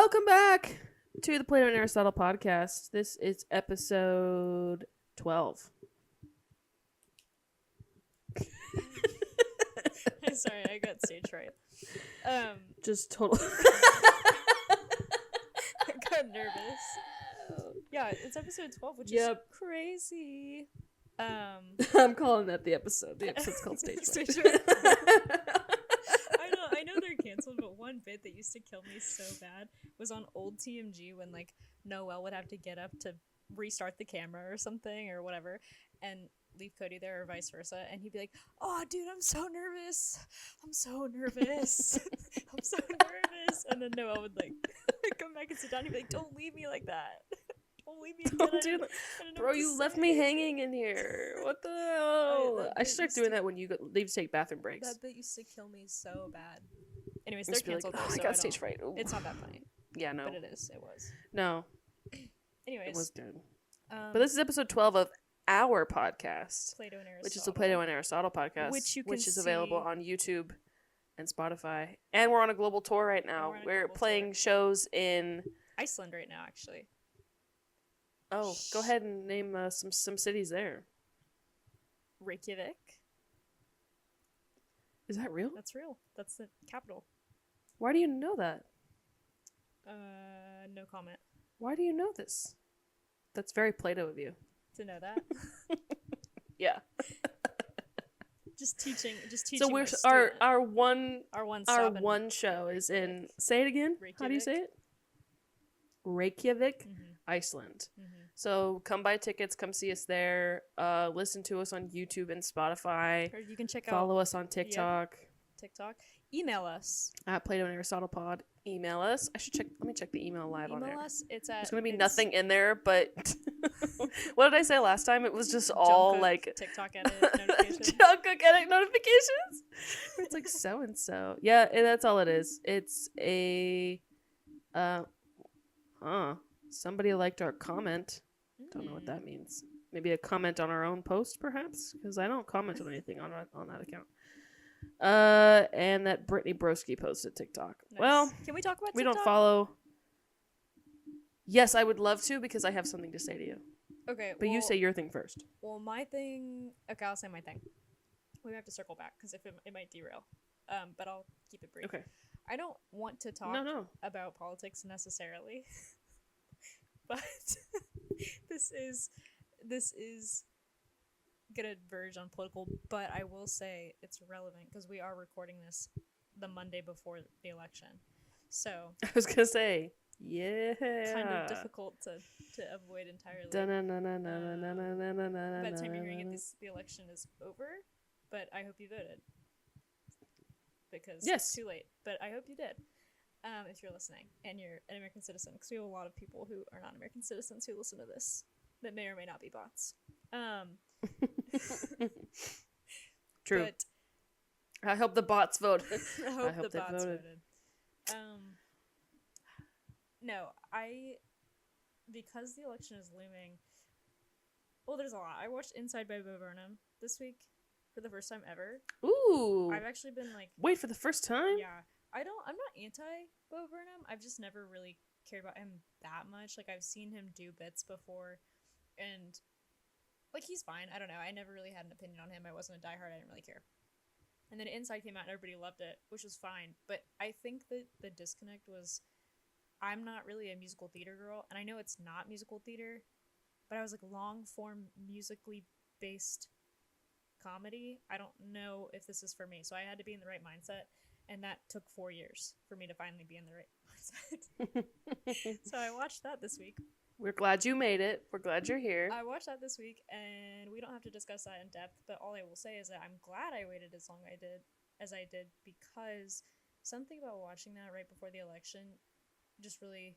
Welcome back to the Plato and Aristotle podcast. This is episode 12. Sorry, I got stage fright. Just total. I got nervous. Yeah, it's episode 12, which is crazy. I'm calling that the episode. The episode's called Stage Fright. Stage fright. I know they're canceled, but one bit that used to kill me so bad was on old TMG when like Noelle would have to get up to restart the camera or something or whatever, and leave Cody there or vice versa, and he'd be like, "Oh, dude, I'm so nervous. I'm so nervous. I'm so nervous." And then Noelle would like come back and sit down. He'd be like, "Don't leave me like that. Don't leave me. Don't do that. Bro, you left me hanging in here. What the hell?" I should start doing that when you leave to take bathroom breaks. That bit used to kill me so bad. Anyways, Just they're be canceled. like, So I got stage fright. Ooh. It's not that funny. Yeah, no. But it is. It was. No. Anyways. It was good. But this is episode 12 of our podcast, Plato and Aristotle. which is the Plato and Aristotle podcast, which is available on YouTube and Spotify. And we're on a global tour right now. We're playing shows in Iceland right now, actually. Oh, go ahead and name some cities there. Reykjavik. Is that real? That's real. That's the capital. Why do you know that? No comment. Why do you know this? That's very Plato of you. To know that. Yeah. Just teaching. So we're our one show is in. Say it again. Reykjavik. How do you say it? Reykjavik, Iceland. So come buy tickets. Come see us there. Listen to us on YouTube and Spotify. Or you can follow us on TikTok. Email us at Plato and Aristotle Pod. Email us. I should check. Let me check the email live on there. Email us. There's gonna be nothing in there, but what did I say last time? It was just all like TikTok edit notifications. Jungkook edit notifications. It's like so and so. Yeah, that's all it is. It's a somebody liked our comment. Don't know what that means. Maybe a comment on our own post, perhaps, because I don't comment on anything on that account. And that Brittany Broski posted TikTok. Nice. Well, can we talk about TikTok? We don't follow. Yes, I would love to because I have something to say to you. Okay, but you say your thing first. Well, my thing. Okay, I'll say my thing. We have to circle back because if it might derail. But I'll keep it brief. Okay. I don't want to talk about politics necessarily, but this is gonna verge on political. But I will say it's relevant because we are recording this the Monday before the election, so I was gonna say kind of difficult to avoid entirely. By the time you're hearing it, the election is over, but I hope you voted. Because it's too late, but I hope you did. If you're listening and you're an American citizen, because we have a lot of people who are not American citizens who listen to this that may or may not be bots. True. But I hope the bots voted. I hope the bots voted. No, because the election is looming. Well, there's a lot. I watched Inside by Bo Burnham this week. For the first time ever. Ooh. I've actually been like... Wait, for the first time? Yeah. I'm not anti-Bo Burnham. I've just never really cared about him that much. Like, I've seen him do bits before. And, like, he's fine. I don't know. I never really had an opinion on him. I wasn't a diehard. I didn't really care. And then Inside came out and everybody loved it, which was fine. But I think that the disconnect was... I'm not really a musical theater girl. And I know it's not musical theater. But I was like, long-form, musically based... comedy. I don't know if this is for me, so I had to be in the right mindset, and that took 4 years for me to finally be in the right mindset. So I watched that this week. We're glad you made it. We're glad you're here. I watched that this week, and we don't have to discuss that in depth, but all I will say is that I'm glad I waited as long as I did because something about watching that right before the election just really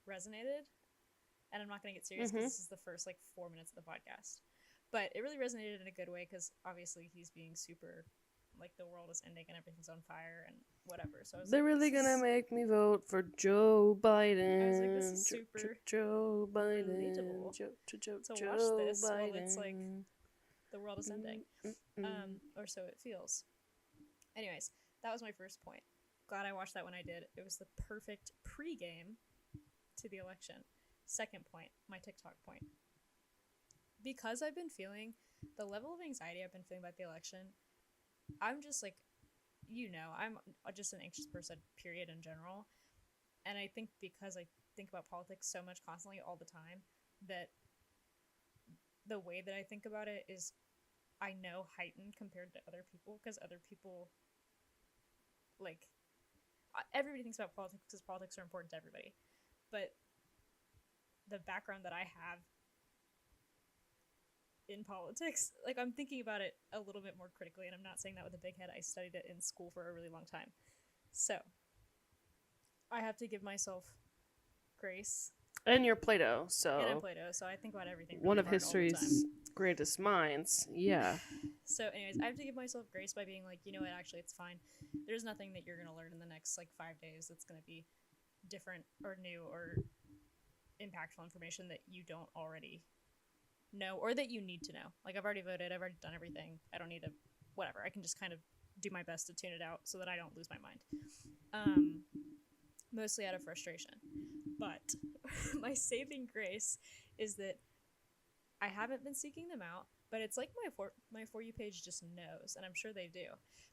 resonated. And I'm not going to get serious because this is the first 4 minutes of the podcast. But it really resonated in a good way because obviously he's being super, the world is ending and everything's on fire and whatever. So I was They're really gonna make me vote for Joe Biden. I was like, this is super Joe Biden. relatable. Joe watch this Biden. while it's the world is ending, or so it feels. Anyways, that was my first point. glad I watched that when I did. It was the perfect pregame to the election. Second point, my TikTok point. Because I've been feeling the level of anxiety I've been feeling about the election, I'm just like, I'm just an anxious person, period, in general. And I think because I think about politics so much constantly all the time, that the way that I think about it is, I know, heightened compared to other people, because other people, like, everybody thinks about politics because politics are important to everybody. But the background that I have in politics, like, I'm thinking about it a little bit more critically, and I'm not saying that with a big head. I studied it in school for a really long time. So, I have to give myself grace. And you're Plato, so... And I'm Plato, so I think about everything really one of hard history's all the time. greatest minds. Yeah. So anyways, I have to give myself grace by being like, you know what, actually, it's fine. There's nothing that you're going to learn in the next, 5 days that's going to be different or new or impactful information that you don't already know or that you need to know. Like, I've already voted. I've already done everything. I don't need to... Whatever. I can just kind of do my best to tune it out so that I don't lose my mind. Mostly out of frustration. But my saving grace is that I haven't been seeking them out, but it's like my For You page just knows, and I'm sure they do,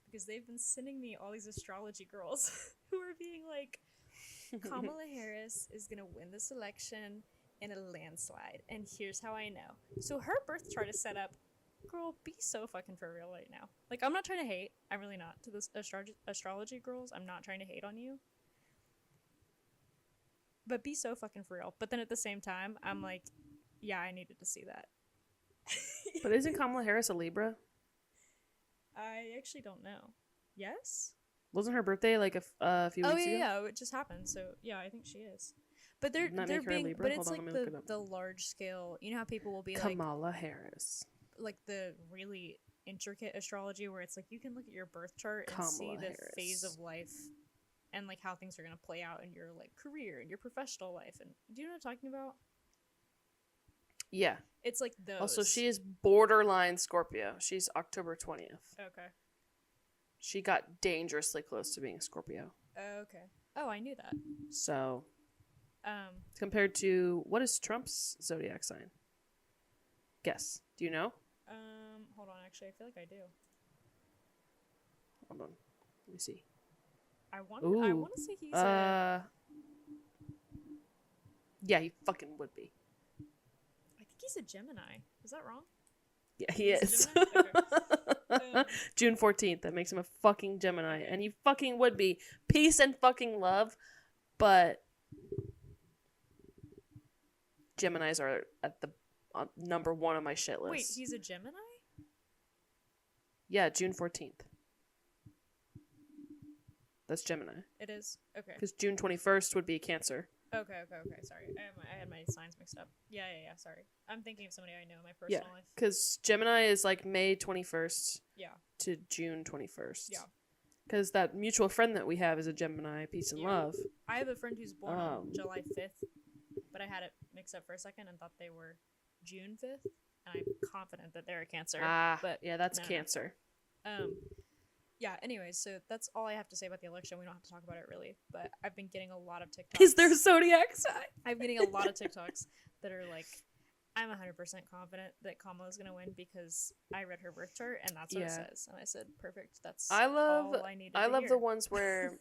because they've been sending me all these astrology girls who are being like, Kamala Harris is going to win this election in a landslide, and here's how I know. So her birth chart is set up. Girl, be so fucking for real right now. Like, I'm not trying to hate. I'm really not. To this astrology girls, I'm not trying to hate on you. But be so fucking for real. But then at the same time, I'm like, yeah, I needed to see that. But isn't Kamala Harris a Libra? I actually don't know. Yes? Wasn't her birthday like a few weeks ago? Oh, yeah, it just happened. So, yeah, I think she is. But they're being, Libra? but it's Hold on, like let me the large scale, you know how people will be Kamala Harris. like the really intricate astrology where it's like you can look at your birth chart and Kamala see the Harris. phase of life and like how things are going to play out in your like career and your professional life. And do you know what I'm talking about? Yeah. It's like those. Also, she is borderline Scorpio. She's October 20th. Okay. She got dangerously close to being a Scorpio. Okay. Oh, I knew that. So, compared to, what is Trump's zodiac sign? Guess. Do you know? Hold on. Actually, I feel like I do. Hold on. Let me see. I want to say he's a... Yeah, he fucking would be. I think he's a Gemini. Is that wrong? Yeah, he is. Okay. June 14th. That makes him a fucking Gemini. And he fucking would be. Peace and fucking love. But Geminis are at the number one on my shit list. Wait, he's a Gemini? Yeah, June 14th. That's Gemini. It is? Okay. Because June 21st would be Cancer. Okay. Sorry. I had my signs mixed up. Yeah. Sorry. I'm thinking of somebody I know in my personal life. Because Gemini is like May 21st Yeah. to June 21st. Yeah. Because that mutual friend that we have is a Gemini, peace and love. I have a friend who's born on July 5th, but I had it mixed up for a second and thought they were June 5th, and I'm confident that they're a Cancer. But yeah, that's no. Cancer. Yeah, anyways, so that's all I have to say about the election. We don't have to talk about it really, but I've been getting a lot of TikToks. Is there a zodiac sign? I'm getting a lot of TikToks that are like, I'm 100% confident that Kamala's going to win because I read her birth chart and that's what it says. And I said, perfect, that's all I needed to love hear. the ones where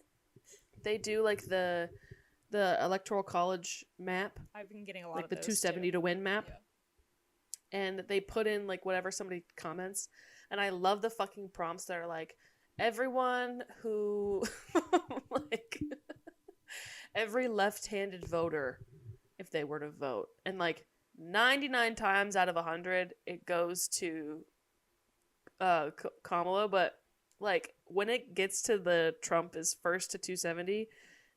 they do like the electoral college map. I've been getting a lot like of the those 270 too. to win map. Yeah. And they put in like whatever somebody comments. And I love the fucking prompts that are like, everyone who like every left-handed voter if they were to vote, and like 99 times out of 100 it goes to Kamala, but like when it gets to the Trump is first to 270,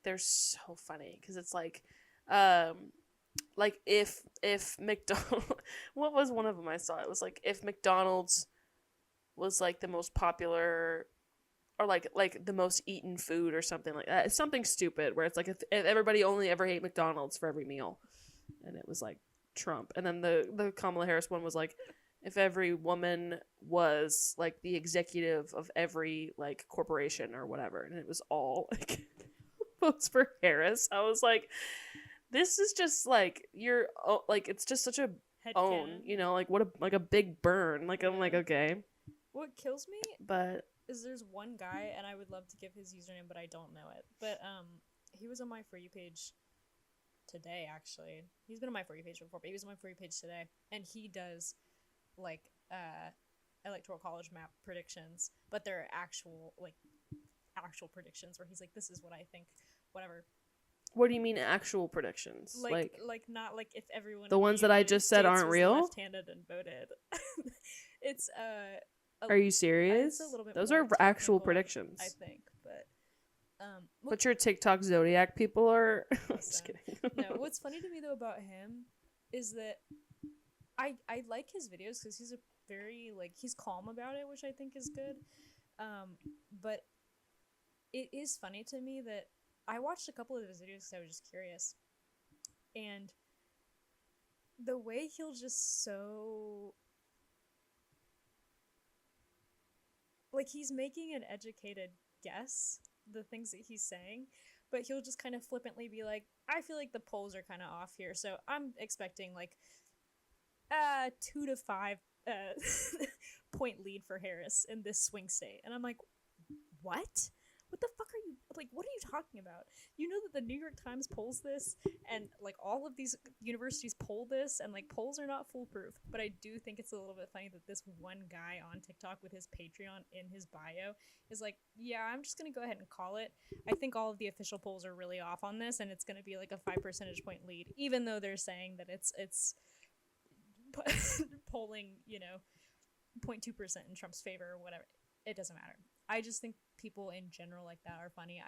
they're so funny because it's like if McDonald's what was one of them I saw? It was like if McDonald's was like the most popular or like the most eaten food or something like that. It's something stupid where it's like if everybody only ever ate McDonald's for every meal, and it was like Trump. And then the Kamala Harris one was like if every woman was like the executive of every like corporation or whatever, and it was all like votes for Harris. I was like, this is just like like it's just such a own, Headcanon. like what a big burn. Like I'm like, Yeah. okay, What kills me but is there's one guy, and I would love to give his username, but I don't know it. But he was on my For You page today, actually. He's been on my For You page before, but he was on my For You page today, and he does like electoral college map predictions, but they're actual predictions where he's like, this is what I think, whatever. what do you mean actual predictions? Like not like if everyone the in ones that I just said States aren't was real? left-handed and voted. It's Are you serious? It's a little bit Those more are actual technical, predictions. I think, but But your TikTok zodiac people are. I'm just listen. kidding. No, what's funny to me though about him is that I like his videos because he's a very like he's calm about it, which I think is good. But it is funny to me that I watched a couple of his videos because I was just curious, and the way he'll just so like he's making an educated guess the things that he's saying, but he'll just kind of flippantly be like, I feel like the polls are kind of off here, so I'm expecting like 2 to 5 point lead for Harris in this swing state. And I'm like, what the fuck are you like, what are you talking about? You know that the New York Times polls this, and like all of these universities poll this, and like polls are not foolproof. But I do think it's a little bit funny that this one guy on TikTok with his Patreon in his bio is like, yeah, I'm just gonna go ahead and call it. I think all of the official polls are really off on this, and it's gonna be like a 5 percentage point lead, even though they're saying that it's polling 0.2% in Trump's favor or whatever. It doesn't matter. I just think people in general like that are funny.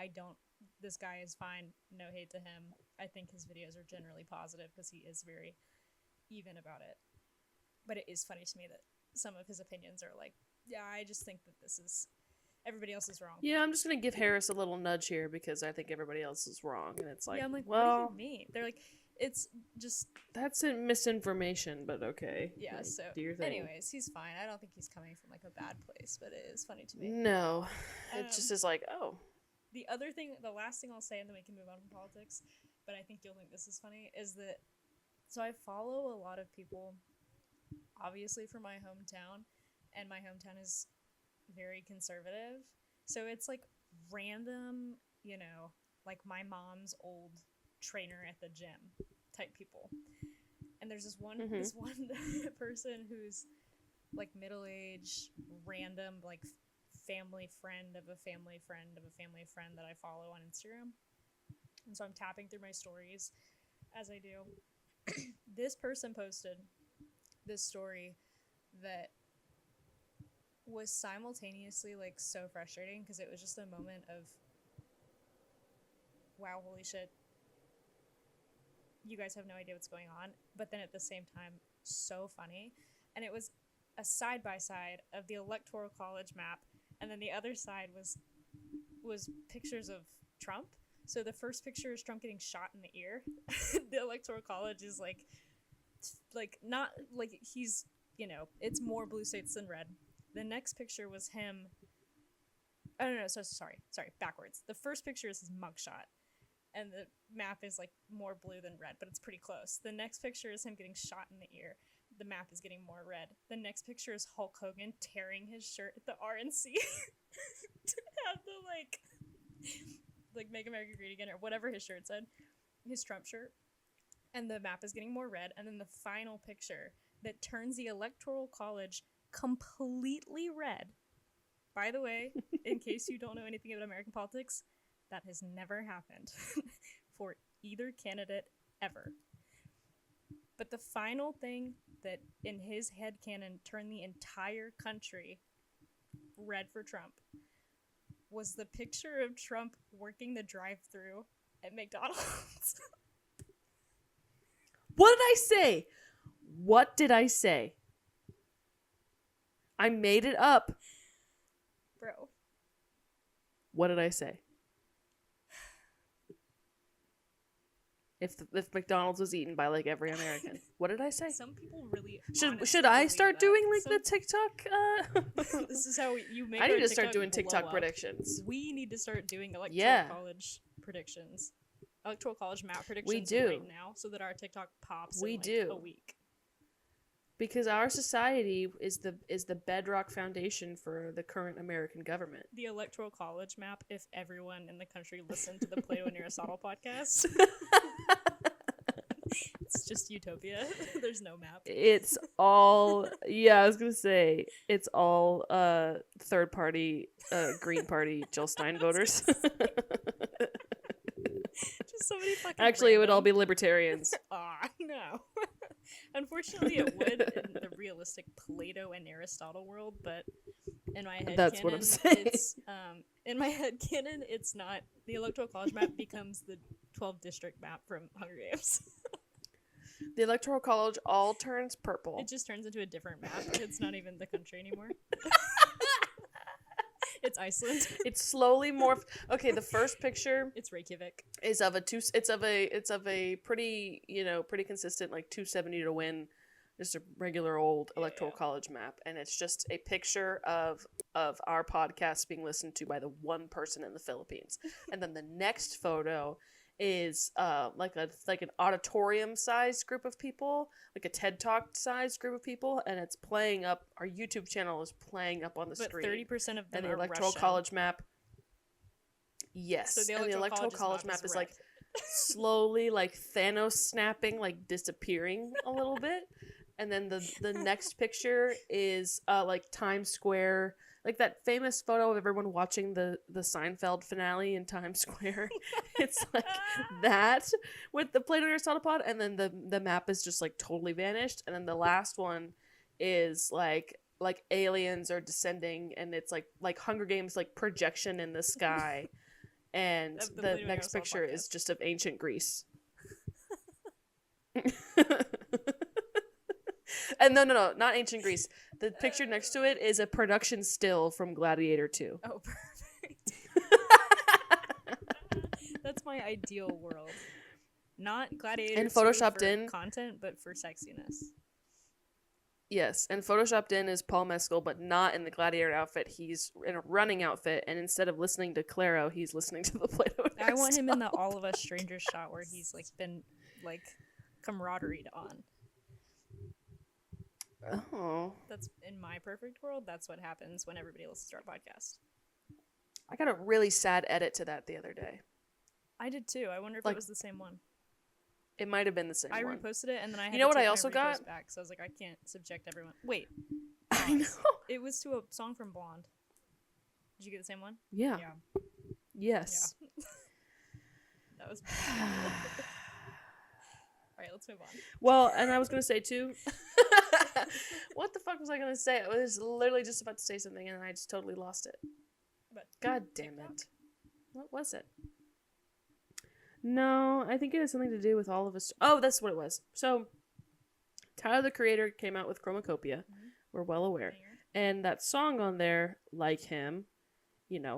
This guy is fine. No hate to him. I think his videos are generally positive because he is very even about it. But it is funny to me that some of his opinions are like, yeah, I just think that everybody else is wrong. Yeah, I'm just going to give Harris a little nudge here because I think everybody else is wrong. And it's like, yeah, I'm like, well, what do you mean? They're like, it's just... That's misinformation, but okay. Yeah, like, so... do your thing. Anyways, he's fine. I don't think he's coming from, like, a bad place, but it is funny to me. No. It just is like, oh. The last thing I'll say, and then we can move on from politics, but I think you'll think this is funny, is that... So I follow a lot of people, obviously from my hometown, and my hometown is very conservative. So it's, like, random, like my mom's old trainer at the gym type people, and there's this one person who's like middle-aged, random, like family friend of a family friend of a family friend that I follow on Instagram. And so I'm tapping through my stories as I do. This person posted this story that was simultaneously like so frustrating because it was just a moment of, wow, holy shit, you guys have no idea what's going on, but then at the same time, so funny. And it was a side-by-side of the Electoral College map, and then the other side was pictures of Trump. So the first picture is Trump getting shot in the ear. The Electoral College is like not like he's, it's more blue states than red. The next picture was him. Oh, no, sorry, backwards. The first picture is his mugshot. And the map is like more blue than red, but it's pretty close. The next picture is him getting shot in the ear. The map is getting more red. The next picture is Hulk Hogan tearing his shirt at the RNC to have the like Make America Great Again or whatever his shirt said, his Trump shirt. And the map is getting more red. And then the final picture that turns the Electoral College completely red. By the way, in case you don't know anything about American politics, that has never happened for either candidate ever. But the final thing that in his headcanon turned the entire country red for Trump was the picture of Trump working the drive-thru at McDonald's. What did I say? What did I say? I made it up. Bro. What did I say? if McDonald's was eaten by like every American. What did I say? Some people really Should I start doing like Some- the TikTok? This is how you make. I need our to start TikTok doing blow TikTok up. predictions. We need to start doing electoral Yeah. college predictions, electoral college map predictions do. right now, so that our TikTok pops We in like do. a week. Because our society is the bedrock foundation for the current American government. The electoral college map. If everyone in the country listened to the Plato and Aristotle podcast, it's just utopia. There's no map. It's all I was gonna say it's all third party Green Party Jill Stein voters. Just somebody fucking. Actually, it would all random. be libertarians. No. Unfortunately, it would in the realistic Plato and Aristotle world, but in my head, That's what I'm saying. It's in my head canon. It's not the electoral college map becomes the 12 district map from Hunger Games. The electoral college all turns purple. It just turns into a different map. It's not even the country anymore. It's Iceland. It's slowly morphed. Okay, the first picture It's Reykjavik. is of a pretty pretty consistent like 270 to win, just a regular old electoral college map, and it's just a picture of our podcast being listened to by the one person in the Philippines, and then the next photo is like an auditorium sized group of people, like a TED Talk sized group of people, and it's playing up. Our YouTube channel is playing up on the But screen. 30% of them And the are electoral Russian. college map. Yes, So the and the electoral college map is like slowly like Thanos snapping, like disappearing a little bit, and then the next picture is like Times Square, like that famous photo of everyone watching the Seinfeld finale in Times Square. It's like that with the Plato and Aristotle pod, and then the map is just like totally vanished, and then the last one is like aliens are descending, and it's like Hunger Games like projection in the sky. And Of the the Plato and next Aristotle picture is podcast. just of ancient Greece. And no, not ancient Greece. The picture next to it is a production still from Gladiator 2. Oh, perfect. That's my ideal world. Not Gladiator And 2 photoshopped for in- content, but for sexiness. Yes, and photoshopped in is Paul Mescal, but not in the Gladiator outfit. He's in a running outfit, and instead of listening to Claro, he's listening to the Plato and I want him in the Aristotle. All of Us Strangers shot where he's like been like camaraderie on. Oh. That's in my perfect world. That's what happens when everybody listens to our podcast. I got a really sad edit to that the other day. I did too. I wonder if Like, it was the same one. It might have been the same I one. reposted it and then I had You know to what take I my also repost got? back, so I was like, I can't subject everyone. Wait, I know. it was to a song from Blonde. Did you get the same one? Yeah. Yeah. Yes. That was. All right, let's move on. Well, and I was gonna say too. What the fuck was I gonna say? I was literally just about to say something, and I just totally lost it. But God damn TikTok? it! What was it? No, I think it has something to do with all of us. Oh, that's what it was. So, Tyler the Creator came out with Chromacopia. Mhm. We're well aware, Banger. and that song on there, like him,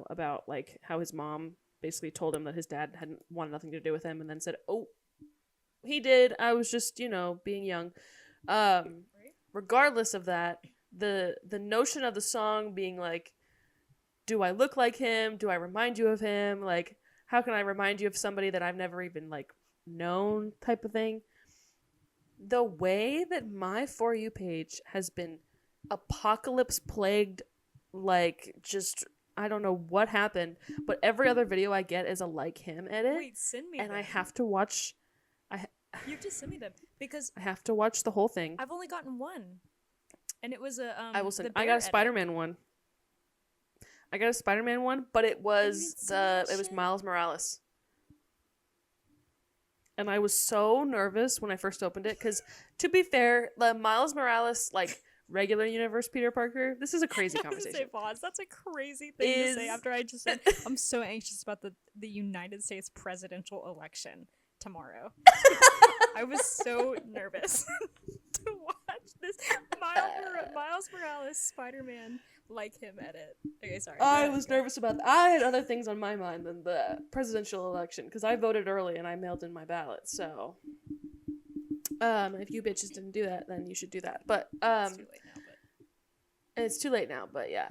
about like how his mom basically told him that his dad hadn't wanted nothing to do with him, and then said, "Oh, he did. I was just, being young." Right? Regardless of that, the notion of the song being like, do I look like him? Do I remind you of him? Like, how can I remind you of somebody that I've never even like known type of thing? The way that my For You page has been apocalypse plagued, like just I don't know what happened, but every other video I get is a like him edit, Wait, send me. and I them. have to watch. You have to send me them because I have to watch the whole thing. I've only gotten one, and it was a. I will send. the I bear got a edit. Spider-Man one. I got a Spider-Man one, but it was didn't see that it was shit. Miles Morales. And I was so nervous when I first opened it because, to be fair, the Miles Morales like regular universe Peter Parker. This is a crazy I was gonna say, conversation. pause. That's a crazy thing to say Is- after I just said I'm so anxious about the United States presidential election tomorrow. I was so nervous to watch this Miles Morales Spider-Man Like him edit. Okay, sorry. I was nervous about that. I had other things on my mind than the presidential election because I voted early and I mailed in my ballot. So, if you bitches didn't do that, then you should do that. But It's too late now, but it's too late now. But yeah.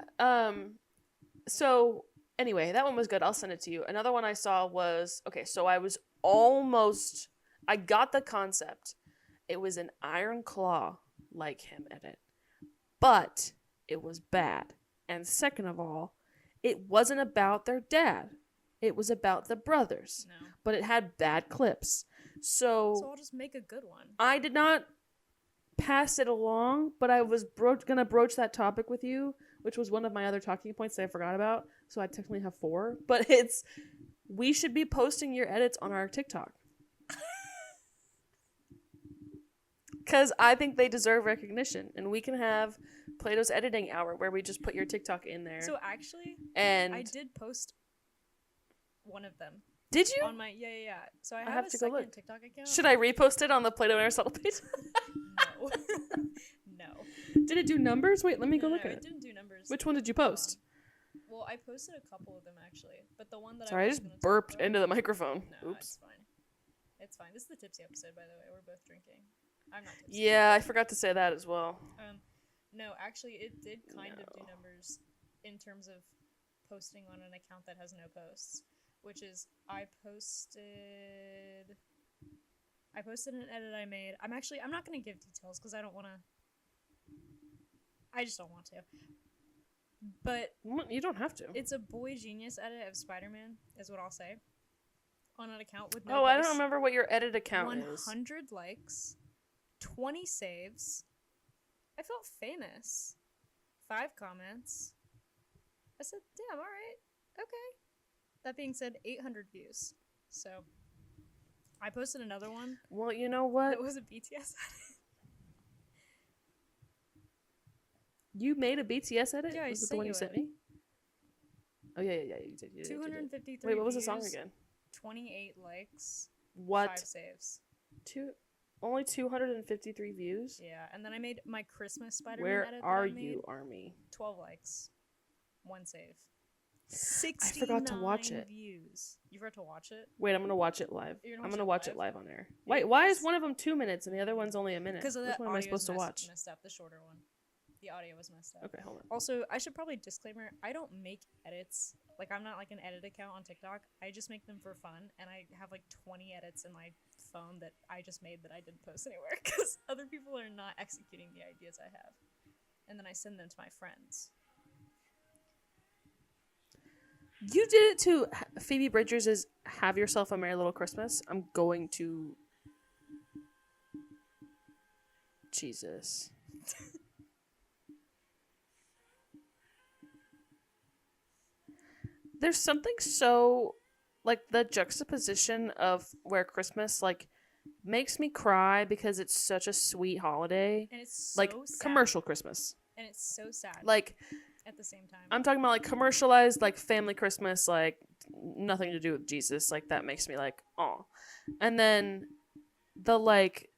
So anyway, that one was good. I'll send it to you. Another one I saw was okay. So I got the concept. It was an Iron Claw like him edit, but it was bad. And second of all, it wasn't about their dad. It was about the brothers. no. But it had bad clips. So I'll just make a good one. I did not pass it along, but I was gonna broach that topic with you, which was one of my other talking points that I forgot about. So I technically have 4. But we should be posting your edits on our TikTok. Because I think they deserve recognition. And we can have Plato's editing hour where we just put your TikTok in there. So actually, and I did post one of them. Did you? On my yeah. So I have have a to go second look. TikTok account. Should I repost it on the Plato and Aristotle page? No. No. Did it do numbers? Wait, let me go look No, at it it. didn't do numbers. Which one did you post? Well, I posted a couple of them actually, but the one that Sorry, I was just gonna talk burped about- into the microphone. No, Oops. it's fine. It's fine. This is the tipsy episode, by the way. We're both drinking. I'm not tipsy. Yeah, I forgot to say that as well. No, actually, it did kind of do No. numbers in terms of posting on an account that has no posts, which is I posted an edit I made. I'm not going to give details because I just don't want to. But You don't have to. it's a boy genius edit of Spider-Man, is what I'll say. On an account with no Oh, I don't posts. remember what your edit account is. 100 likes, 20 saves. I felt famous. 5 comments. I said, damn, alright. Okay. That being said, 800 views. So, I posted another one. Well, you know what? That was a BTS edit. You made a BTS edit? Yeah, I Was it the sent one you you sent it. me? Oh, yeah, you did. You did. 253 Wait, what was the song views, again? 28 likes. What? 5 saves. Only 253 views? Yeah, and then I made my Christmas Spider-Man Where edit are that I made. you, Army? 12 likes. 1 save. I 69 forgot to watch it. views. You forgot to watch it? Wait, I'm gonna watch it live. You're gonna I'm watch gonna it watch live? it live on air. Yeah, Wait, why is because- one of them 2 minutes and the other one's only a minute? Because Which one am I supposed to watch? Messed up, the shorter one. The audio was messed up. Okay, hold on. Also, I should probably disclaimer, I don't make edits. Like, I'm not like an edit account on TikTok. I just make them for fun, and I have like 20 edits in my phone that I just made that I didn't post anywhere because other people are not executing the ideas I have. And then I send them to my friends. You did it to Phoebe Bridgers' Have Yourself a Merry Little Christmas. I'm going to... Jesus. There's something so... Like, the juxtaposition of where Christmas, like, makes me cry because it's such a sweet holiday. And it's so Like, sad. commercial Christmas. And it's so sad. Like... at the same time. I'm talking about like commercialized, like family Christmas, like nothing to do with Jesus. Like that makes me like, oh. And then the like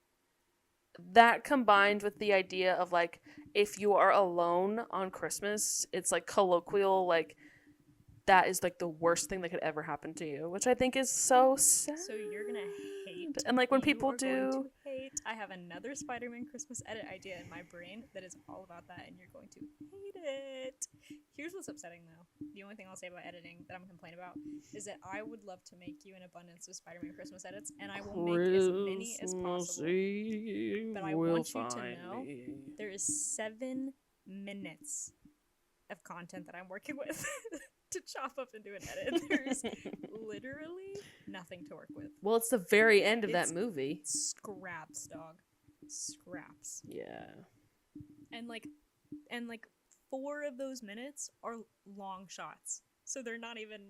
that combined with the idea of like if you are alone on Christmas, it's like colloquial, like that is like the worst thing that could ever happen to you, which I think is so sad. So you're gonna hate. And like when you people are going do to hate. I have another Spider-Man Christmas edit idea in my brain that is all about that, and you're going to hate it. Here's what's upsetting though. The only thing I'll say about editing that I'm gonna complain about is that I would love to make you an abundance of Spider-Man Christmas edits, and I will make as many as possible. But I want you to know there is 7 minutes of content that I'm working with. To chop up and do an edit. There's literally nothing to work with. Well, it's the very end of It's- that movie. Scraps, dog. Scraps. Yeah. And like 4 of those minutes are long shots. So they're not even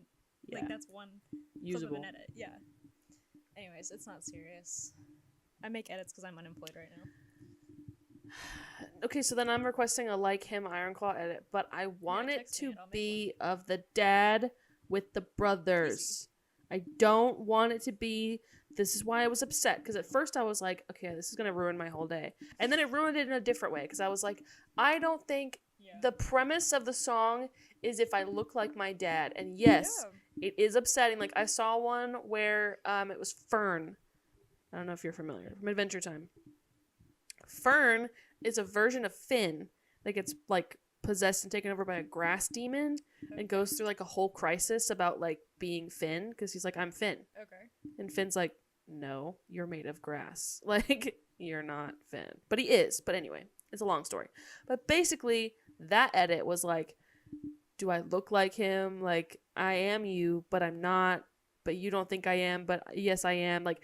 Yeah. like that's one clip Usable. of an edit. Yeah. Anyways, it's not serious. I make edits because I'm unemployed right now. Okay, so then I'm requesting a like him Ironclaw edit, but I want it text me to and I'll make be of the dad with the brothers. I don't want it to be. This is why I was upset, because at first I was like, okay, this is gonna ruin my whole day, and then it ruined it in a different way, because I was like, I don't think Yeah. the premise of the song is if I look like my dad. And yes, it is upsetting. Like, I saw one where it was Fern. I don't know if you're familiar. From Adventure Time. Fern is a version of Finn that gets, like, possessed and taken over by a grass demon and goes through, like, a whole crisis about, like, being Finn. Because he's like, I'm Finn. Okay. And Finn's like, no, you're made of grass. Like, you're not Finn. But he is. But anyway, it's a long story. But basically, that edit was like, do I look like him? Like, I am you, but I'm not. But you don't think I am, but yes, I am. Like,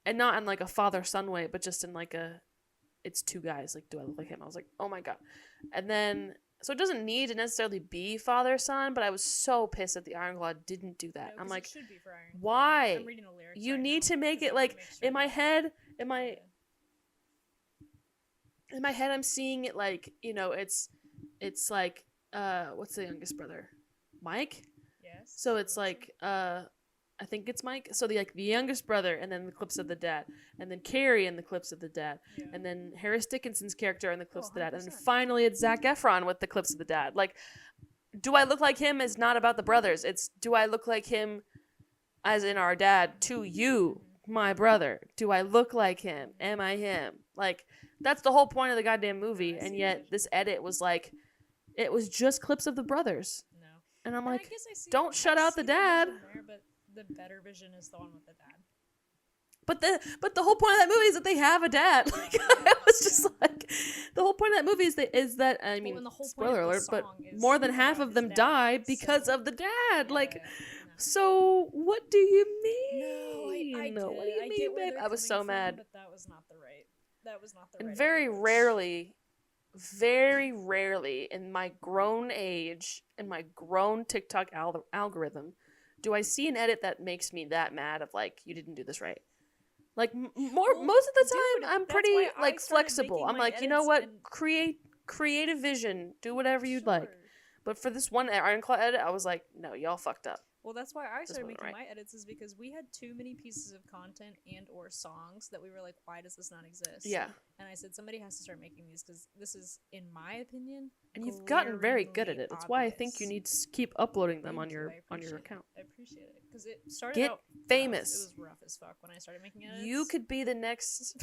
and not in like a father-son way, but just in like a, it's two guys. Like, do I look like him? I was like, oh my God. And then, so it doesn't need to necessarily be father-son, but I was so pissed that the Ironclaw didn't do that. No, I'm like, it should be for Ironclaw. why? I'm reading the lyrics You right need now, to make 'cause it I wanna like, make sure in my that- head, Yeah. in my head, I'm seeing it like, you know, it's like, what's the youngest brother? Mike? Yes. So it's like, I think it's Mike. So the youngest brother, and then the clips of the dad, and then Carrie and the clips of the dad, Yeah. and then Harris Dickinson's character and the clips of the dad, and then 100%. finally it's Zac Efron with the clips of the dad. Like, do I look like him is not about the brothers. It's, do I look like him as in our dad to you, my brother? Do I look like him? Am I him? Like, that's the whole point of the goddamn movie, I see and the yet vision. this edit was like, it was just clips of the brothers. No. And I'm And like, I guess I see, don't shut out the see dad. vision there, but the better vision is the one with the dad. But the whole point of that movie is that they have a dad. Like, I was just like, the whole point of that movie is that I mean, and the whole point spoiler of the alert, but song is more than half about of his them dad, die because so- of the dad. Like, No. so what do you mean? No, I get What do it. you I mean, get where babe? they're I was coming so from, mad. but that was not the right. That was not the And right. very approach. very rarely in my grown age, in my grown TikTok algorithm, do I see an edit that makes me that mad of like, you didn't do this right. Like, Well, most of the dude, time, I'm that's pretty why I like started flexible. making I'm my like, you know edits what? and- Create a vision. Do whatever you'd like. Sure. But for this one Ironclaw edit, I was like, no, y'all fucked up. Well, that's why I started wasn't making right. my edits, is because we had too many pieces of content and or songs that we were like, why does this not exist? Yeah. And I said, somebody has to start making these, because this is, in my opinion, And you've gotten very good at glaringly it. That's why I think you obvious. need to keep uploading them Thank on you, your I on your appreciate it. account. I appreciate it, because it started Get out famous. Rough. It was rough as fuck when I started making edits. You could be the next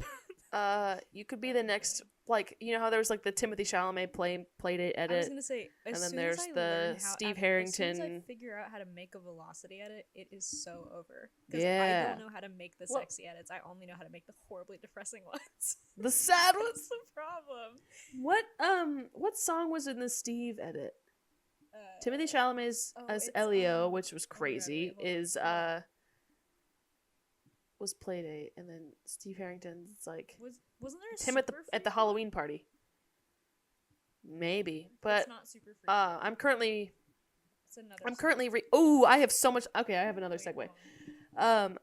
like, you know how there was like the Timothy Chalamet playdate I was edit. gonna say, as and then soon there's as I the learn how, Steve as soon as I Harrington- figure out how to make a velocity edit, it is so over. Because I Yeah. don't know how to make the Well- sexy edits. I only know how to make the horribly depressing ones. The sad That's ones. the problem. What song was in the Steve edit? Uh, Timothy Chalamet's as it's, Elio, which was oh my God, crazy, wait, hold on, is hold on. was Playdate, and then Steve Harrington's like wasn't there a him at the Super at the Freak Halloween party. Maybe, but it's not Super Freak. I'm currently It's another. oh, I have so much. Okay, I have another segue. I have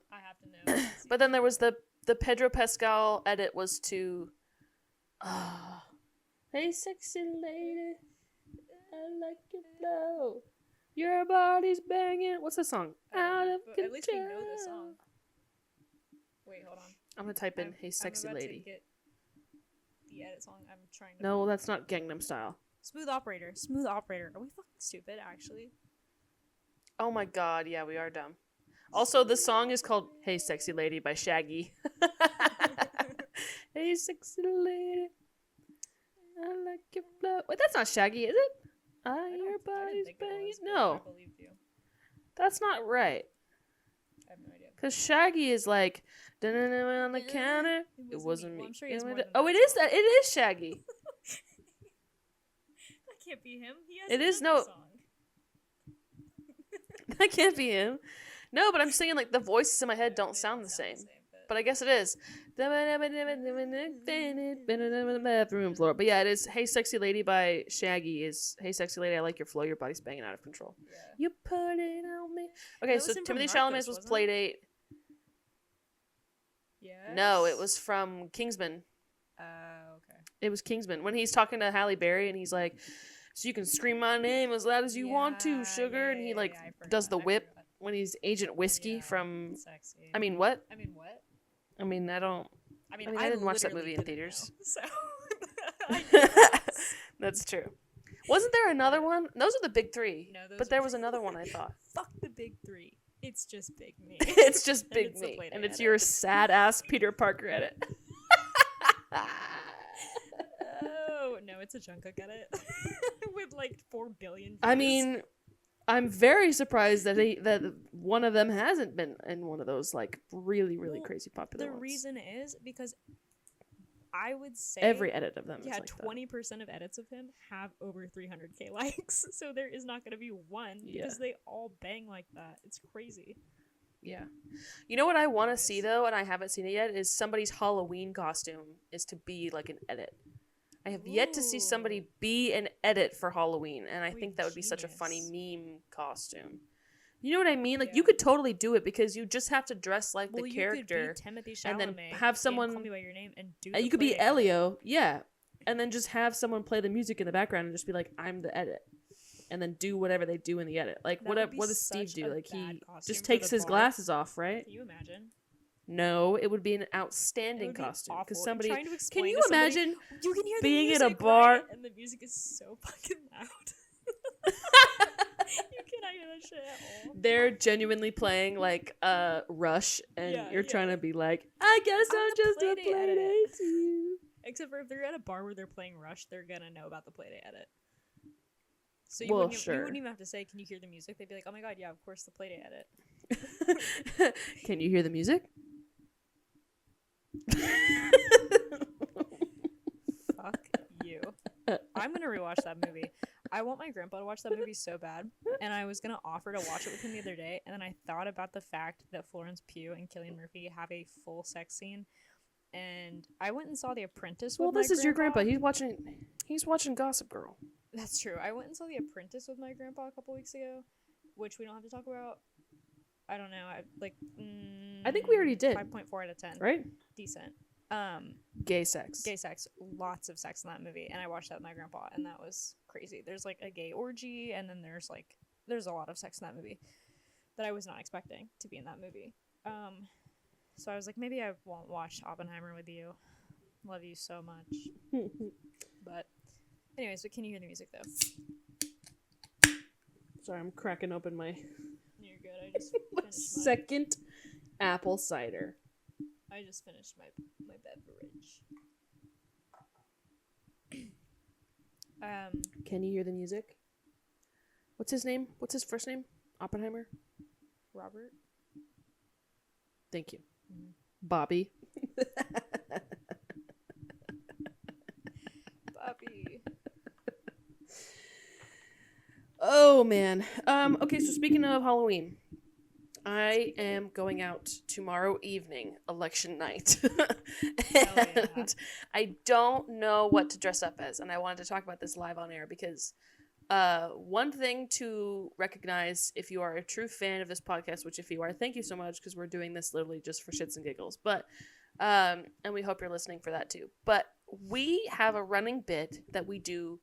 to know. Let's see. But then there was the Pedro Pascal edit was to hey sexy lady, I like your flow, your body's banging. What's the song? Out of but control. at least we know the song. Wait, hold on. I'm gonna type in hey I'm sexy about to lady. get the edit song. I'm trying to. No, that's not Gangnam Style. Smooth operator. Smooth operator. Are we fucking stupid? Actually. Oh my god, yeah, we are dumb. Also, the song is called Hey Sexy Lady by Shaggy. Hey sexy lady, I like your flow. Wait, that's not Shaggy, is it? I Your didn't body's think it banging. was, but No, I believed you. that's not right. I have no idea. Cause Shaggy is like on the counter. It wasn't me. Well, I'm sure he has more Oh, than it that is that. It is Shaggy. That can't be him. He has It is another no- song. That can't be him. No, but I'm singing like the voices in my head They don't sound the same. but- But I guess it is. Bathroom floor. But yeah, it is Hey Sexy Lady by Shaggy is Hey Sexy Lady, I like your flow, your body's banging out of control. Yeah. You put it on me. Okay, That so was him from Timothy Narcos, Chalamet's was wasn't it? Playdate. Yes. No, it was from Kingsman. Okay. It was Kingsman. When he's talking to Halle Berry and he's like, so you can scream my name as loud as you want to, Yeah, sugar. And he like I forgot, does the I whip forgot. when he's Agent Whiskey Yeah, from. Sexy. I mean, what? I mean, what? I mean, I don't. I mean, I didn't watch that literally movie in didn't theaters. know, so. I guess. That's true. Wasn't there another one? Those are the big three. No, those but are- there was another one I thought. Fuck the big three. It's just Big Me. It's just Big it's the Me. Play-Doh And it's edit. your sad ass Peter Parker edit. Oh, no, it's a Jungkook edit. With like 4 billion views. I mean, I'm very surprised that one of them hasn't been in one of those like really, really crazy popular ones. The reason is because I would say every edit of them is yeah, like 20% of edits of him have over 300k likes. So there is not going to be one because they all bang like that. It's crazy. Yeah. You know what I want to see though, and I haven't seen it yet, is somebody's Halloween costume is to be like an edit. I have yet to see somebody be an edit for Halloween, and I think that would be such a funny meme costume. You know what I mean? Like you could totally do it because you just have to dress like the character, you could be Timothée Chalamet and then have someone Call Me by Your Name and do. You could be Elio, yeah, and then just have someone play the music in the background and just be like, "I'm the edit," and then do whatever they do in the edit. Like what does Steve do? Like he just takes his glasses off, right? Can you imagine? No, it would be an outstanding costume because somebody. Can you somebody, imagine you can hear being the at a music, bar right? And the music is so fucking loud. You cannot hear that shit at all. They're genuinely playing like Rush, and you're trying to be like, I guess I'm just a Playdate to you. Except for if they're at a bar where they're playing Rush, they're gonna know about the Playdate edit. So you wouldn't even have to say, "Can you hear the music?" They'd be like, "Oh my god, yeah, of course, the Playdate edit." Can you hear the music? Fuck you. I'm gonna rewatch that movie. I want my grandpa to watch that movie so bad, and I was gonna offer to watch it with him the other day, and then I thought about the fact that Florence Pugh and Cillian Murphy have a full sex scene, and I went and saw The Apprentice with my grandpa. Well, this is your grandpa. He's watching Gossip Girl. That's true. I went and saw The Apprentice with my grandpa a couple weeks ago, which we don't have to talk about. I don't know. I think we already did. 5.4 out of 10. Right? Decent. Gay sex. Gay sex. Lots of sex in that movie, and I watched that with my grandpa, and that was crazy. There's like a gay orgy, and then there's a lot of sex in that movie that I was not expecting to be in that movie. So I was like, maybe I won't watch Oppenheimer with you. Love you so much. But anyways, but can you hear the music though? Sorry, I'm cracking open my You're good. I just finished second apple cider. I just finished my beverage. Can you hear the music? What's his name? What's his first name? Oppenheimer? Robert? Thank you. Mm-hmm. Bobby. Bobby. Oh, man. Okay, so speaking of Halloween, I am going out tomorrow evening, election night. And I don't know what to dress up as, and I wanted to talk about this live on air because one thing to recognize if you are a true fan of this podcast, which if you are, thank you so much because we're doing this literally just for shits and giggles, but and we hope you're listening for that too. But we have a running bit that we do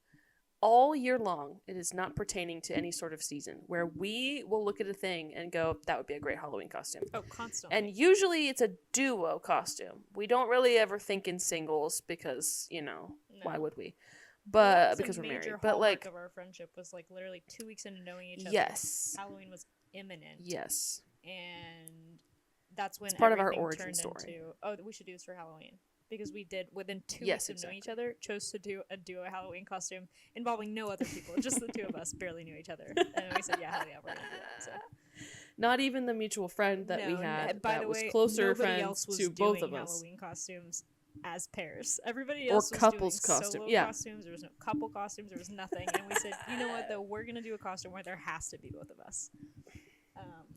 all year long. It is not pertaining to any sort of season, where we will look at a thing and go, that would be a great Halloween costume. Oh, constantly. And usually it's a duo costume. We don't really ever think in singles because, why would we? But because we're married. But like of our friendship was like literally 2 weeks into knowing each other. Yes. Halloween was imminent. Yes. And that's when it's part of our origin story. We should do this for Halloween. Because we did, within 2 weeks of knowing each other, chose to do a duo Halloween costume involving no other people. Just the two of us barely knew each other. And we said, yeah, hell yeah, we're going to do that. So. Not even the mutual friend that we had by that the was way, closer nobody else friends was to both of doing us. Halloween costumes as pairs. Everybody else or was couples doing costume. solo costumes. There was no couple costumes. There was nothing. And we said, you know what, though? We're going to do a costume where there has to be both of us.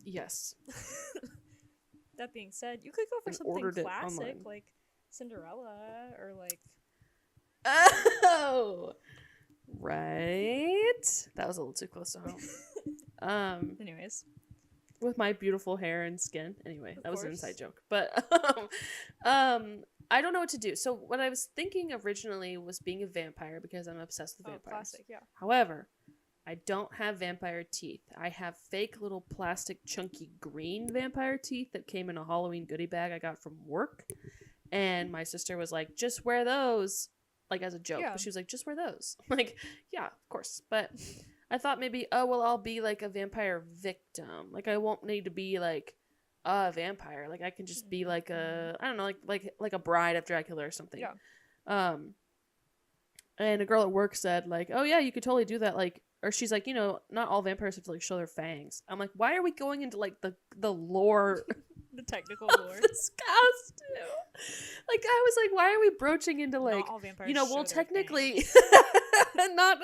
Yes. That being said, you could go for something classic, like Cinderella or like... Oh! Right? That was a little too close to home. Anyways. With my beautiful hair and skin. Anyway, that was an inside joke. But I don't know what to do. So what I was thinking originally was being a vampire because I'm obsessed with vampires. Classic, yeah. However, I don't have vampire teeth. I have fake little plastic chunky green vampire teeth that came in a Halloween goodie bag I got from work. And my sister was like, just wear those. like as a joke. Yeah. But she was like, just wear those. Like, yeah, of course. But I thought maybe, oh well, I'll be like a vampire victim. Like I won't need to be like a vampire. Like I can just be like a, I don't know, like a bride of Dracula or something. Yeah. And a girl at work said like, oh yeah, you could totally do that. Like, or she's like, not all vampires have to like show their fangs. I'm like, why are we going into like the lore? The technical Of lore. this costume. Like I was like, why are we broaching into like, Not all vampires well show their technically fangs. not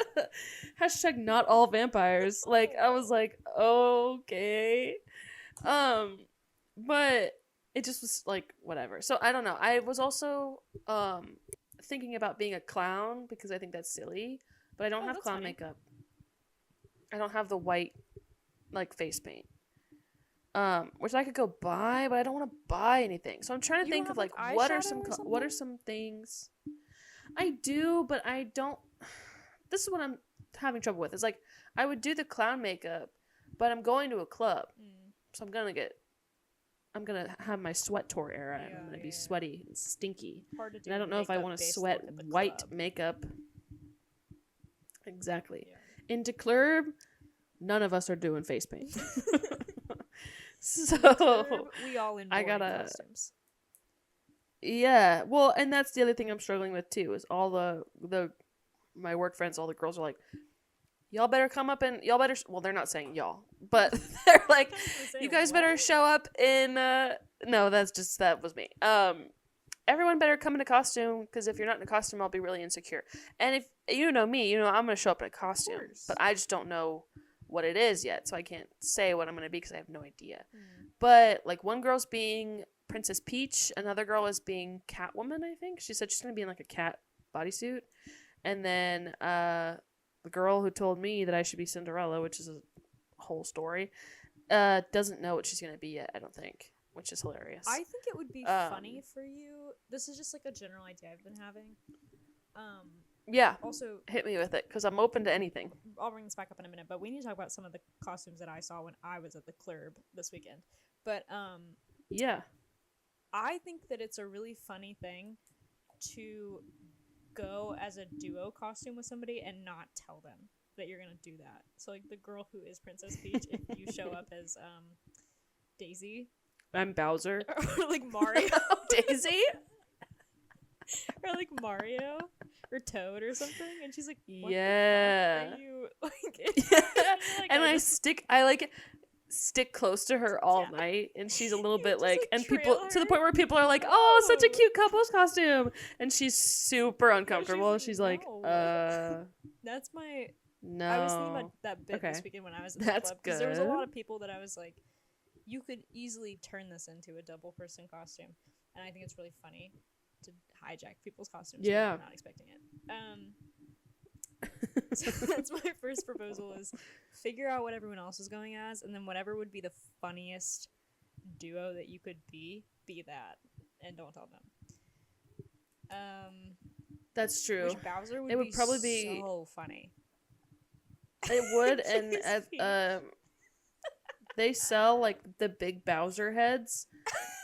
hashtag not all vampires. Like I was like, okay. But it just was like whatever. So I don't know. I was also thinking about being a clown because I think that's silly, but I don't have clown makeup. I don't have the white like face paint. Which I could go buy, but I don't want to buy anything. So I'm trying to think of like what are some things I do, but I don't. This is what I'm having trouble with. It's like I would do the clown makeup, but I'm going to a club, so I'm gonna have my sweat tour era, and I'm gonna be sweaty and stinky. Hard to do and I don't know if I want to sweat white makeup. Exactly. Yeah. Into club, none of us are doing face paint. So we all in costumes. Yeah, well, and that's the other thing I'm struggling with too. Is all the my work friends, all the girls are like, y'all better come up and y'all better. Well, they're not saying y'all, but they're like, you guys better show up in. No, that was me. Everyone better come in a costume because if you're not in a costume, I'll be really insecure. And if you know me, I'm gonna show up in a costume, but I just don't know what it is yet, so I can't say what I'm gonna be because I have no idea. But like one girl's being Princess Peach, another girl is being Catwoman. I think she said she's gonna be in like a cat bodysuit, and then the girl who told me that I should be Cinderella, which is a whole story, doesn't know what she's gonna be yet. I don't think, which is hilarious. I think it would be funny for you. This is just like a general idea I've been having. Yeah. Also, hit me with it because I'm open to anything. I'll bring this back up in a minute, but we need to talk about some of the costumes that I saw when I was at the club this weekend. But yeah, I think that it's a really funny thing to go as a duo costume with somebody and not tell them that you're gonna do that. So like the girl who is Princess Peach, if you show up as Daisy, I'm Bowser, or like Mario, Daisy, or like Mario. Or Toad or something, and she's like, what yeah. the fuck are you like? And I stick close to her all night, and she's a little bit like, and people to the point where people are like, "Oh, such a cute couple's costume," and she's super uncomfortable. She's like, That's my. No. I was thinking about that bit this weekend when I was at the club because there was a lot of people that I was like, you could easily turn this into a double person costume, and I think it's really funny to hijack people's costumes. Yeah, I'm not expecting it. So that's my first proposal: is figure out what everyone else is going as, and then whatever would be the funniest duo that you could be that, and don't tell them. That's true. Which Bowser would it would probably be so funny. It would, and they sell like the big Bowser heads.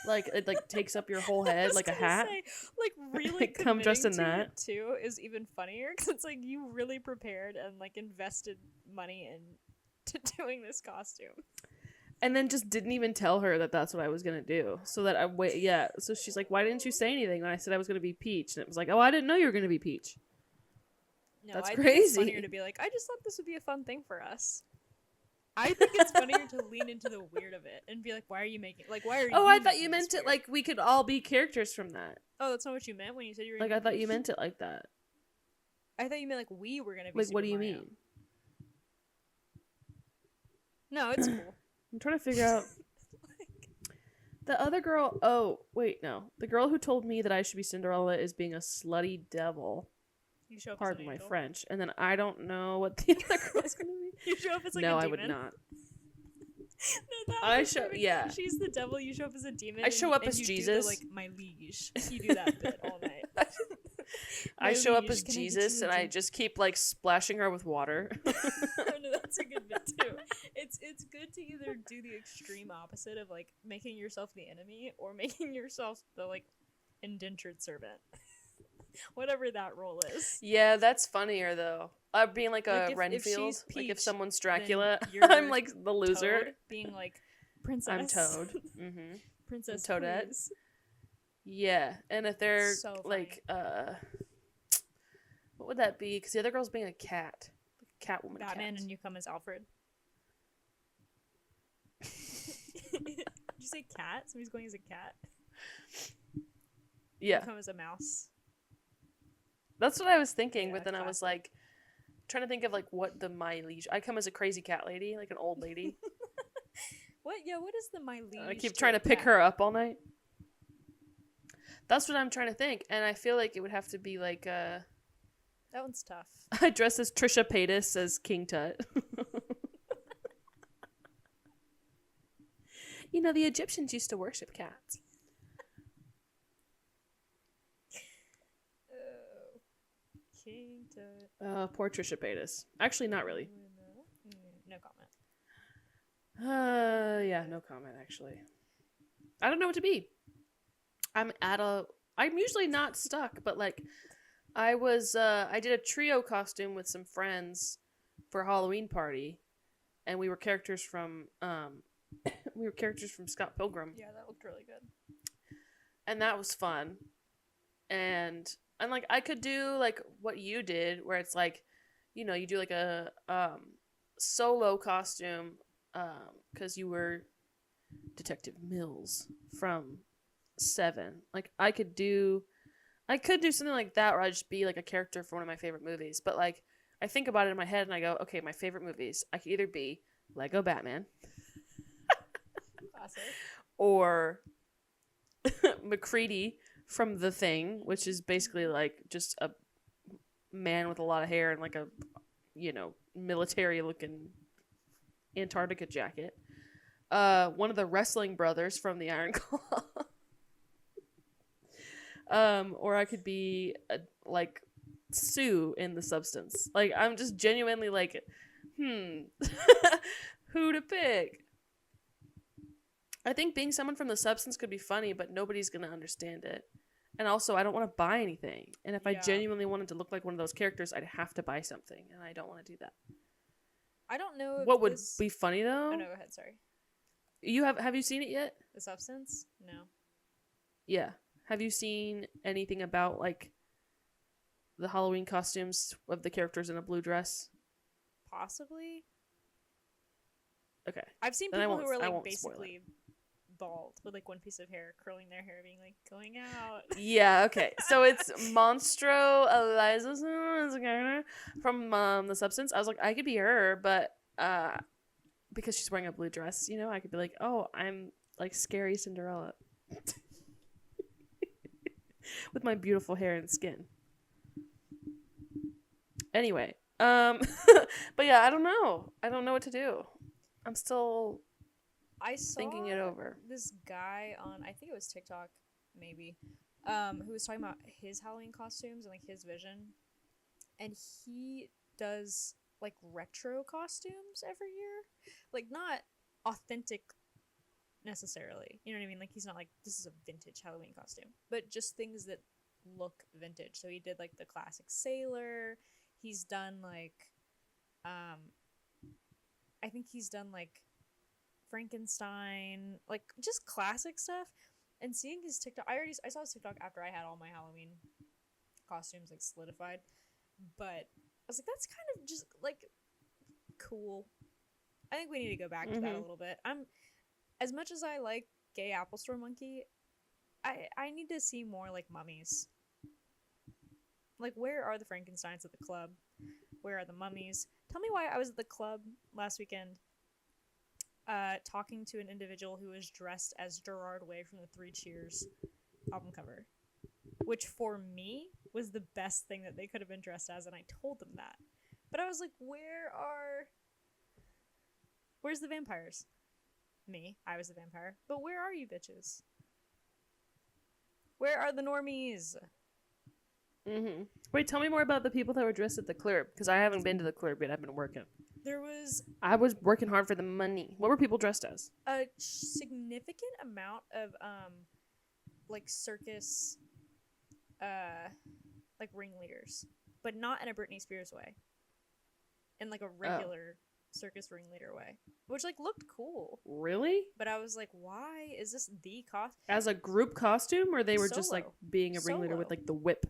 Like it like takes up your whole head like a hat. Say, like really come dressed in that too is even funnier because it's like you really prepared and like invested money into doing this costume. And then just didn't even tell her that that's what I was gonna do. So that I wait, yeah. So she's like, "Why didn't you say anything?" And I said I was gonna be Peach, and it was like, "Oh, I didn't know you were gonna be Peach." No, that's crazy. Think it's funnier to be like, I just thought this would be a fun thing for us. I think it's funnier to lean into the weird of it and be like, why are you making why are you I thought you meant it like we could all be characters from that. Oh, that's not what you meant when you said you were like I thought you meant it like that. I thought you meant like we were gonna be like Super what do you Mario. mean? No, it's cool. I'm trying to figure out the other girl. Oh wait, no, the girl who told me that I should be Cinderella is being a slutty devil. You show up Pardon as my angel. French. And then I don't know what the other girl's gonna be. You show up as like no, a demon. I would not. No, I show yeah. She's the devil. You show up as a demon. I show up as you Jesus. Do the, like my liege. You do that bit all night. I show up as Jesus and I just keep like splashing her with water. No, that's a good bit too. It's good to either do the extreme opposite of like making yourself the enemy or making yourself the like indentured servant. Whatever that role is. Yeah, that's funnier though. Being like a Like if Renfield, she's like if Peach, someone's then Dracula, you're I'm like the loser. Toad, being like princess. I'm Toad. Mm-hmm. Princess Toadette. please. Yeah, and if they're So like, what would that be? Because the other girl's being a cat, like Catwoman. Batman cat. and you come as Alfred. Did you say cat? Somebody's going as a cat. Yeah, You come as a mouse. that's what I was thinking. Yeah, But then I was classic. like, trying to think of like what the my liege. I come as a crazy cat lady, like an old lady. What? Yeah, what is the my liege? I keep trying to pick her up all night. That's what I'm trying to think, and I feel like it would have to be like That one's tough. I dress as Trisha Paytas as King Tut. You know, the Egyptians used to worship cats. Oh. King Tut. Poor Trisha Paytas. Actually, not really. No comment. Yeah, no comment, actually. I don't know what to be. I'm usually not stuck, but like, I did a trio costume with some friends for a Halloween party, and we were characters from Scott Pilgrim. Yeah, that looked really good. And that was fun. And like I could do like what you did, where it's like, you know, you do like a solo costume, because you were Detective Mills from Seven. Like I could do something like that, where I'd just be like a character for one of my favorite movies. But like I think about it in my head and I go, okay, my favorite movies, I could either be Lego Batman Classic. or McCready from The Thing, which is basically like just a man with a lot of hair and like a, you know, military looking Antarctica jacket. One of the wrestling brothers from the Iron Claw. Or I could be like Sue in The Substance. Like I'm just genuinely like, who to pick? I think being someone from The Substance could be funny, but nobody's gonna understand it. And also, I don't want to buy anything. And if I Yeah. genuinely wanted to look like one of those characters, I'd have to buy something, and I don't want to do that. I don't know if What would this... be funny though? Oh, no, go ahead, sorry. Have you seen it yet? The Substance? No. Yeah. Have you seen anything about like the Halloween costumes of the characters in a blue dress? Possibly. Okay. I've seen Then I people who won't- are I like won't spoil it. basically bald with like one piece of hair, curling their hair, being like going out. Yeah, okay. So it's Monstro Eliza is a character from The Substance. I was like, I could be her, but because she's wearing a blue dress, you know, I could be like, oh, I'm like scary Cinderella. With my beautiful hair and skin. Anyway, but yeah, I don't know. I don't know what to do. I'm still I saw thinking it over. this guy on, I think it was TikTok, maybe, who was talking about his Halloween costumes and like his vision, and he does like retro costumes every year, like not authentic necessarily, you know what I mean? Like he's not like, this is a vintage Halloween costume, but just things that look vintage. So he did like the classic sailor. He's done like, I think he's done like Frankenstein, like just classic stuff. And seeing his TikTok, I saw his TikTok after I had all my Halloween costumes like solidified, but I was like, that's kind of just like cool. I think we need to go back to that a little bit. As much as I like Gay Apple Store Monkey, I need to see more like mummies. Like, where are the Frankensteins at the club? Where are the mummies? Tell me why I was at the club last weekend talking to an individual who was dressed as Gerard Way from the Three Cheers album cover, which for me was the best thing that they could have been dressed as, and I told them that. But I was like, where's the vampires? Me, I was the vampire. But where are you bitches? Where are the normies? Wait, tell me more about the people that were dressed at the club, because I haven't been to the club yet. I've been working. I was working hard for the money. What were people dressed as? A significant amount of like circus like ringleaders, but not in a Britney Spears way. In like a regular circus ringleader way, which like looked cool. Really? But I was like, why is this the cost? As a group costume, or they were just like Solo. being a ringleader with Solo. like the whip?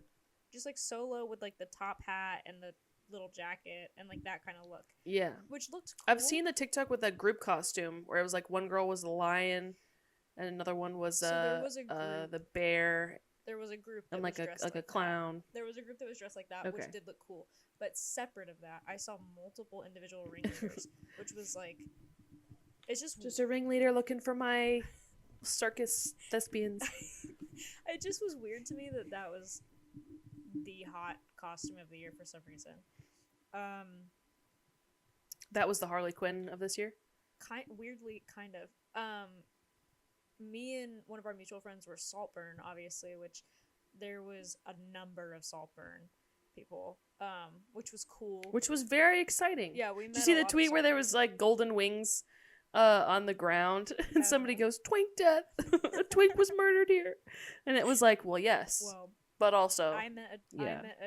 Just like solo with like the top hat and the little jacket and like that kind of look. Yeah. Which looked cool. I've seen the TikTok with that group costume where it was like one girl was the lion and another one was there was a group. the bear There was a group that and was like dressed a clown. That. There was a group that was dressed like that, Okay. which did look cool. But separate of that, I saw multiple individual ringleaders, which was like, it's just a ringleader looking for my circus thespians. It just was weird to me that that was the hot costume of the year for some reason. That was the Harley Quinn of this year? Weirdly, kind of. Me and one of our mutual friends were Saltburn, obviously, which there was a number of Saltburn people, which was cool. Which was very exciting. Yeah, we met. Did you see the tweet where there was like golden wings on the ground and somebody goes, "Twink death." A twink was murdered here. And it was like, well, yes. Well, but also I met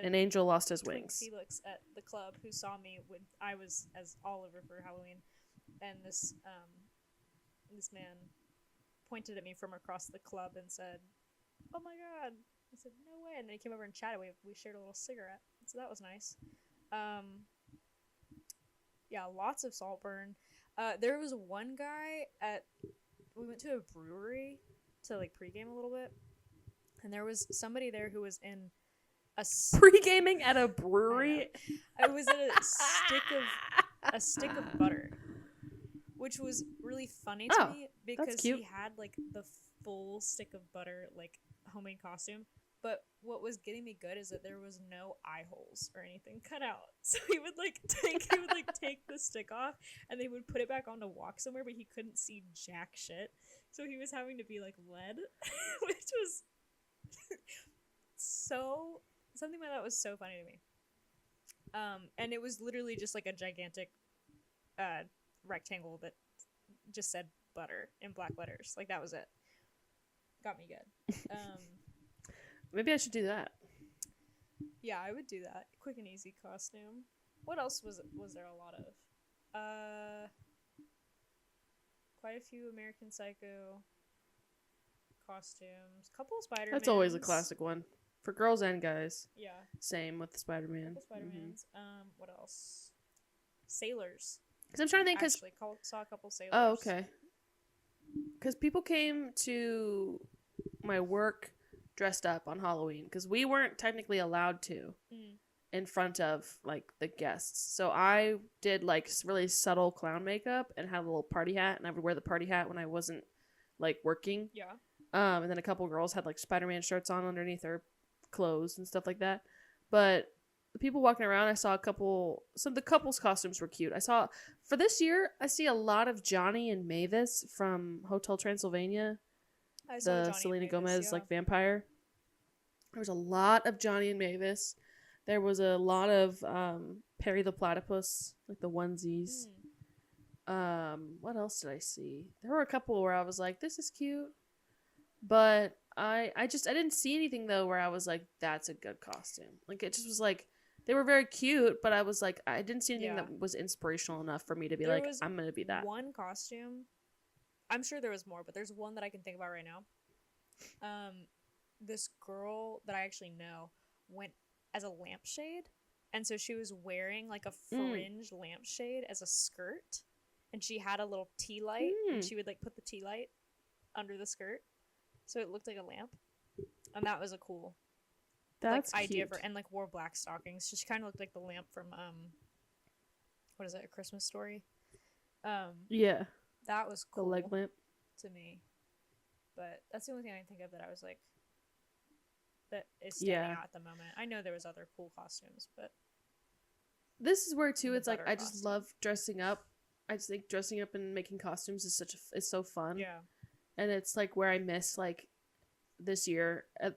an angel lost his twink wings. Felix at the club who saw me when I was as Oliver for Halloween, and this man pointed at me from across the club and said, "Oh my god." I said, "No way." And then he came over and chatted. We shared a little cigarette. So that was nice. Yeah, lots of Saltburn. There was one guy we went to a brewery to like pregame a little bit. And there was somebody there who was in pre-gaming at a brewery. I was in a stick of butter, which was really funny to me because he had like the full stick of butter, like homemade costume. But what was getting me good is that there was no eye holes or anything cut out. So he would take the stick off and they would put it back on to walk somewhere, but he couldn't see jack shit. So he was having to be like led, which was something like that was so funny to me. And it was literally just like a gigantic rectangle that just said butter in black letters. Like that was it. Got me good. Maybe I should do that. Yeah, I would do that. Quick and easy costume. What else was there a lot of? Quite a few American Psycho costumes. Couple of Spider-Mans. That's always a classic one. For girls and guys. Yeah. Same with the Spider-Man. Couple Spider-Mans. What else? Sailors. Because I'm trying to think. Actually, saw a couple sailors. Oh, okay. Because people came to my work dressed up on Halloween. Because we weren't technically allowed to in front of, like, the guests. So I did, like, really subtle clown makeup and had a little party hat. And I would wear the party hat when I wasn't, like, working. Yeah. And then a couple girls had, like, Spider-Man shirts on underneath their clothes and stuff like that. But the people walking around, I saw some of the couples' costumes were cute. For this year, I see a lot of Johnny and Mavis from Hotel Transylvania. I saw The Selena Gomez, like, vampire. There was a lot of Johnny and Mavis. There was a lot of Perry the Platypus, like the onesies. What else did I see? There were a couple where I was like, this is cute. But I didn't see anything, though, where I was like, that's a good costume. Like, it just was like, they were very cute, but I was like, I didn't see anything that was inspirational enough for me to be like, I'm going to be that. One costume. I'm sure there was more, but there's one that I can think about right now. This girl that I actually know went as a lampshade. And so she was wearing like a fringe lampshade as a skirt. And she had a little tea light. And she would like put the tea light under the skirt. So it looked like a lamp. And that was a cool idea for, and like wore black stockings. So she kind of looked like the lamp from what is it, A Christmas Story? Yeah. That was cool. The leg lamp. To me. But that's the only thing I can think of that I was like, that is standing out at the moment. I know there was other cool costumes, but this is where too it's like I just love dressing up. I just think dressing up and making costumes is so fun. Yeah. And it's like where I miss like this year at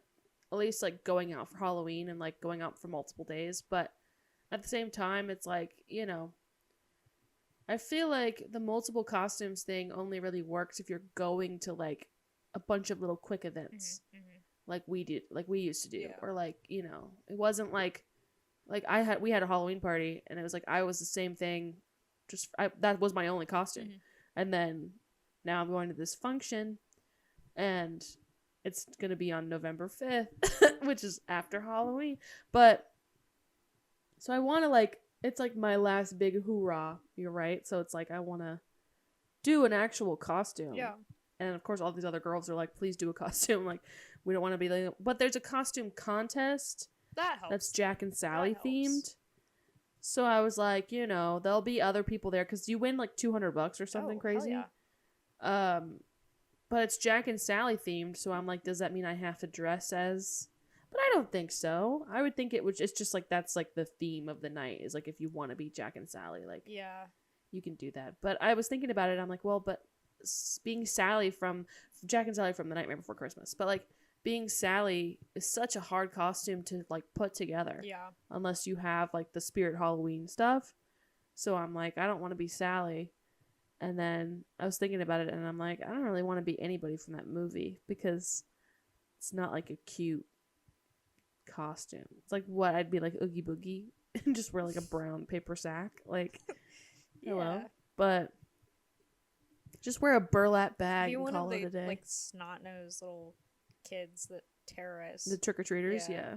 least like going out for Halloween and like going out for multiple days, but at the same time it's like, you know, I feel like the multiple costumes thing only really works if you're going to like a bunch of little quick events. like we used to do, Yeah. or like, you know, it wasn't like we had a Halloween party, and it was like I was the same thing, that was my only costume. Mhm. And then now I'm going to this function, and it's gonna be on November 5th, which is after Halloween. But so I want to, like, it's like my last big hoorah. You're right. So it's like I want to do an actual costume. Yeah. And of course, all these other girls are like, please do a costume. Like, we don't want to be like, but there's a costume contest That helps. that's Jack and Sally That helps. themed. So I was like, you know, there'll be other people there because you win like $200 or something crazy. Hell yeah. But it's Jack and Sally themed. So I'm like, does that mean I have to dress as? But I don't think so. I would think it's just like that's like the theme of the night is like if you want to be Jack and Sally, like Yeah. you can do that. But I was thinking about it. I'm like, well, but being Sally from Jack and Sally from The Nightmare Before Christmas, but like being Sally is such a hard costume to like put together. Yeah. Unless you have like the Spirit Halloween stuff. So I'm like, I don't want to be Sally. And then I was thinking about it, and I'm like, I don't really want to be anybody from that movie because it's not like a cute costume. It's like what I'd be like Oogie Boogie and just wear like a brown paper sack. Like, hello. Yeah. But just wear a burlap Be bag and one call of it the a day. like snot-nosed little kids that terrorize. The trick-or-treaters, Yeah. yeah.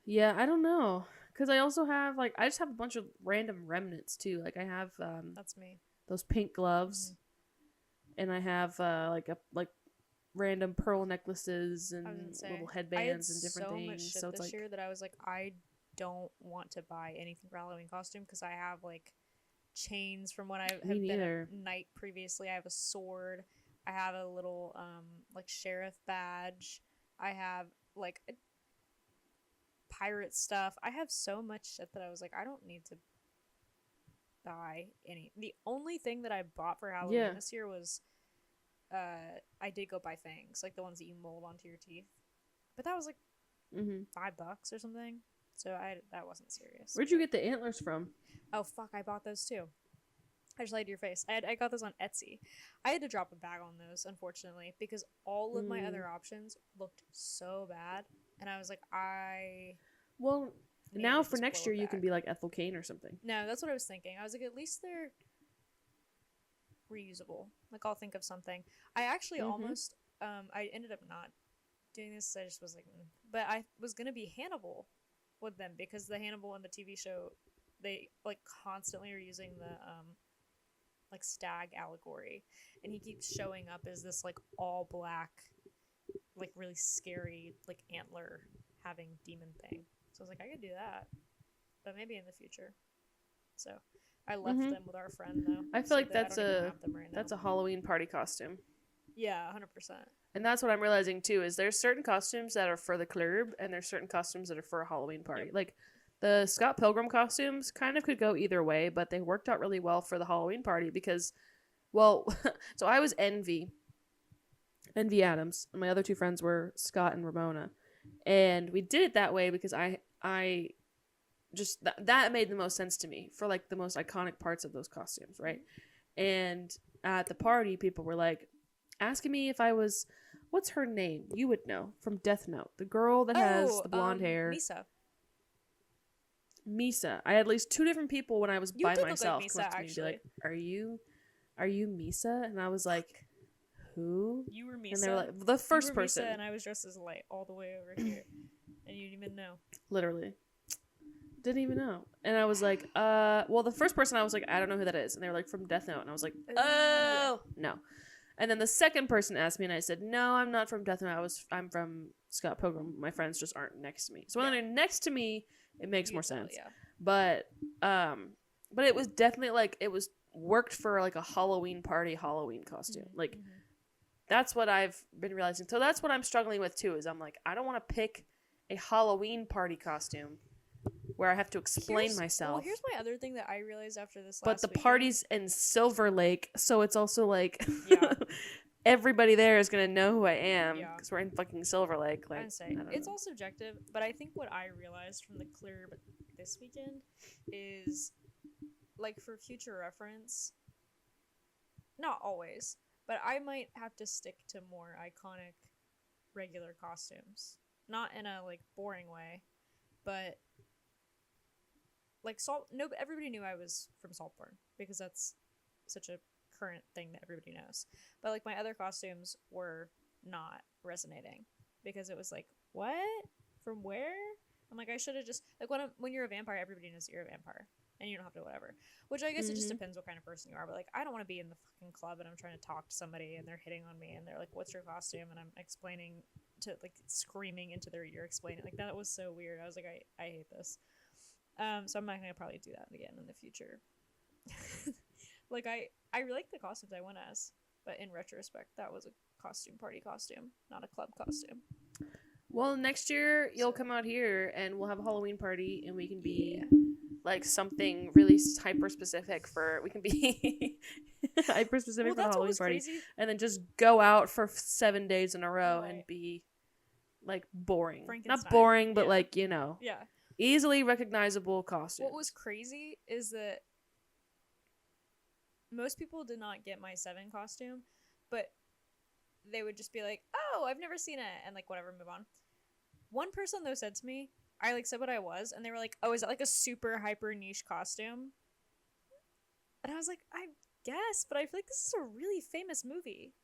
Yeah, I don't know. Because I also have, like, I just have a bunch of random remnants, too. Like, I have That's me. those pink gloves. And I have, like random pearl necklaces and I was gonna say, little I had headbands and different so things. much shit So it's this like, year that I was like, I don't want to buy anything for Halloween costume because I have like chains from when I have been neither. a knight previously. I have a sword. I have a little like sheriff badge. I have like pirate stuff. I have so much shit that I was like, I don't need to buy any. The only thing that I bought for Halloween Yeah. this year was I did go buy fangs, like the ones that you mold onto your teeth. But that was like Mm-hmm. $5 or something. So that wasn't serious. Where'd you get the antlers from? Oh fuck, I bought those too. I just lied to your face. I got those on Etsy. I had to drop a bag on those, unfortunately, because all of my other options looked so bad. And I was like, Well, need now to for just next blow year it you can back. be like Ethel Kane or something. No, that's what I was thinking. I was like, at least they're reusable. Like, I'll think of something. I actually almost, I ended up not doing this. I just was like, but I was going to be Hannibal with them because the Hannibal in the TV show, they like constantly are using the, like stag allegory. And he keeps showing up as this like all black, like really scary, like antler having demon thing. So I was like, I could do that. But maybe in the future. So I left them with our friend though. I feel so like that I that's don't even a have them right that's now. a Halloween party costume. Yeah, 100%. And that's what I'm realizing too is there's certain costumes that are for the club and there's certain costumes that are for a Halloween party. Yep. Like the Scott Pilgrim costumes kind of could go either way, but they worked out really well for the Halloween party because, well, so I was Envy Adams, and my other two friends were Scott and Ramona, and we did it that way because I just that made the most sense to me for like the most iconic parts of those costumes, right? And at the party, people were like asking me if I was, what's her name? You would know from Death Note, the girl that has the blonde hair. Misa. I had at least two different people when I was You by did look myself like come Misa, up to me and be actually. like, "Are you Misa?" And I was like, "Who?" You were Misa. And they were like, "The first you were person." Misa and I was dressed as Light all the way over here. And you didn't even know. Literally. Didn't even know. And I was like, well, the first person I was like, I don't know who that is. And they were like, from Death Note. And I was like, oh, no. And then the second person asked me, and I said, no, I'm not from Death Note. I'm from Scott Pilgrim. My friends just aren't next to me. So when they're next to me, it makes more sense. Yeah. But it was definitely like, it was worked for like a Halloween party Halloween costume. Like, that's what I've been realizing. So that's what I'm struggling with too, is I'm like, I don't want to pick a Halloween party costume where I have to explain myself. Well, here's my other thing that I realized after this but last the weekend. party's in Silver Lake, so it's also like Yeah. everybody there is gonna know who I am Yeah. because we're in fucking Silver Lake. Like, I say I don't it's know. all subjective, but I think what I realized from the club this weekend is, like, for future reference, not always, But I might have to stick to more iconic regular costumes. Not in a like boring way, but like Salt no everybody knew I was from Saltburn because that's such a current thing that everybody knows. But like my other costumes were not resonating because it was like, what? From where? I'm like, I should have just like when you're a vampire, everybody knows that you're a vampire. And you don't have to whatever. Which I guess it just depends what kind of person you are. But like I don't want to be in the fucking club and I'm trying to talk to somebody and they're hitting on me and they're like, what's your costume? And I'm explaining to like screaming into their ear explaining. Like that was so weird. I was like, I hate this. So I'm not gonna probably do that again in the future. Like I really like the costumes I went as, but in retrospect, that was a party costume, not a club costume. Well, next year you'll come out here and we'll have a Halloween party and we can be like something really hyper specific for we can be hyper specific for the Halloween party, crazy. And then just go out for 7 days in a row and be like boring, not boring, but like easily recognizable costumes. What was crazy is that most people did not get my 7 costume, but they would just be like, oh, I've never seen it, and like whatever, move on. One person though said to me, I like said what I was, and they were like, oh, is that like a super hyper niche costume? And I was like, I guess, but I feel like this is a really famous movie.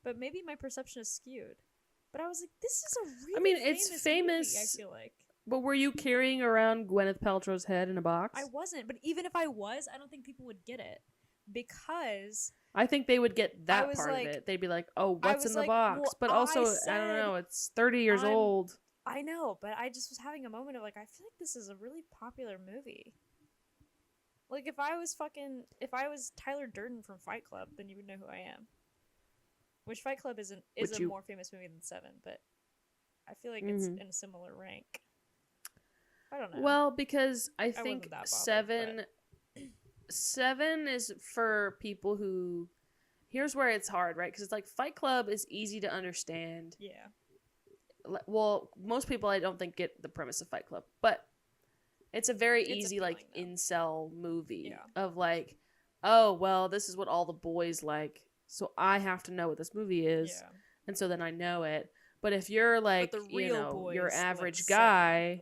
But maybe my perception is skewed. But I was like, this is a really it's famous movie, I feel like. But were you carrying around Gwyneth Paltrow's head in a box? I wasn't, but even if I was, I don't think people would get it. Because I think they would get that part of it. They'd be like, oh, what's in the box? Well, but also, I don't know, it's 30 years old. I know, but I just was having a moment of like, I feel like this is a really popular movie. Like, if I was Tyler Durden from Fight Club, then you would know who I am. Which Fight Club is a more famous movie than Seven, but I feel like it's in a similar rank. I don't know. Well, because I think Seven is for people who... Here's where it's hard, right? Because it's like Fight Club is easy to understand. Yeah. Well, most people I don't think get the premise of Fight Club, but it's a very easy like incel movie of like, oh, well, this is what all the boys like, so I have to know what this movie is, and so then I know it. But if you're like, your average guy,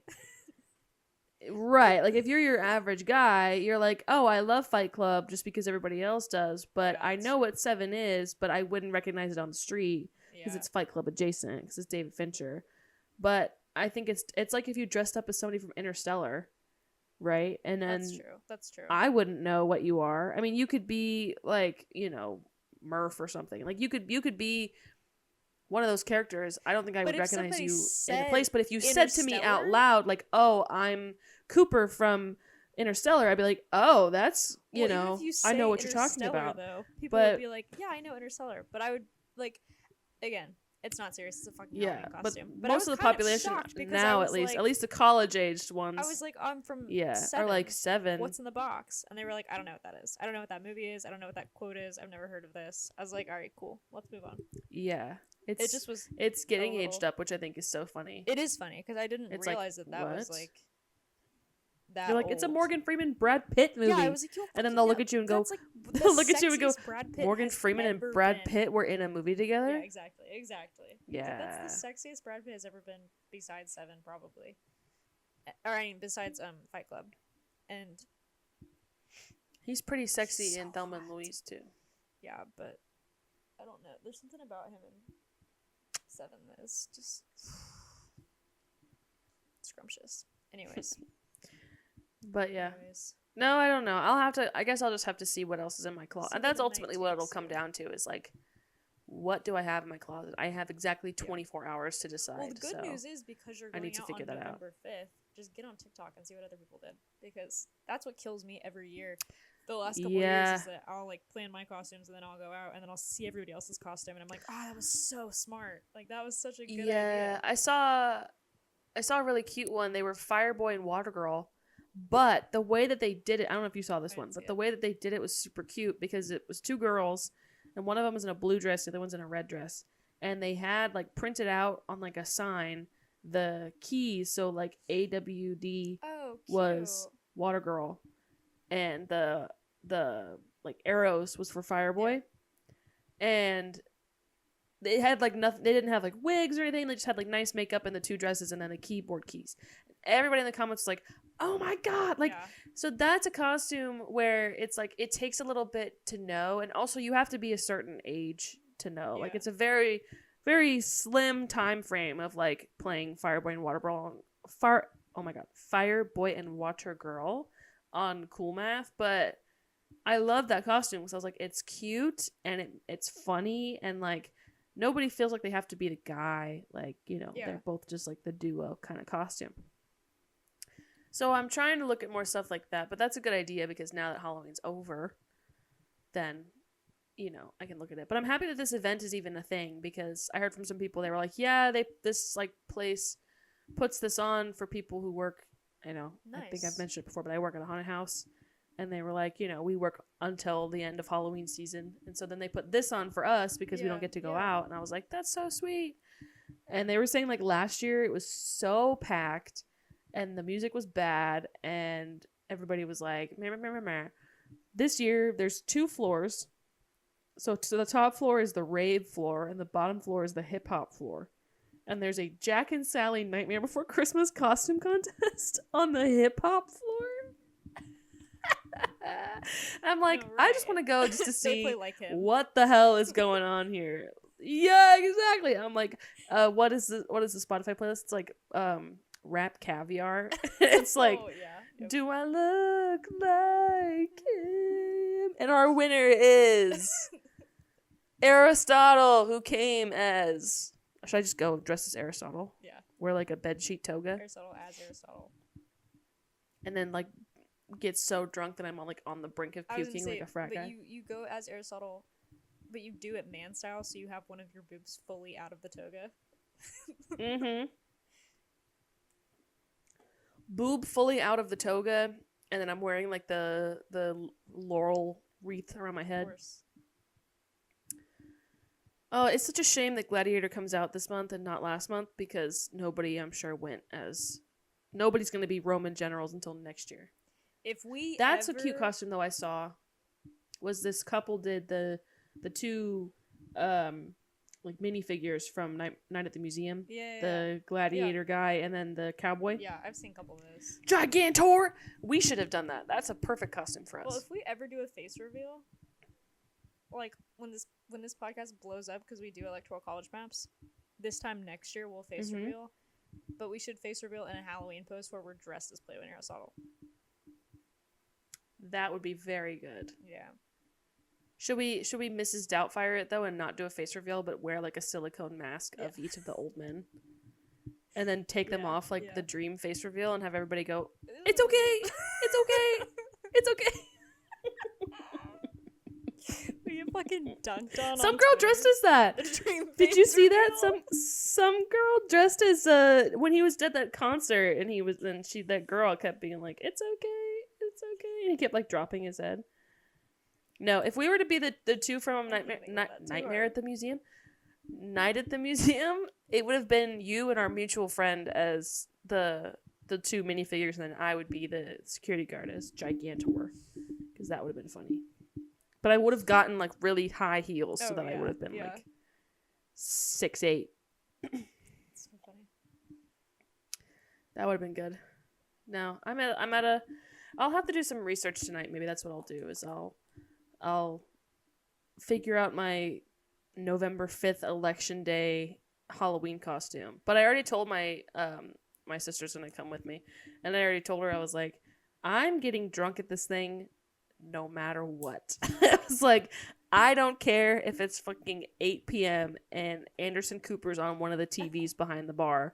right? Like if you're your average guy, you're like, oh, I love Fight Club just because everybody else does, but I know what Seven is, but I wouldn't recognize it on the street. Because it's Fight Club adjacent, because it's David Fincher. But I think it's like if you dressed up as somebody from Interstellar, right? And then that's true. I wouldn't know what you are. I mean, you could be like, Murph or something. Like you could be one of those characters. I don't think I would recognize you in the place. But if you said to me out loud, like, "Oh, I'm Cooper from Interstellar," I'd be like, "Oh, that's I know what you're talking about." Though, people would be like, "Yeah, I know Interstellar," but I would like. Again, it's not serious. It's a fucking Halloween costume. But most of the population now, at least the college-aged ones. I was like, I'm from Seven. Or like Seven. What's in the box? And they were like, I don't know what that is. I don't know what that movie is. I don't know what that quote is. I've never heard of this. I was like, all right, cool. Let's move on. Yeah, it's getting aged up, which I think is so funny. It is funny because I didn't realize that was like. You're like, it's a Morgan Freeman Brad Pitt movie. Yeah, I was like, and then they'll look at you and go, they'll look at you and go, Morgan Freeman and Brad Pitt were in a movie together? Yeah, exactly. Yeah. That's the sexiest Brad Pitt has ever been besides Seven, probably. Or, I mean, besides Fight Club. And he's pretty sexy in Thelma and Louise, too. Yeah, but I don't know. There's something about him in Seven that is just scrumptious. Anyways. But yeah. No, I don't know. I guess I'll just have to see what else is in my closet. And that's ultimately what it'll come down to is like, what do I have in my closet? I have exactly 24 hours to decide. Well, the good news is because you're going out on November 5th, just get on TikTok and see what other people did. Because that's what kills me every year. The last couple of years is that I'll like plan my costumes and then I'll go out and then I'll see everybody else's costume and I'm like, oh, that was so smart. Like that was such a good idea. Yeah, I saw a really cute one. They were Fireboy and Water Girl. But the way that they did it, I don't know if you saw this one, but the way that they did it was super cute because it was 2 girls and one of them was in a blue dress, the other one's in a red dress. And they had like printed out on like a sign the keys. So like AWD was Water Girl and the like arrows was for Fireboy. and they had like nothing. They didn't have like wigs or anything. They just had like nice makeup and the 2 dresses and then the keyboard keys. Everybody in the comments was like, "Oh my god!" Like, Yeah. so that's a costume where it's like it takes a little bit to know, and also you have to be a certain age to know. Like, Yeah. it's a very, very slim time frame of like playing Fireboy and Watergirl Fireboy and Water Girl on Cool Math, but I love that costume because I was like, it's cute and it's funny and like nobody feels like they have to be the guy. Like, you know, Yeah. they're both just like the duo kind of costume. So I'm trying to look at more stuff like that, but that's a good idea because now that Halloween's over, then, you know, I can look at it. But I'm happy that this event is even a thing because I heard from some people, they were like, yeah, this like place puts this on for people who work, you know, I think I've Nice. mentioned it before, but I work at a haunted house. And they were like, you know, we work until the end of Halloween season. And so then they put this on for us because we don't get to go out. And I was like, that's so sweet. And they were saying like last year it was so packed and the music was bad. And everybody was like, meh, meh, meh, meh, meh. This year there's 2 floors. So the top floor is the rave floor and the bottom floor is the hip hop floor. And there's a Jack and Sally Nightmare Before Christmas costume contest on the hip hop floor. I'm like, No, I just right. want to go just to They see play like him. what the hell is going on here. Yeah, exactly. I'm like, what is the Spotify playlist? It's like rap caviar. It's like, Oh, yeah. Yep. do I look like him? And our winner is Aristotle, who came as, should I just go dressed as Aristotle? Yeah. Wear like a bedsheet toga Aristotle as Aristotle. and then like get so drunk that I'm on the brink of I was gonna puking say, like a frat but guy. you go as Aristotle, but you do it man style, so you have one of your boobs fully out of the toga. Mm-hmm. Boob fully out of the toga, and then I'm wearing like the laurel wreath around my Of head. course. Oh, it's such a shame that Gladiator comes out this month and not last month because nobody, I'm sure, nobody's going to be Roman generals until next year. If we That's ever... a cute costume though I saw. Was this couple did the 2 like minifigures from Night at the Museum? Yeah. The gladiator guy and then the cowboy. Yeah, I've seen a couple of those. Gigantor! We should have done that. That's a perfect costume for us. Well, if we ever do a face reveal, like when this podcast blows up because we do electoral college maps, this time next year we'll face reveal. But we should face reveal in a Halloween post where we're dressed as Plato and Aristotle. That would be very good. Yeah. Should we Mrs. Doubtfire it though and not do a face reveal but wear like a silicone mask of each of the old men? And then take them off like the dream face reveal and have everybody go, "It's okay. It's okay. It's okay." You fucking dunked on. Some girl dressed as that. Did you see that? Some girl dressed as when he was at that concert and that girl kept being like, "It's okay. It's okay." And he kept like dropping his head. No, if we were to be the 2 from Nightmare at the Museum, Night at the Museum, it would have been you and our mutual friend as the 2 minifigures, and then I would be the security guard as Gigantor, because that would have been funny. But I would have gotten like really high heels so that I would have been like 6'8". So funny. That would have been good. No, I'll have to do some research tonight. Maybe that's what I'll do is I'll figure out my November 5th election day Halloween costume. But I already told my my sister's gonna come with me, and I already told her, I was like, I'm getting drunk at this thing no matter what. I was like, I don't care if it's fucking 8 p.m. and Anderson Cooper's on one of the TVs behind the bar.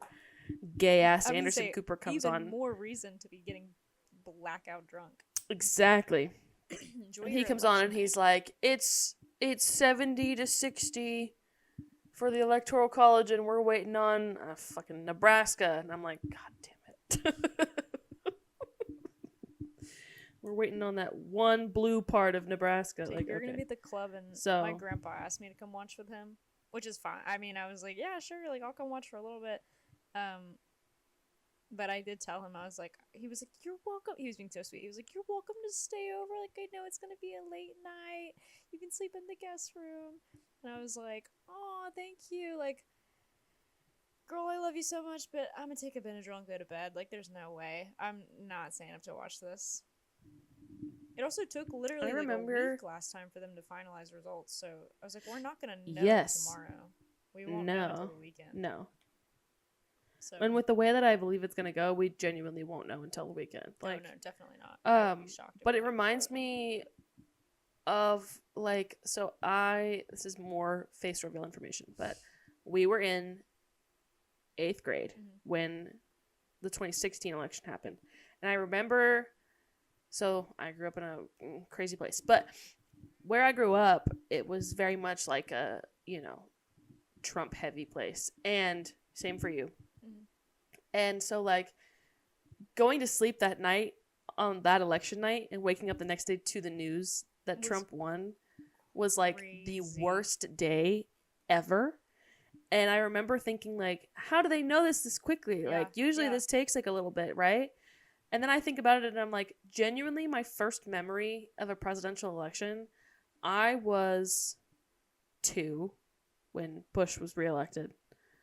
Gay ass Anderson Cooper comes even on. More reason to be getting blackout drunk. Exactly. And he comes on and election he's like, it's 70 to 60 for the Electoral College and we're waiting on fucking Nebraska. And I'm like, God damn it. We're waiting on that one blue part of Nebraska. So like, you're okay. gonna be at the club, and So- my grandpa asked me to come watch with him, which is fine. I mean, I was like, yeah, sure, like I'll come watch for a little bit. But I did tell him, I was like, he was like, you're welcome. He was being so sweet. He was like, you're welcome to stay over. Like, I know it's gonna be a late night. You can sleep in the guest room. And I was like, oh, thank you. Like, girl, I love you so much, but I'm gonna take a Benadryl and go to bed. Like, there's no way. I'm not staying up to watch this. It also took I literally like a remember. week last time for them to finalize results. So I was like, we're not gonna know Yes. tomorrow. We won't know until No. the weekend. No. So And with the way that I believe it's gonna go, we genuinely won't know until the weekend. Like, no, definitely not. I would be shocked. If but we it knew. reminds me of like, so this is more face reveal information, but we were in 8th grade when the 2016 election happened, and I remember. So I grew up in a crazy place, but where I grew up, it was very much like a, Trump heavy place, and same for you. And so, like, going to sleep that night on that election night and waking up the next day to the news that Trump won was like the worst day ever. And I remember thinking, like, how do they know this quickly? Yeah, like, usually this takes like a little bit, right? And then I think about it and I'm like, genuinely, my first memory of a presidential election, I was 2 when Bush was reelected.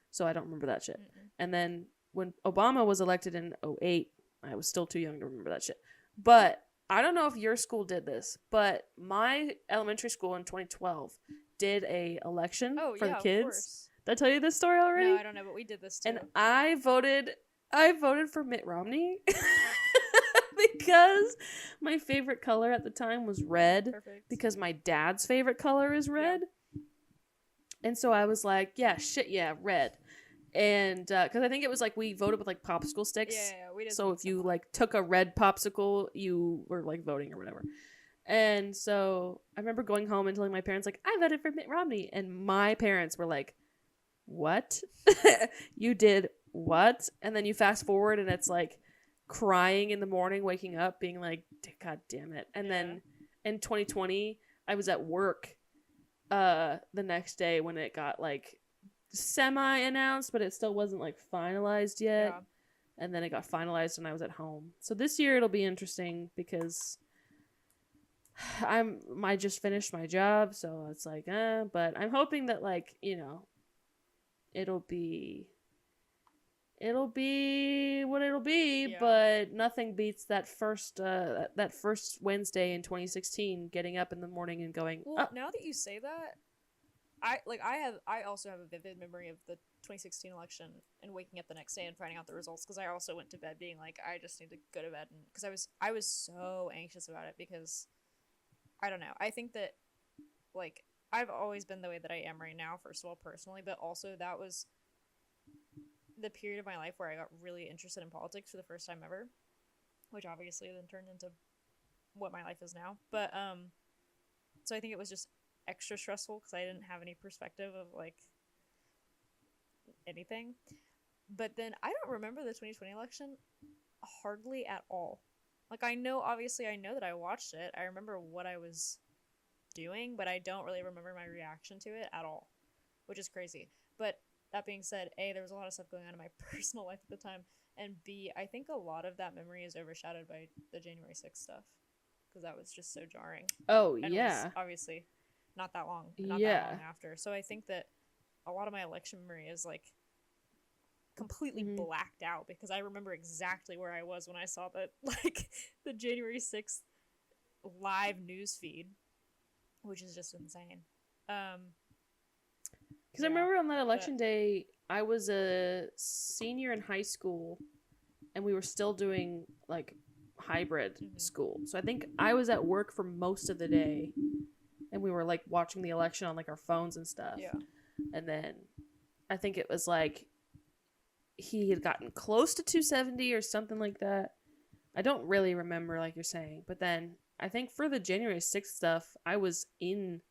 So I don't remember that shit. And then when Obama was elected in 2008, I was still too young to remember that shit. But I don't know if your school did this, but my elementary school in 2012 did a election for the kids. Of course. Did I tell you this story already? No, I don't know, but we did this too. And I voted for Mitt Romney because my favorite color at the time was red. Perfect. Because my dad's favorite color is red. Yeah. And so I was like, yeah, red. And because I think it was like we voted with like popsicle sticks. Yeah, we did. So if you like took a red popsicle, you were like voting or whatever. And so I remember going home and telling my parents, like, I voted for Mitt Romney. And my parents were like, what? You did what? And then you fast forward and it's like crying in the morning, waking up, being like, God damn it. And then in 2020, I was at work the next day when it got like semi-announced, but it still wasn't like finalized yet. Yeah. And then it got finalized and I was at home. So this year it'll be interesting because I just finished my job, so it's like, but I'm hoping that, like, it'll be what it'll be, yeah. But nothing beats that first Wednesday in 2016 getting up in the morning and going, well, now that you say that, I also have a vivid memory of the 2016 election and waking up the next day and finding out the results, because I also went to bed being like, I just need to go to bed, and because I was so anxious about it, because I don't know, I think that, like, I've always been the way that I am right now, first of all, personally, but also that was the period of my life where I got really interested in politics for the first time ever, which obviously then turned into what my life is now. But so I think it was just extra stressful because I didn't have any perspective of like anything. But then I don't remember the 2020 election hardly at all. Like, I know that I watched it. I remember what I was doing, but I don't really remember my reaction to it at all, which is crazy. But that being said, A, there was a lot of stuff going on in my personal life at the time, and B, I think a lot of that memory is overshadowed by the January 6th stuff, because that was just so jarring. Oh, and yeah. It was obviously not that long after. So I think that a lot of my election memory is like completely blacked out, because I remember exactly where I was when I saw the January 6th live news feed, which is just insane. Because I remember on that election day, I was a senior in high school, and we were still doing like hybrid school. So I think I was at work for most of the day, and we were like watching the election on like our phones and stuff. Yeah. And then I think it was like he had gotten close to 270 or something like that. I don't really remember, like you're saying. But then I think for the January 6th stuff, I was in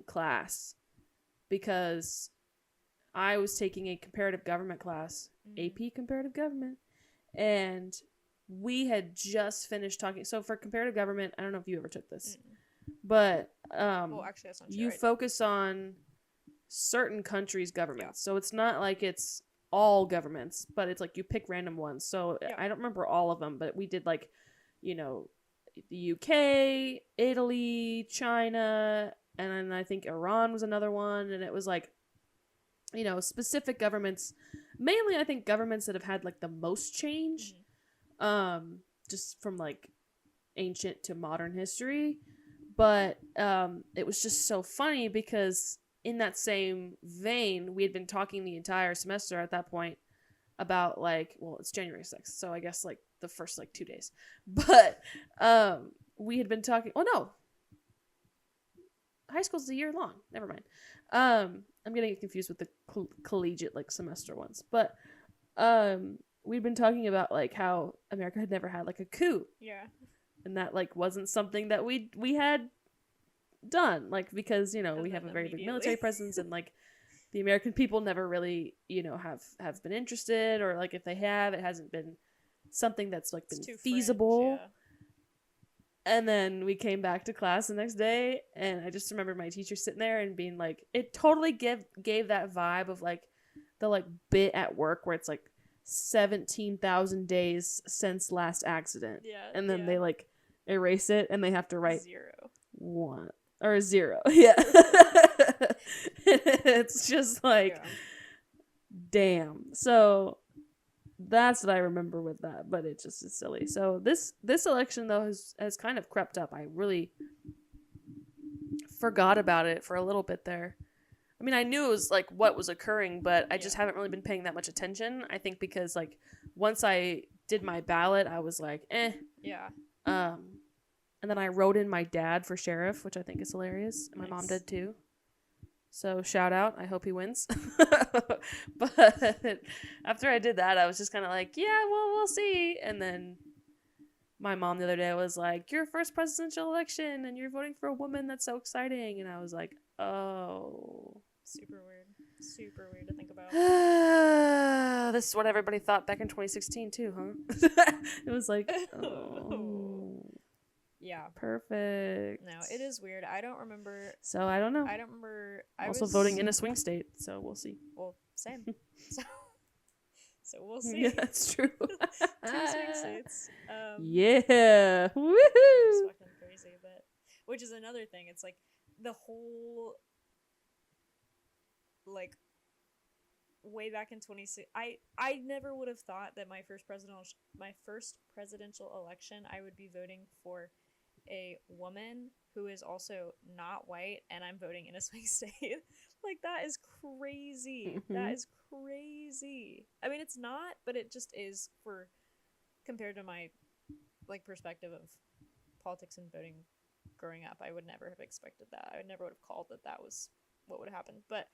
class because I was taking a comparative government class, AP comparative government, and we had just finished talking. So for comparative government, I don't know if you ever took this, but well, actually, that's not you focus on certain countries' governments. So it's not like it's all governments, but it's like you pick random ones. So I don't remember all of them, but we did like, the UK, Italy, China, and then I think Iran was another one, and it was like, you know, specific governments, mainly I think governments that have had like the most change, just from like ancient to modern history. But it was just so funny because in that same vein, we had been talking the entire semester at that point about like, well, it's January 6th, so I guess like the first like 2 days, but we had been talking. Oh no, high school's a year long. Never mind. I'm getting confused with the collegiate like semester ones, but we'd been talking about like how America had never had like a coup. Yeah. And that like wasn't something that we had done, like, because, you know, And we have a very big immediately. military presence, and like the American people never really, you know, have been interested, or like if they have, it hasn't been something that's like been feasible. Fringe, And then we came back to class the next day, and I just remember my teacher sitting there and being like, it totally gave that vibe of like the like bit at work where it's like 17,000 days since last accident. Yeah. And then they like erase it and they have to write 0. 1 or 0. Yeah. It's just like, damn. So that's what I remember with that, but it just is silly. So this election though has kind of crept up. I really forgot about it for a little bit there. I mean, I knew it was like what was occurring, but I just haven't really been paying that much attention. I think because like once I did my ballot, I was like, eh. Yeah. And then I wrote in my dad for sheriff, which I think is hilarious. And my mom did too. So shout out. I hope he wins. But after I did that, I was just kind of like, yeah, well, we'll see. And then my mom the other day was like, your first presidential election and you're voting for a woman. That's so exciting. And I was like, oh. Super weird. Super weird to think about. This is what everybody thought back in 2016 too, huh? It was like, oh. Yeah. Perfect. No, it is weird. I don't remember. So I don't know. I don't remember. Also voting in a swing state, so we'll see. Well, same. So we'll see. Yeah, that's true. 2 swing states. Yeah. Woohoo! It's fucking crazy, but which is another thing. It's like the whole like way back in 26. I never would have thought that my first presidential election I would be voting for a woman who is also not white, and I'm voting in a swing state. Like, that is crazy. Mm-hmm. That is crazy. I mean, it's not, but it just is for compared to my like perspective of politics and voting growing up. I would never have expected that. I never would have called that was what would happen. But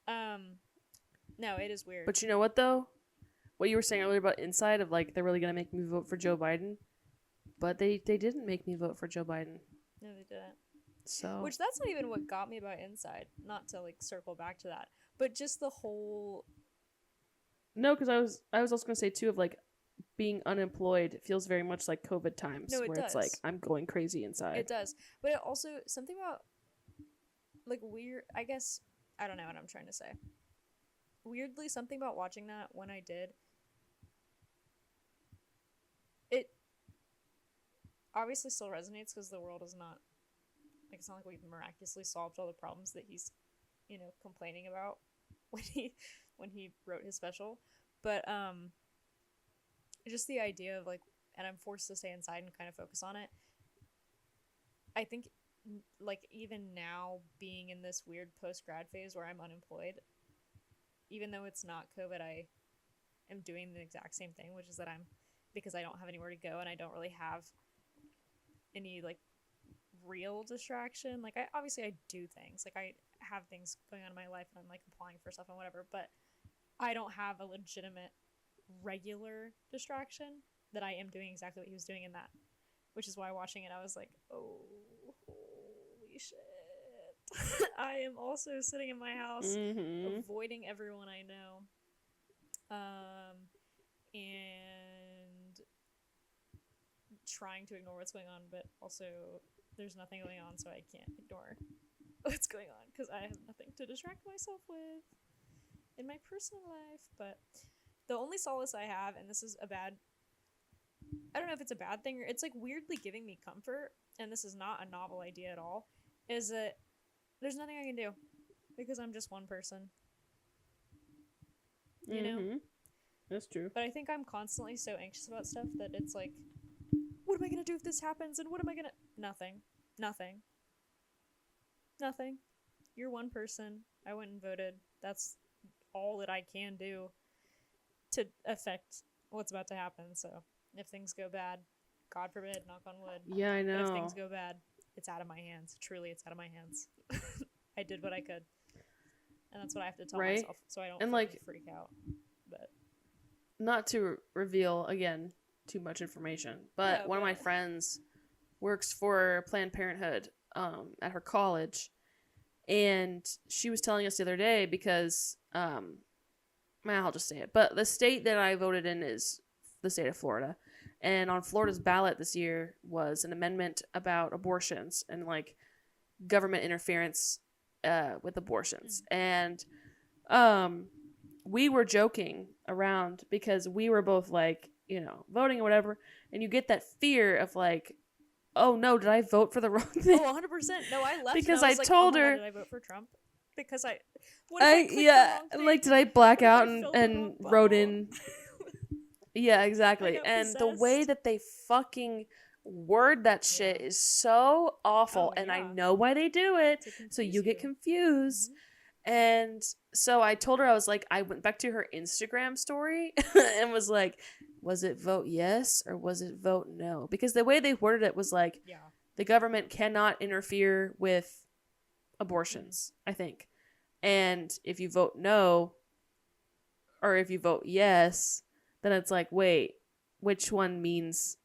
no, it is weird. But you know what though? What you were saying earlier about inside of like they're really gonna make me vote for Joe Biden, but they didn't make me vote for Joe Biden. No, they didn't. So which that's not even what got me about inside. Not to like circle back to that, but just the whole. No, because I was also gonna say too of like being unemployed feels very much like COVID times, No, it where does. It's like I'm going crazy inside. It does, but it also something about like weird. I guess I don't know what I'm trying to say. Weirdly, something about watching that when I did. It obviously still resonates because the world is not like it's not like we've miraculously solved all the problems that he's, complaining about when he wrote his special, but just the idea of like, and I'm forced to stay inside and kind of focus on it. I think like even now being in this weird post-grad phase where I'm unemployed, even though it's not COVID, I am doing the exact same thing, which is that because I don't have anywhere to go and I don't really have any like real distraction. Like I do things, like I have things going on in my life and I'm like applying for stuff and whatever, but I don't have a legitimate regular distraction that I am doing exactly what he was doing in that, which is why watching it I was like, oh holy shit. I am also sitting in my house avoiding everyone I know and trying to ignore what's going on, but also there's nothing going on, so I can't ignore what's going on because I have nothing to distract myself with in my personal life. But the only solace I have, and this is I don't know if it's a bad thing or it's like weirdly giving me comfort, and this is not a novel idea at all, is that there's nothing I can do because I'm just one person, you know? Mm-hmm. That's true. But I think I'm constantly so anxious about stuff that it's like, what am I going to do if this happens? And what am I going to. Nothing. Nothing. Nothing. You're one person. I went and voted. That's all that I can do to affect what's about to happen. So if things go bad, God forbid, knock on wood. Yeah, I But if know. things go bad, it's out of my hands. Truly, it's out of my hands. I did what I could. And that's what I have to tell Right? myself so I don't And, fucking like, freak out. But not to reveal, again, too much information, but Yeah, one of my but- friends works for Planned Parenthood at her college. And she was telling us the other day because, I'll just say it, but the state that I voted in is the state of Florida. And on Florida's ballot this year was an amendment about abortions and, like, government interference with abortions. And we were joking around because we were both, like, you know, voting or whatever. And you get that fear of, like, oh no, did I vote for the wrong thing? Oh, 100%. No, I left Because and I I was like, told oh my God, her- did I vote for Trump? Because what if I clicked the wrong thing? like, did I black What if I out filled the and wrong wrote bubble? in? Yeah, exactly. got And the way possessed. that they fucking word that shit Yeah. is so awful, Oh, and I yeah. know why they do it. To So confuse you get you. confused. Mhm. And so I told her, I was like, I went back to her Instagram story and was like, was it vote yes or was it vote no? Because the way they worded it was like, Yeah. the government cannot interfere with abortions, I think. And if you vote no, or if you vote yes, then it's like, wait, which one means,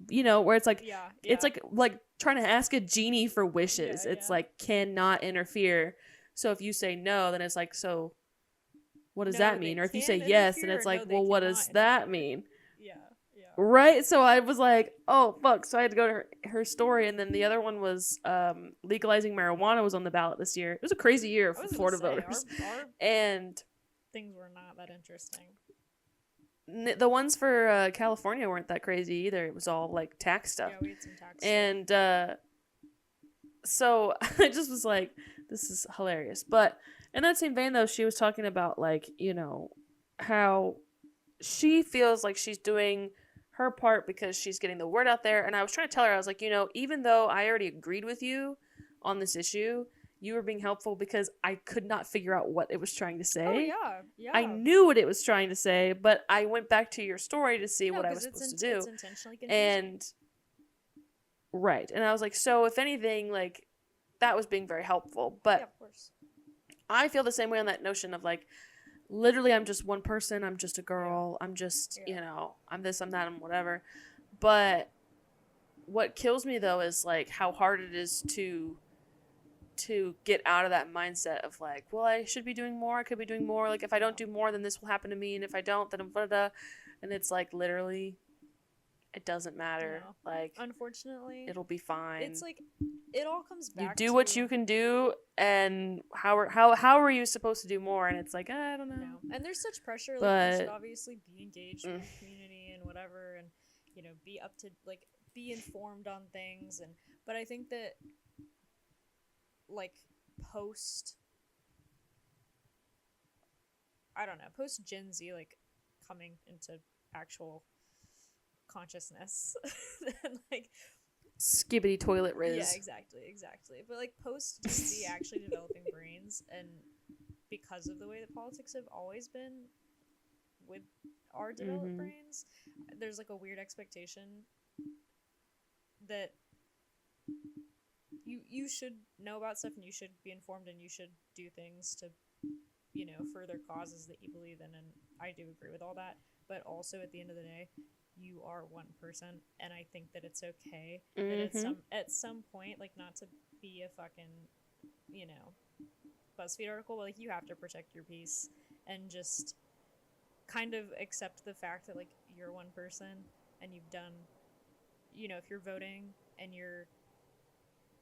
you know, where it's like, Yeah. it's like trying to ask a genie for wishes. Yeah, It's yeah. like, cannot interfere. So if you say no, then it's like, so what does No, that they mean? Or if you can say yes, then interfere, it's or like, no, they well, what does cannot that interfere. mean? Yeah. Yeah. Right? So I was like, oh, fuck. So I had to go to her story. And then the other one was legalizing marijuana was on the ballot this year. It was a crazy year I for was gonna Florida say, voters. our And things were not that interesting. the ones for California weren't that crazy either. It was all like tax stuff. Yeah, we had some tax. And so I just was like, this is hilarious. But in that same vein, though, she was talking about, like, you know, how she feels like she's doing her part because she's getting the word out there. And I was trying to tell her, I was like, you know, even though I already agreed with you on this issue, you were being helpful because I could not figure out what it was trying to say. Oh yeah, yeah. I knew what it was trying to say, but I went back to your story to see what I was supposed to do. It's intentionally confusing. And right. And I was like, so if anything, like, that was being very helpful. But yeah, of course. I feel the same way on that notion of, like, literally I'm just one person, I'm just a girl, I'm just, Yeah. you know, I'm this, I'm that, I'm whatever. But what kills me, though, is, like, how hard it is to get out of that mindset of, like, well, I should be doing more, I could be doing more, like, if I don't do more, then this will happen to me, and if I don't, then blah, blah, blah. And it's like, literally, it doesn't matter. No. Like, Unfortunately, it'll be fine. it's like it all comes You back. do what you can do, and how are you supposed to do more? And it's like, I don't know. No. And there's such pressure. Like, But- you should obviously be engaged with the community and whatever, and you know, be up to be informed on things. And but I think that like post Gen Z, like coming into actual consciousness, then like Skibbity toilet riz. yeah, exactly. But like post Gen Z actually developing brains, and because of the way that politics have always been with our developed Mhm. brains, there's like a weird expectation that you should know about stuff, and you should be informed, and you should do things to, you know, further causes that you believe in. And I do agree with all that, but also at the end of the day, you are one person, and I think that it's okay that at some point, like, not to be a fucking, you know, BuzzFeed article, but like, you have to protect your peace and just kind of accept the fact that like you're one person, and you've done, you know, if you're voting and you're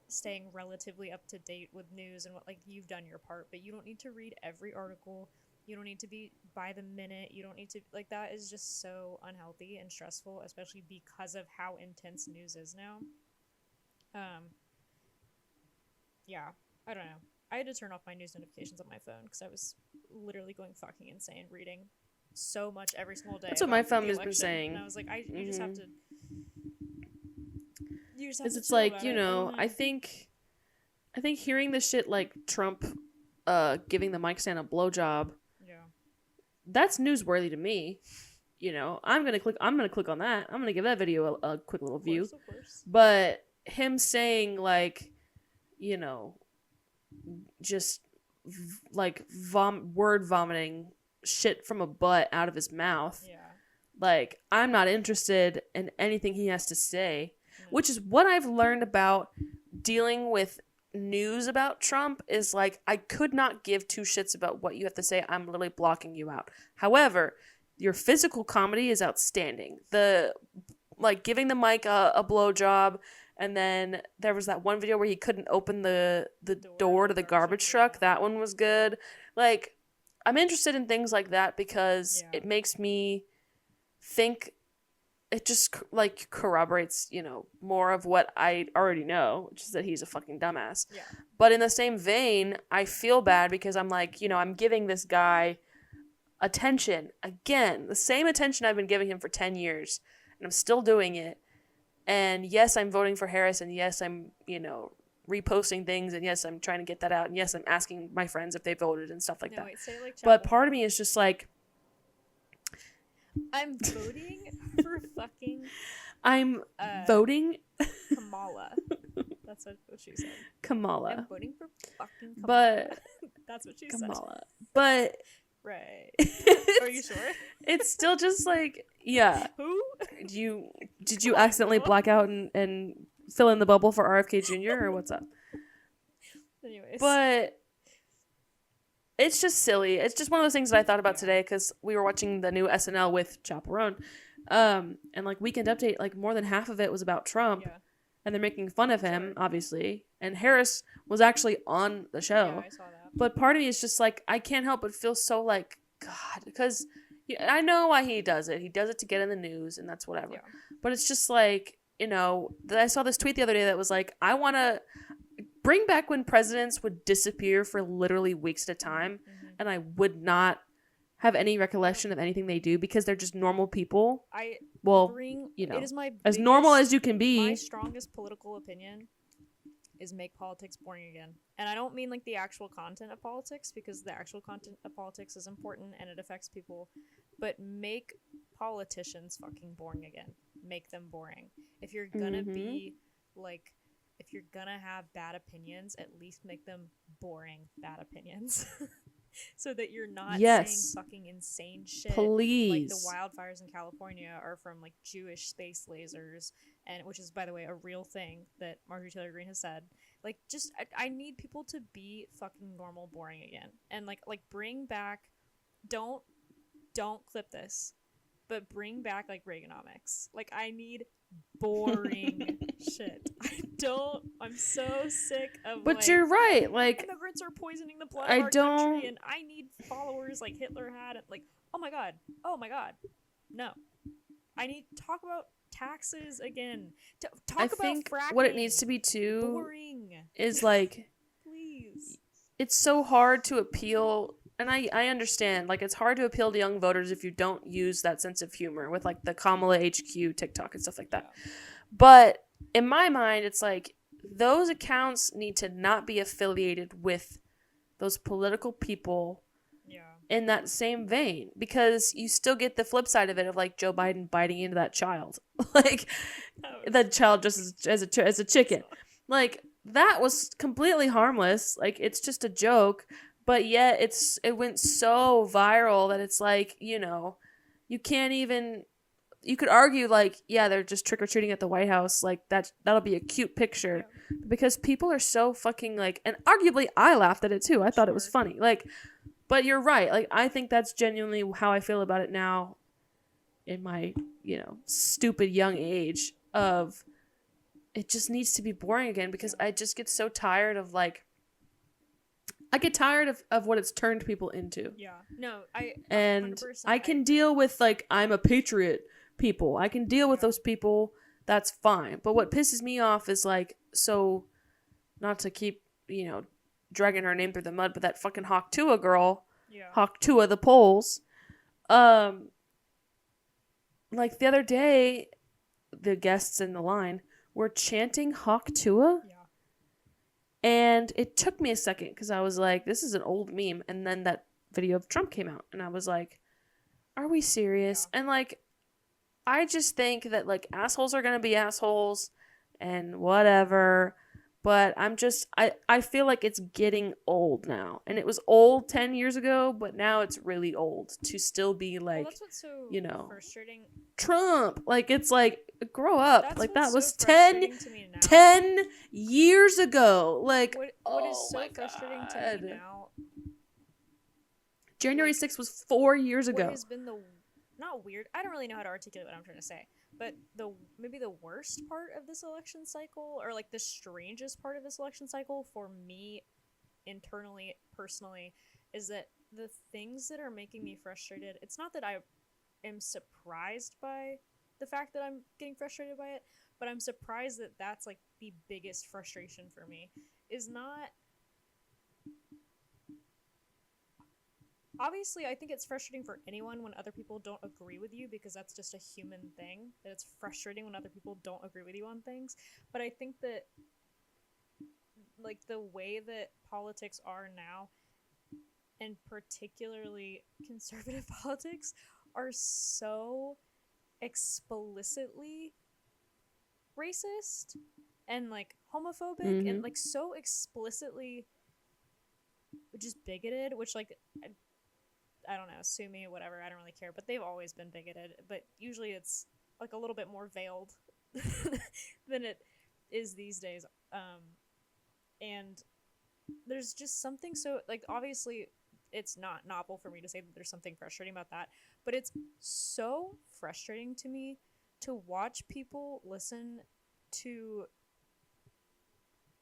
staying relatively up to date with news and what, like, you've done your part, but you don't need to read every article. You don't need to be by the minute. You don't need to, like, that is just so unhealthy and stressful, especially because of how intense news is now. Yeah. I don't know. I had to turn off my news notifications on my phone because I was literally going fucking insane reading so much every single day. That's what my about phone the has been election. saying. And I was like, you just have to. You just have Because to it's chill like, about you it. know, I I think hearing the shit like Trump giving the mic stand a blowjob, yeah. that's newsworthy to me. You know, I'm gonna click on that. I'm gonna give that video a quick little view. Of course. But him saying like, you know, just like word vomiting shit from a butt out of his mouth. Yeah. Like, I'm not interested in anything he has to say, No. which is what I've learned about dealing with news about Trump is like, I could not give two shits about what you have to say. I'm literally blocking you out. However, your physical comedy is outstanding. The, like, giving the mic a blowjob, and then there was that one video where he couldn't open the door to the garbage truck. That one was good. Like, I'm interested in things like that because it makes me think, it just like corroborates, you know, more of what I already know, which is that he's a fucking dumbass. Yeah. But in the same vein, I feel bad because I'm like, you know, I'm giving this guy attention again, the same attention I've been giving him for 10 years, and I'm still doing it. And yes, I'm voting for Harris, and yes, I'm, you know, reposting things, and yes, I'm trying to get that out, and yes, I'm asking my friends if they voted and stuff like that. Wait, say it like but part of me is just like, I'm voting for fucking. I'm voting Kamala. That's what she said. Kamala. I'm voting for fucking Kamala. But that's what she Kamala. But right. Are you sure? It's still just like, yeah. Who? Did you accidentally black out and fill in the bubble for RFK Jr. or what's up? Anyways. But it's just silly. It's just one of those things that I thought about today because we were watching the new SNL with Chaperone. And like Weekend Update, like more than half of it was about Trump. Yeah. And they're making fun of him, obviously. And Harris was actually on the show. Yeah, I saw that. But part of me is just like, I can't help but feel so like, God, because I know why he does it. He does it to get in the news, and that's whatever. Yeah. But it's just like, you know, I saw this tweet the other day that was like, I want to bring back when presidents would disappear for literally weeks at a time, and I would not have any recollection of anything they do because they're just normal people. You know, it is my as normal as you can be. My strongest political opinion is make politics boring again. And I don't mean like the actual content of politics, because the actual content of politics is important and it affects people, but make politicians fucking boring again. Make them boring. If you're gonna be like, if you're gonna have bad opinions, at least make them boring bad opinions. So that you're not saying fucking insane shit. Please. Like the wildfires in California are from like Jewish space lasers, and which is, by the way, a real thing that Marjorie Taylor Greene has said. Like, just I need people to be fucking normal, boring again, and like bring back. Don't clip this, but bring back like Reaganomics. Like, I need boring shit. I'm so sick of. But like, you're right. Like, immigrants are poisoning the blood of our country, and I need followers like Hitler had. Like, oh my god, no. I need to talk about taxes again. Talk about fracking. What it needs to be too boring is like, please. It's so hard to appeal. And I understand, like, it's hard to appeal to young voters if you don't use that sense of humor with, like, the Kamala HQ TikTok and stuff like that. Yeah. But in my mind, it's like, those accounts need to not be affiliated with those political people in that same vein. Because you still get the flip side of it of, like, Joe Biden biting into that child. Like, that child just as a chicken. Like, that was completely harmless. Like, it's just a joke. But yet it went so viral that it's like, you know, you can't even, you could argue like, yeah, they're just trick-or-treating at the White House. Like, that'll be a cute picture. Yeah. Because people are so fucking like, and arguably I laughed at it too. I thought it was funny. Like, but you're right. Like, I think that's genuinely how I feel about it now in my, you know, stupid young age of, it just needs to be boring again because I just get so tired of like, I get tired of what it's turned people into. Yeah. No, I can deal with like, I'm a patriot people. I can deal with those people. That's fine. But what pisses me off is like, so not to keep, you know, dragging her name through the mud, but that fucking Hawk Tuah girl, Yeah. Hawk Tuah the Poles, like the other day, the guests in the line were chanting Hawk Tuah. Yeah. And it took me a second because I was like, this is an old meme. And then that video of Trump came out. And I was like, are we serious? Yeah. And like, I just think that like assholes are going to be assholes and whatever. But I feel like it's getting old now. And it was old 10 years ago, but now it's really old to still be like, well, that's what's so you know, frustrating. Trump. Like, it's like, grow up. That's like, that what's was so 10 frustrating to me now. 10 years ago. Like, What is oh so my frustrating God. to me now? January 6th was 4 years ago. What has been the not weird? I don't really know how to articulate what I'm trying to say, but maybe the worst part of this election cycle, or like the strangest part of this election cycle for me, internally, personally, is that the things that are making me frustrated. It's not that I am surprised by the fact that I'm getting frustrated by it, but I'm surprised that that's like the biggest frustration for me. Is not. Obviously, I think it's frustrating for anyone when other people don't agree with you, because that's just a human thing, that it's frustrating when other people don't agree with you on things. But I think that, like, the way that politics are now, and particularly conservative politics, are so explicitly racist and, like, homophobic and, like, so explicitly just bigoted, which, like, I don't know, sue me, whatever, I don't really care, but they've always been bigoted, but usually it's like a little bit more veiled than it is these days. And there's just something so, like, obviously it's not novel for me to say that there's something frustrating about that, but it's so frustrating to me to watch people listen to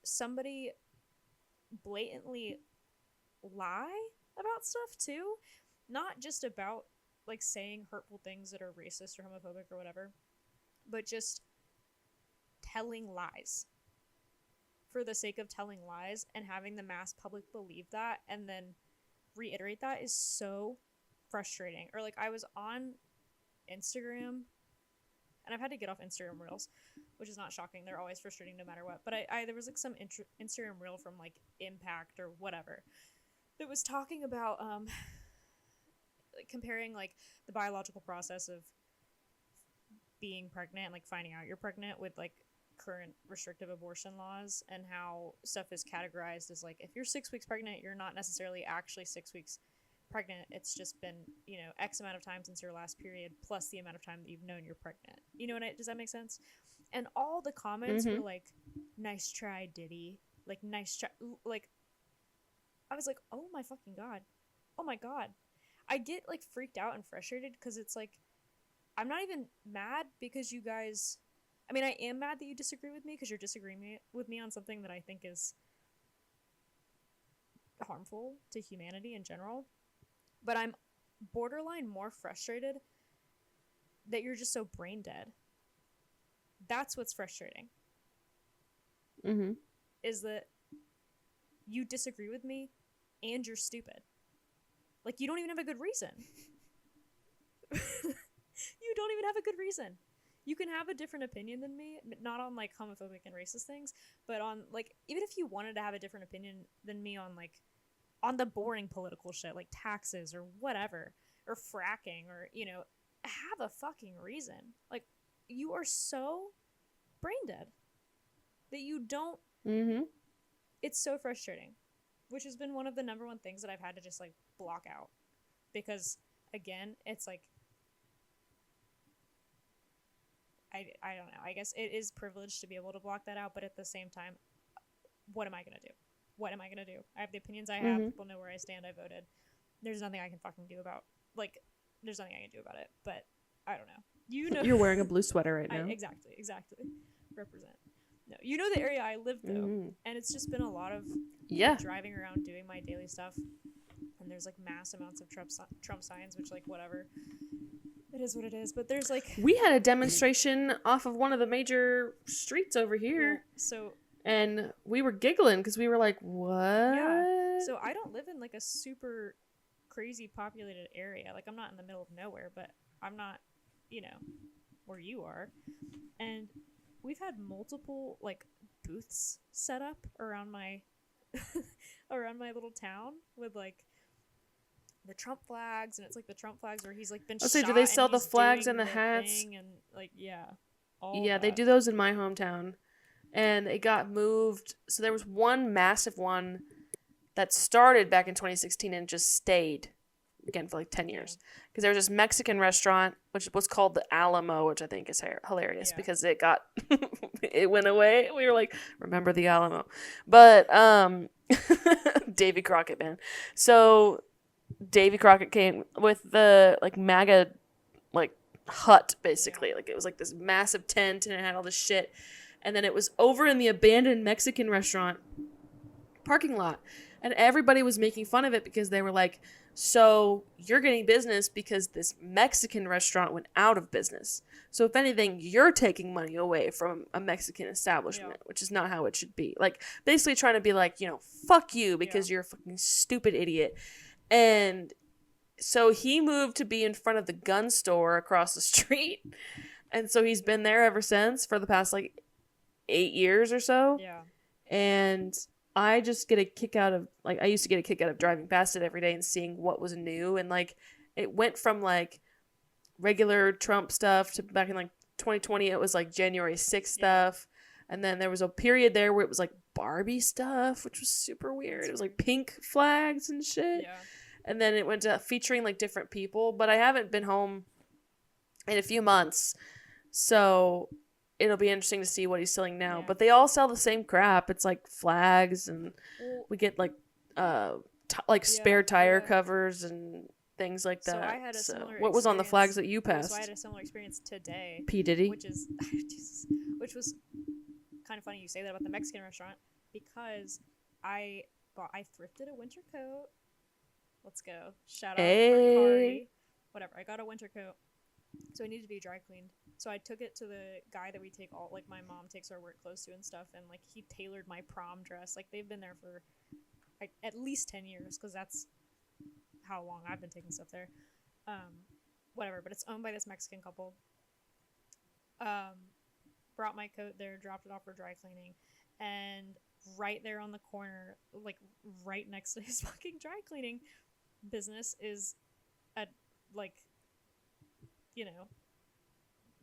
somebody blatantly lie about stuff too. Not just about, like, saying hurtful things that are racist or homophobic or whatever, but just telling lies for the sake of telling lies and having the mass public believe that and then reiterate that is so frustrating. Or, like, I was on Instagram, and I've had to get off Instagram Reels, which is not shocking. They're always frustrating no matter what. But I there was, like, some Instagram Reel from, like, Impact or whatever that was talking about like, comparing, like, the biological process of being pregnant and, like, finding out you're pregnant with, like, current restrictive abortion laws, and how stuff is categorized as, like, if you're 6 weeks pregnant, you're not necessarily actually 6 weeks pregnant. It's just been, you know, X amount of time since your last period plus the amount of time that you've known you're pregnant. You know what does that make sense? And all the comments were like, nice try, Diddy. Like, nice try. Like, I was like, oh my fucking God. Oh my God. I get, like, freaked out and frustrated because it's like, I'm not even mad because you guys, I mean, I am mad that you disagree with me because you're disagreeing with me on something that I think is harmful to humanity in general. But I'm borderline more frustrated that you're just so brain dead. That's what's frustrating. Is that you disagree with me and you're stupid. Like, you don't even have a good reason. You don't even have a good reason. You can have a different opinion than me, not on, like, homophobic and racist things, but on, like, even if you wanted to have a different opinion than me on, like, on the boring political shit, like taxes or whatever, or fracking, or, you know, have a fucking reason. Like, you are so brain dead that you don't. It's so frustrating, which has been one of the number one things that I've had to just, like, block out, because, again, it's like, I don't know. I guess it is privileged to be able to block that out, but at the same time, what am I going to do? What am I going to do? I have the opinions I have. People know where I stand. I voted. There's nothing I can fucking do about, like, there's nothing I can do about it, but I don't know. You know. You're wearing a blue sweater right now. Exactly. Represent. No, you know the area I live, though, and it's just been a lot of driving around doing my daily stuff, and there's, like, mass amounts of Trump signs, which, like, whatever. It is what it is, but there's, like... We had a demonstration off of one of the major streets over here. So... And we were giggling because we were like, what? Yeah. So I don't live in like a super crazy populated area. Like I'm not in the middle of nowhere, but I'm not, where you are. And we've had multiple like booths set up around my around my little town with like the Trump flags, and it's like the Trump flags where he's like been shot. Do they sell and the he's flags doing and the hats? thing and like Yeah, they do those in my hometown. And it got moved. So there was one massive one that started back in 2016 and just stayed again for like 10 years. Because there was this Mexican restaurant, which was called the Alamo, which I think is hilarious because it got, it went away. We were like, remember the Alamo. But, Davy Crockett, man. So Davy Crockett came with the like MAGA like hut, basically. Like it was like this massive tent and it had all this shit. And then it was over in the abandoned Mexican restaurant parking lot. And everybody was making fun of it because they were like, so you're getting business because this Mexican restaurant went out of business. So if anything, you're taking money away from a Mexican establishment, which is not how it should be. Like basically trying to be like, fuck you because you're a fucking stupid idiot. And so he moved to be in front of the gun store across the street. And so he's been there ever since for the past like 8 years or so. Yeah. And I just get a kick out of, like, I used to get a kick out of driving past it every day and seeing what was new. And, like, it went from, like, regular Trump stuff to back in, like, 2020, it was, like, January 6th stuff. And then there was a period there where it was, like, Barbie stuff, which was super weird. It was, like, pink flags and shit. Yeah. And then it went to featuring, like, different people. But I haven't been home in a few months. So it'll be interesting to see what he's selling now. Yeah. But they all sell the same crap. It's like flags, and we get like spare tire covers and things like that. So I had a similar what was on the flags that you passed? So I had a similar experience today. P. Diddy? Which was kind of funny you say that about the Mexican restaurant, because I thrifted a winter coat. Let's go. Shout out Mercari. Whatever. I got a winter coat. So it needed to be dry cleaned. So I took it to the guy that we take all, like my mom takes our work clothes to and stuff, and like he tailored my prom dress. Like they've been there for like at least 10 years, because that's how long I've been taking stuff there. Whatever, but it's owned by this Mexican couple. Brought my coat there, dropped it off for dry cleaning, and right there on the corner, like right next to his fucking dry cleaning business, is a like,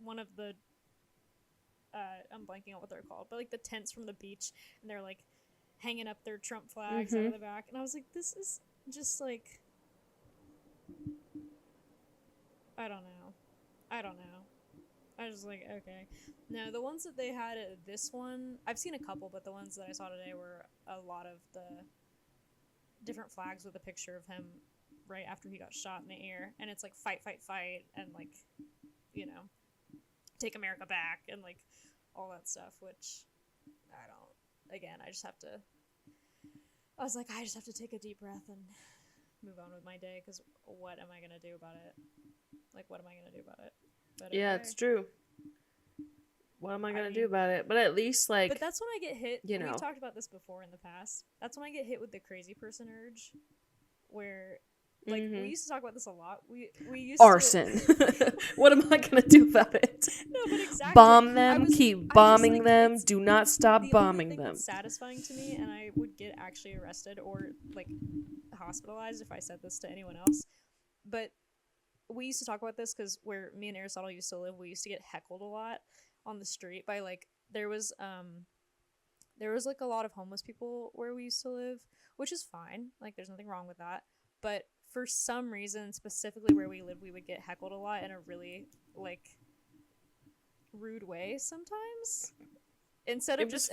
one of the I'm blanking on what they're called, but like the tents from the beach, and they're like hanging up their Trump flags out of the back, and I was like, this is just like, I don't know. I was like, okay. No, the ones that they had at this one, I've seen a couple, but the ones that I saw today were a lot of the different flags with a picture of him right after he got shot in the ear, and it's like fight, and like, take America back, and like all that stuff, which I just have to take a deep breath and move on with my day, because what am I gonna do about it? But yeah, okay. It's true. What am I gonna do about it? But at least, like, but that's when I get hit. We've talked about this before in the past. That's when I get hit with the crazy person urge, where like we used to talk about this a lot. We used arson. What am I gonna do about it? No, but exactly. Bomb them. Keep bombing them. Do not stop bombing them. It's satisfying to me, and I would get actually arrested or like hospitalized if I said this to anyone else. But we used to talk about this because where me and Aristotle used to live, we used to get heckled a lot on the street by like there was like a lot of homeless people where we used to live, which is fine. Like there's nothing wrong with that. But for some reason, specifically where we live, we would get heckled a lot in a really like rude way sometimes. Instead of just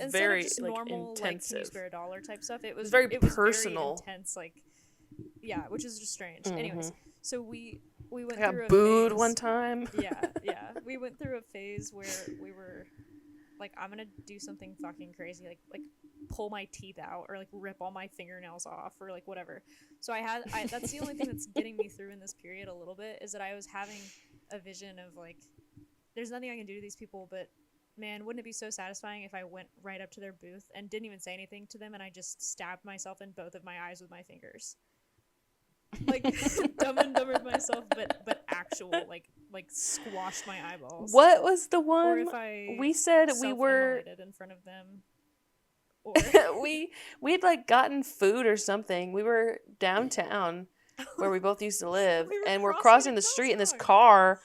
normal intensive. Like, can you spare $1 type stuff. It was very personal, very intense. Like, yeah, which is just strange. Anyways, so we went through a booed phase. One time. Yeah. We went through a phase where we were like, I'm gonna do something fucking crazy, like pull my teeth out or like rip all my fingernails off or like whatever. So that's the only thing that's getting me through in this period a little bit, is that I was having a vision of like, there's nothing I can do to these people but man, wouldn't it be so satisfying if I went right up to their booth and didn't even say anything to them and I just stabbed myself in both of my eyes with my fingers? Like Dumb and Dumber myself, but actual like squashed my eyeballs. What was the Or one if I we said we were self-immolated in front of them. Or we'd like gotten food or something. We were downtown where we both used to live, We were and we're crossing crossing a the street, and this crosswalk. car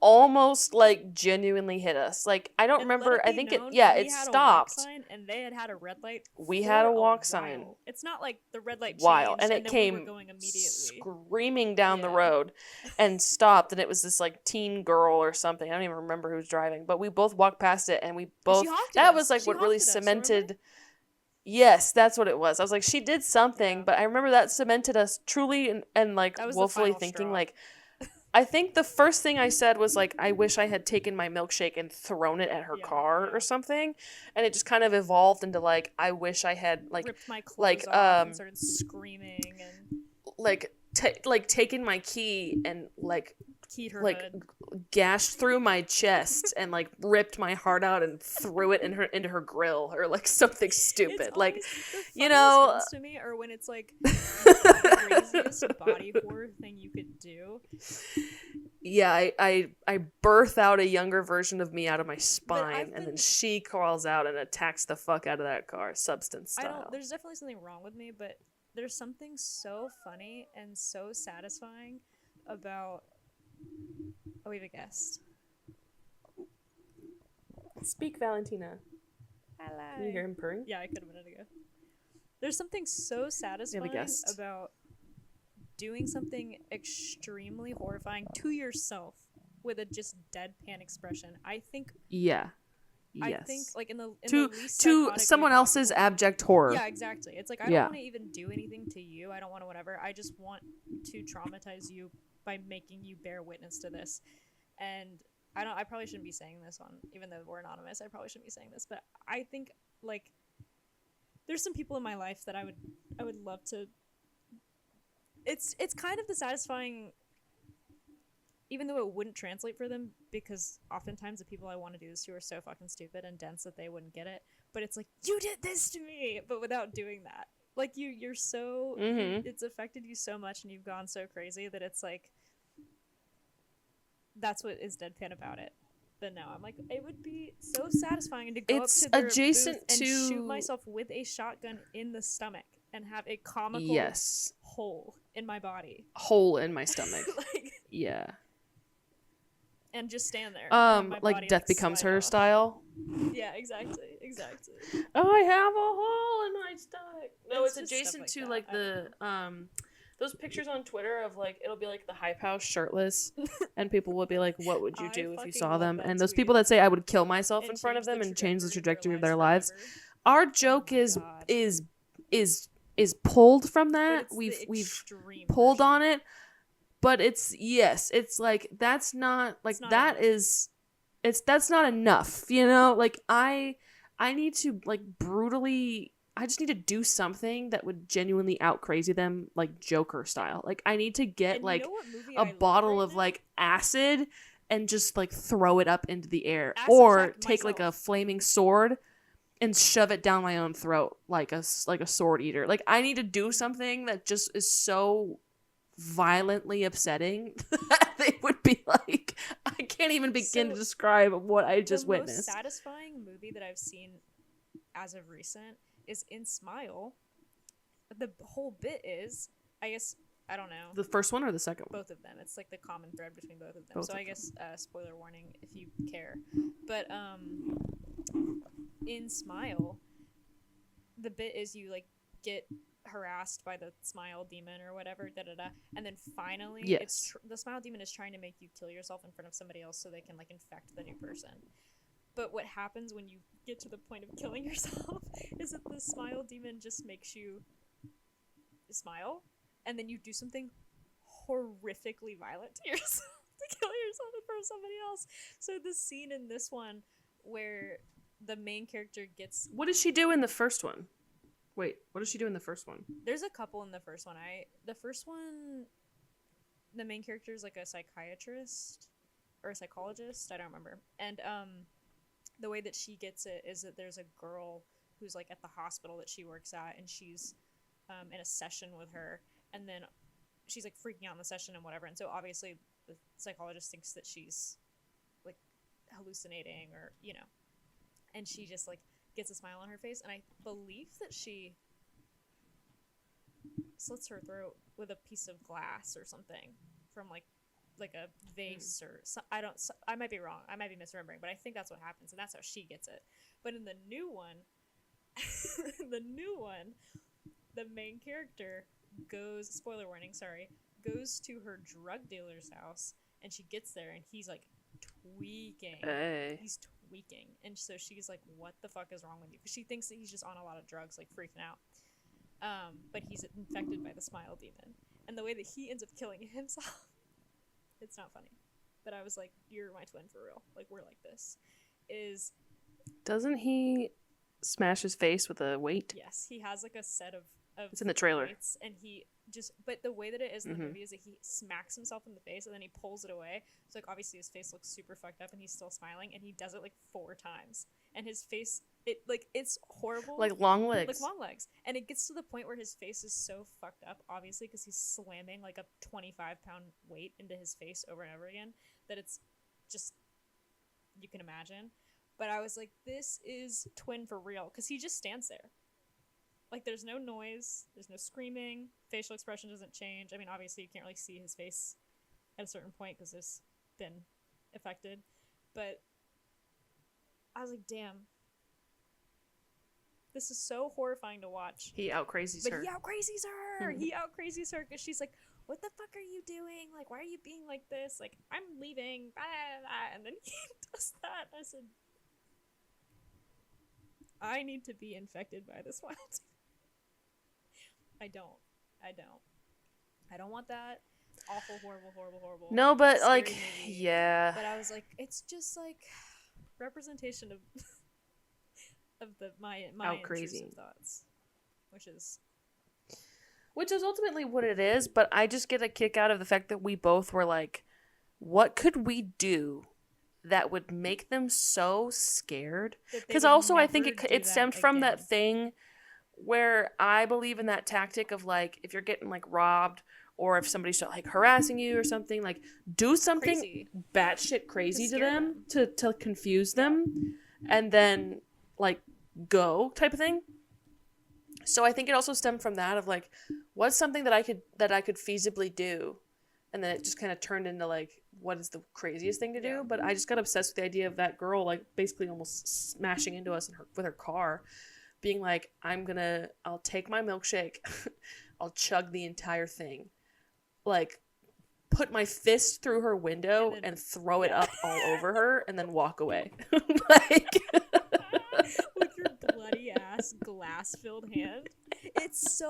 almost like genuinely hit us. Like I don't And let remember. it I be think known, it yeah, we it had a walk stopped. sign and they had a red light. We for had a a walk while. sign. It's not like the red light While changed and it then came we were going immediately. screaming down the Yeah. road and stopped, and it was this like teen girl or something. I don't even remember who was driving, but we both walked past it, and we both she honked at that us. was like She what really honked at us, cemented. remember? Yes, that's what it was. I was like, she did something, Yeah. but I remember that cemented us truly and like That was the woefully final thinking straw. like, I think the first thing I said was like, I wish I had taken my milkshake and thrown it at her car or something, and it just kind of evolved into like, I wish I had like ripped my clothes like off and started screaming and like taken my key and like keyed her like hood. gashed through my chest and like ripped my heart out and threw it into her grill or like something stupid. It's Like, always the you funniest know, ones to me are when it's like the craziest body horror thing you could do. yeah, I birth out a younger version of me out of my spine, and then been- she crawls out and attacks the fuck out of that car, substance style. There's definitely something wrong with me, but there's something so funny and so satisfying about. Oh, we have a guest. Speak, Valentina. Hello. Can you hear him purring? Yeah, I could a minute ago. There's something so satisfying guest. about doing something extremely horrifying to yourself with a just deadpan expression. I think. Yeah. I Yes. think like in the To least to psychotic way someone else's possible. abject horror. Yeah, exactly. It's like I don't Yeah. want to even do anything to you. I don't want to whatever. I just want to traumatize you by making you bear witness to this. And I probably shouldn't be saying this on, even though we're anonymous, I probably shouldn't be saying this, but I think like there's some people in my life that I would love to. It's kind of the satisfying, even though it wouldn't translate for them, because oftentimes the people I want to do this to are so fucking stupid and dense that they wouldn't get it. But it's like, you did this to me, but without doing that. Like you're so it's affected you so much and you've gone so crazy that it's like that's what is deadpan about it. But no, I'm like, it would be so satisfying to go It's up to their adjacent booth and to- shoot myself with a shotgun in the stomach and have a comical Yes. hole in my body. Hole in my stomach. Like, Yeah. and just stand there. and my Like body, Death Becomes slide Her off. style. Yeah, exactly. I have a hole in my stomach. No, It's it's just stuff adjacent like to that. like I don't the those pictures on Twitter of like it'll be like the hype house shirtless, and people will be like, "What would you I do if you fucking saw love them?" that And those tweet. people that say I would kill myself And in front of change them the and change the trajectory of their their lives. forever. Our joke my is God. is pulled from But that. it's the We've extreme pulled version. on it, but it's like that's not like It's not that enough. is that's not enough, you know? Like I need to like brutally I just need to do something that would genuinely out crazy them, like Joker style. Like I need to get And like you know what movie a I love bottle right of now? like acid and just like throw it up into the air, Acid or attack take like a myself. flaming sword and shove it down my own throat like a sword eater. Like I need to do something that just is so violently upsetting that they would be like, I can't even begin to So, describe what I just the most witnessed. satisfying movie that I've seen as of recent is In Smile. The whole bit is, I guess, I don't know, The first one or the second one? both of them. It's like the common thread between both of them. Both So of I guess spoiler warning if you care. But in Smile, the bit is you like get harassed by the smile demon or whatever, and then finally Yes. the smile demon is trying to make you kill yourself in front of somebody else so they can like infect the new person. But what happens when you get to the point of killing yourself is that the smile demon just makes you smile, and then you do something horrifically violent to yourself to kill yourself in front of somebody else. So the scene in this one where the main character gets What did she do in the first one? Wait, what did she do in the first one? there's a couple in the first one. The first one, the main character is like a psychiatrist or a psychologist, I don't remember. And the way that she gets it is that there's a girl who's like at the hospital that she works at, and she's in a session with her, and then she's like freaking out in the session and whatever, and so obviously the psychologist thinks that she's like hallucinating, or and she just like gets a smile on her face, and I believe that she slits her throat with a piece of glass or something from like a vase or I might be wrong, I might be misremembering, but I think that's what happens, and that's how she gets it. But in the new one the main character goes, spoiler warning, sorry, goes to her drug dealer's house, and she gets there and he's like tweaking. Hey. He's tweaking, and so she's like, what the fuck is wrong with you? Because she thinks that he's just on a lot of drugs, like freaking out. But he's infected by the smile demon, and the way that he ends up killing himself, it's not funny, but I was like, you're my twin for real, like we're like this. Doesn't he smash his face with a weight? Yes, he has like a set of it's in the trailer weights, and he just, but the way that it is in the movie is that he smacks himself in the face and then he pulls it away, so like obviously his face looks super fucked up and he's still smiling, and he does it like 4 times, and his face, it's horrible, like long legs, and it gets to the point where his face is so fucked up, obviously because he's slamming like a 25-pound weight into his face over and over again, that it's just, you can imagine. But I was like, this is twin for real, because he just stands there. Like, there's no noise, there's no screaming, facial expression doesn't change. I mean, obviously you can't really see his face at a certain point because it's been affected. But I was like, damn. This is so horrifying to watch. He out-crazies her. But he out-crazies her! He out-crazies her because she's like, what the fuck are you doing? Like, why are you being like this? Like, I'm leaving. Blah, blah, blah. And then he does that. I said, I need to be infected by this wild. I don't want that. Awful, horrible. No, but scary like, movie. yeah. But I was like, it's just like representation of my intrusive thoughts, which is ultimately what it is. But I just get a kick out of the fact that we both were like, what could we do that would make them so scared? Because also I think it stemmed from that thing where I believe in that tactic of like, if you're getting like robbed, or if somebody's like harassing you or something, like do something batshit crazy to them to confuse them, and then like go type of thing. So I think it also stemmed from that of like, what's something that I could feasibly do, and then it just kind of turned into like, what is the craziest thing to do? But I just got obsessed with the idea of that girl like basically almost smashing into us with her car, being like, I'll take my milkshake, I'll chug the entire thing, like put my fist through her window and throw it up all over her, and then walk away. Like with your bloody ass glass-filled hand. It's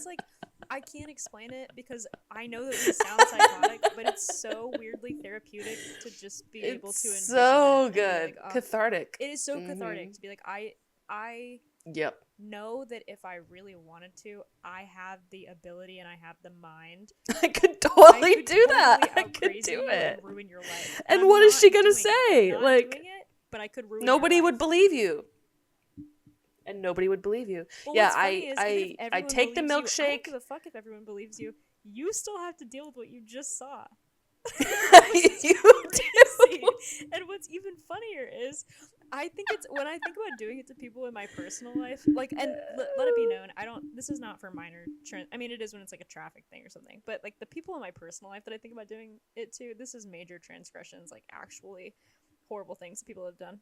like, I can't explain it because I know that we sound psychotic, but it's so weirdly therapeutic to just be able to envision so it good, like, cathartic. It is so cathartic to be like, I Yep. know that if I really wanted to, I have the ability and I have the mind. I could totally do that. I could do it. And ruin your life. And what is she gonna say? Like, doing it, but I could ruin nobody your life. would believe you. And nobody would believe you. Well, yeah, I take the milkshake. I don't give a fuck if everyone believes you. You still have to deal with what you just saw. You do. And what's even funnier is, I think it's when I think about doing it to people in my personal life, like, and let it be known, this is not for minor I mean, it is when it's like a traffic thing or something, but like the people in my personal life that I think about doing it to, this is major transgressions, like actually horrible things that people have done.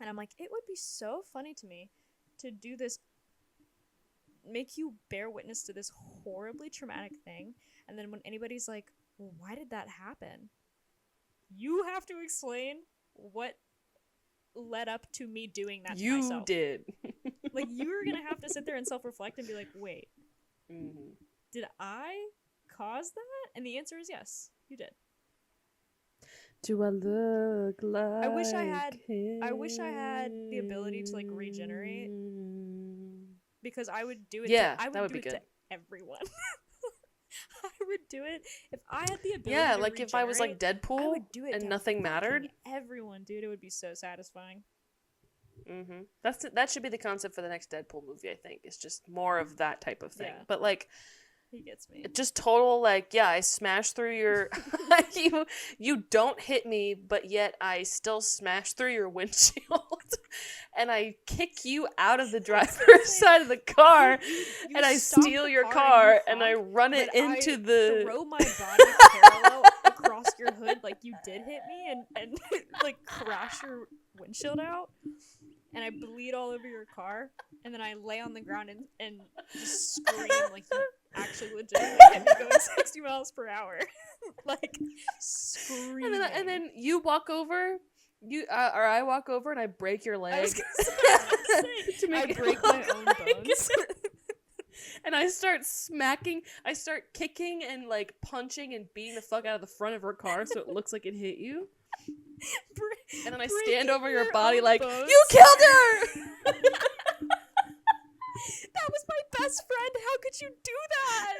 And I'm like, it would be so funny to me to do this, make you bear witness to this horribly traumatic thing, and then when anybody's like, well, why did that happen? You have to explain what led up to me doing that to myself. You did. Like, you're gonna have to sit there and self-reflect and be like, wait, did I cause that? And the answer is yes, you did. Do I look like I wish I had the ability to like regenerate, because I would do it. I would do it to everyone. I would do it if I had the ability. Yeah, to like if I was like Deadpool, I would do it and to nothing mattered. Everyone, dude, it would be so satisfying. That should be the concept for the next Deadpool movie, I think. It's just more of that type of thing. Yeah. But like, He gets me. just total like, yeah, I smash through your you don't hit me, but yet I still smash through your windshield and I kick you out of the driver's side of the car You and I stop steal the your car car and and I you honk, run it but into I the throw my body parallel across your hood like you did hit me and like crash your windshield out. And I bleed all over your car, and then I lay on the ground and just scream like you actually legitimately hit me going 60 miles per hour. Like, screaming. and then you walk over, or I walk over and I break your leg. I was gonna say, I break my own bones. And I start kicking and like punching and beating the fuck out of the front of her car so it looks like it hit you. And then I stand over your body like, bones. you killed her! That was my best friend. How could you do that?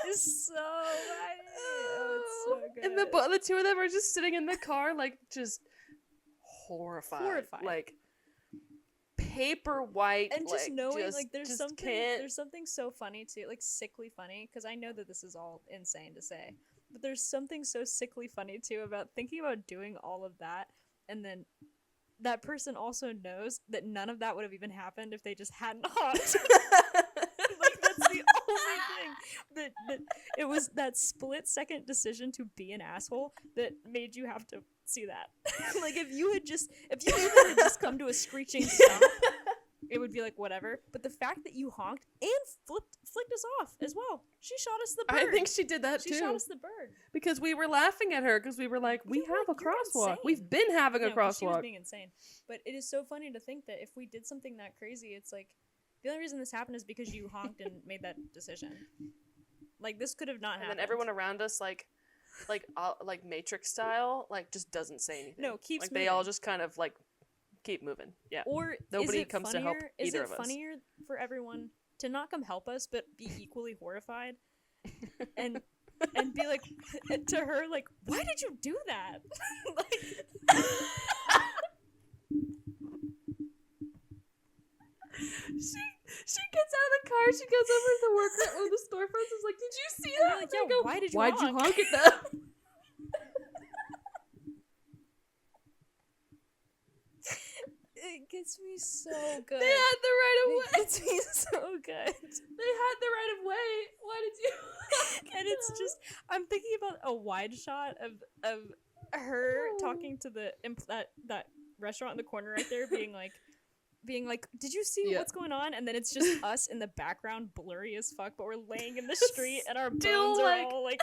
It's so funny. Oh, it's so good. And the two of them are just sitting in the car like just horrified. Like paper white. And just like, knowing just, like there's just something can't. there's something so funny too, like sickly funny, because I know that this is all insane to say. But there's something so sickly funny too about thinking about doing all of that, and then that person also knows that none of that would have even happened if they just hadn't honked. Like that's the only thing that it was that split-second decision to be an asshole that made you have to see that. Like if you even had just come to a screeching stop, it would be like whatever. But the fact that you honked and flicked us off as well. She shot us the bird. I think she did that too. She shot us the bird. Because we were laughing at her because we were like, we have a crosswalk. We've been having a crosswalk. She was being insane. But it is so funny to think that if we did something that crazy, it's like the only reason this happened is because you honked and made that decision. Like this could have not happened. And then everyone around us like Matrix style, like just doesn't say anything. No, keeps like moving. They all just kind of like keep moving. Yeah. Or nobody comes to help either of us. Is it funnier for everyone to not come help us but be equally horrified and be like to her like, why did you do that? Like she gets out of the car, she goes over to the worker or the storefront is like, did you see that? Like, yeah, go, why'd you honk at them? It gets me so good. They had the right of way. It gets me so good. They had the right of way. Why did you? And it's just, I'm thinking about a wide shot of her talking to that restaurant in the corner right there, being like, did you see what's going on? And then it's just us in the background, blurry as fuck, but we're laying in the street and our bones are all like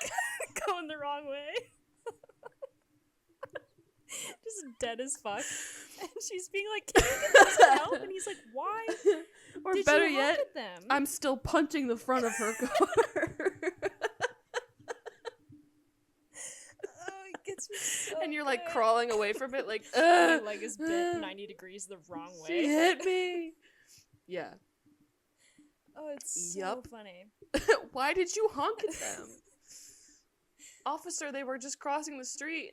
going the wrong way. Just dead as fuck. And she's being like, can you get some help? And he's like, why? Or did better you yet, honk at them? I'm still punching the front of her car. It gets me so and you're good. like crawling away from it like, My leg is bent 90 degrees the wrong way. She hit me. Yeah. Oh, it's so funny. Why did you honk at them? Officer, they were just crossing the street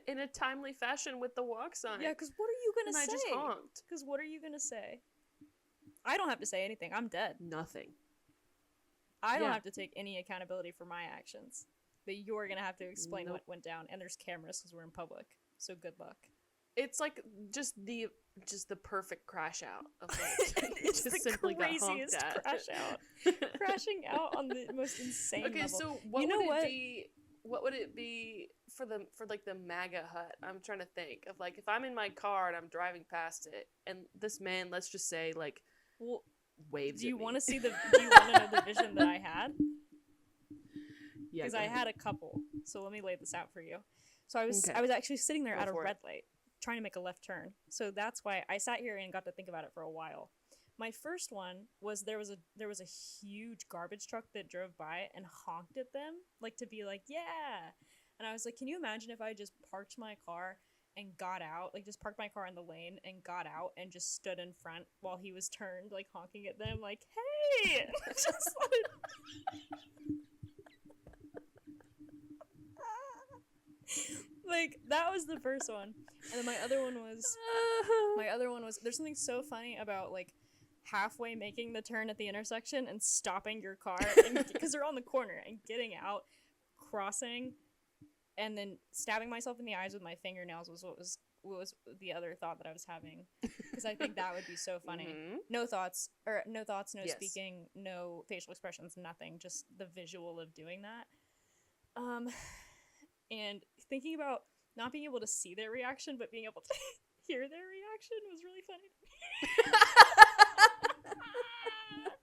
in a timely fashion with the walk sign. Yeah, because what are you going to say? And I just honked. Because what are you going to say? I don't have to say anything. I'm dead. Nothing. I don't have to take any accountability for my actions. But you're going to have to explain what went down. And there's cameras because we're in public. So good luck. It's like just the perfect crash out of like it's just the simply craziest got honked at. crash out. Crashing out on the most insane level. So what would it be for the MAGA hut? I'm trying to think of like if I'm in my car and I'm driving past it and this man, let's just say like waves. Do you want to know the vision that I had? Yeah, because I had a couple. So let me lay this out for you. So I was actually sitting there at a red light trying to make a left turn. So that's why I sat here and got to think about it for a while. My first one was there was a huge garbage truck that drove by and honked at them, like to be like, yeah. And I was like, can you imagine if I just parked my car and got out, like just parked my car in the lane and got out and just stood in front while he was turned, like honking at them, like, hey! Just like... like that was the first one, and then my other one was there's something so funny about like halfway making the turn at the intersection and stopping your car because they're on the corner and getting out, crossing, and then stabbing myself in the eyes with my fingernails was what was the other thought that I was having, because I think that would be so funny. Mm-hmm. No thoughts, no Yes. speaking, no facial expressions, nothing, just the visual of doing that. And thinking about not being able to see their reaction but being able to hear their reaction was really funny to me.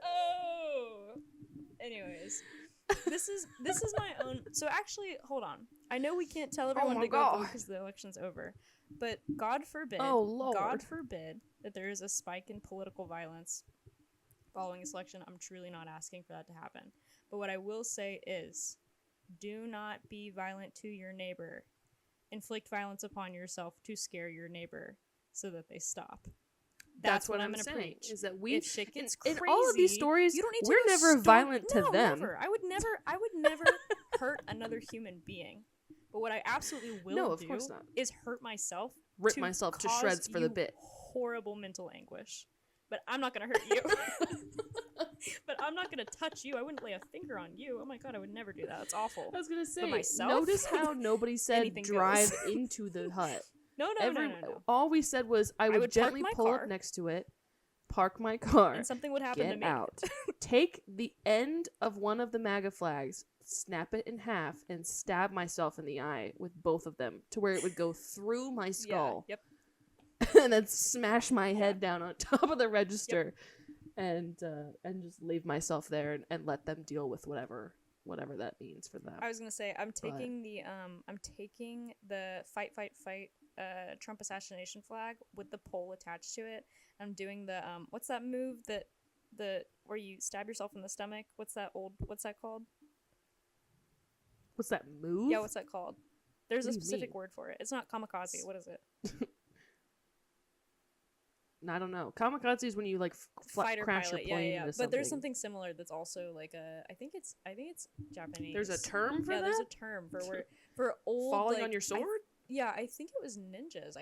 Oh, anyways, this is my own. So actually, hold on. I know we can't tell everyone my to go God. vote because the election's over, but God forbid, Oh, Lord. God forbid that there is a spike in political violence following this election. I'm truly not asking for that to happen. But what I will say is, do not be violent to your neighbor. Inflict violence upon yourself to scare your neighbor so that they stop. That's what I'm going to saying, preach. is that we, If shit gets in crazy, all of these stories, you don't need to we're go never storm- violent to No, them. Never. I would never hurt another human being. But what I absolutely will No, of do course not. is hurt myself, Rip myself to cause shreds for the you bit. horrible mental anguish. But I'm not going to hurt you. But I'm not going to touch you. I wouldn't lay a finger on you. Oh my God, I would never do that. That's awful. I was gonna say, myself? notice how nobody said Anything drive goes. into the hut. No. All we said was I would park gently my pull car. up next to it, park my car, And something would happen to get me. out, take the end of one of the MAGA flags, snap it in half, and stab myself in the eye with both of them to where it would go through my skull. Yeah, yep. And then smash my head down on top of the register, and just leave myself there and let them deal with whatever that means for them. I was gonna say I'm taking the fight Trump assassination flag with the pole attached to it. I'm doing the what's that move where you stab yourself in the stomach? What's that called? What's that move? Yeah, what's that called? There's What a do you specific mean? word for it. It's not kamikaze. What is it? I don't know. Kamikaze is when you like Fighter crash pilot. your plane into something. But there's something similar that's also like I think it's Japanese. There's a term for that? There's a term for old Falling like, on your sword? I think it was ninjas,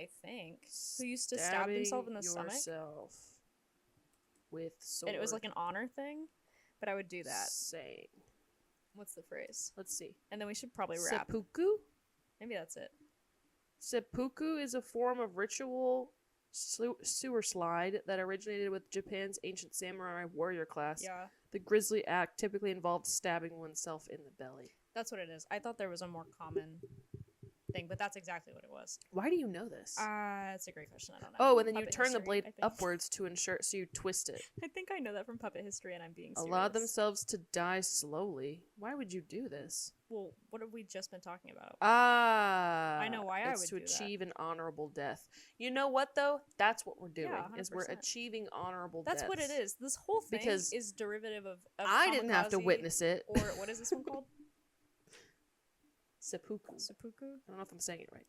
who used to stab themselves in the stomach. Yourself with sword. And it was like an honor thing, but I would do that. Saying. What's the phrase? Let's see. And then we should probably wrap. Seppuku? Maybe that's it. Seppuku is a form of ritual sewer slide that originated with Japan's ancient samurai warrior class. Yeah, The grisly act typically involved stabbing oneself in the belly. that's what it is. I thought there was a more common thing, but that's exactly what it was. Why do you know this? That's a great question. I don't know. Oh, and then you Puppet turn the history, blade I think. upwards to ensure, so you twist it. I think I know that from puppet history, and I'm being serious. Allow themselves to die slowly. Why would you do this? Well, what have we just been talking about? I know why I it's would to do that. achieve an honorable death. You know what though? That's what we're doing. Yeah, is we're 100%. achieving honorable That's deaths. what it is. This whole thing Because is derivative of I didn't have to kamikaze, witness it. Or what is this one called? Seppuku. Seppuku. I don't know if I'm saying it right.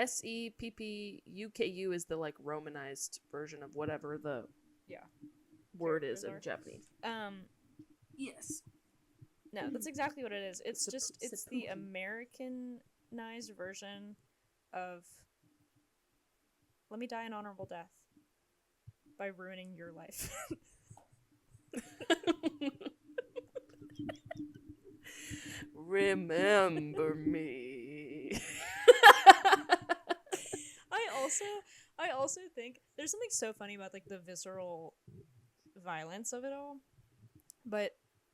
Seppuku is the like romanized version of whatever the word is in Japanese. Yes. No, that's exactly what it is. It's just it's the Seppuku. Americanized version of let me die an honorable death by ruining your life. Remember me. I also think there's something so funny about like the visceral violence of it all. But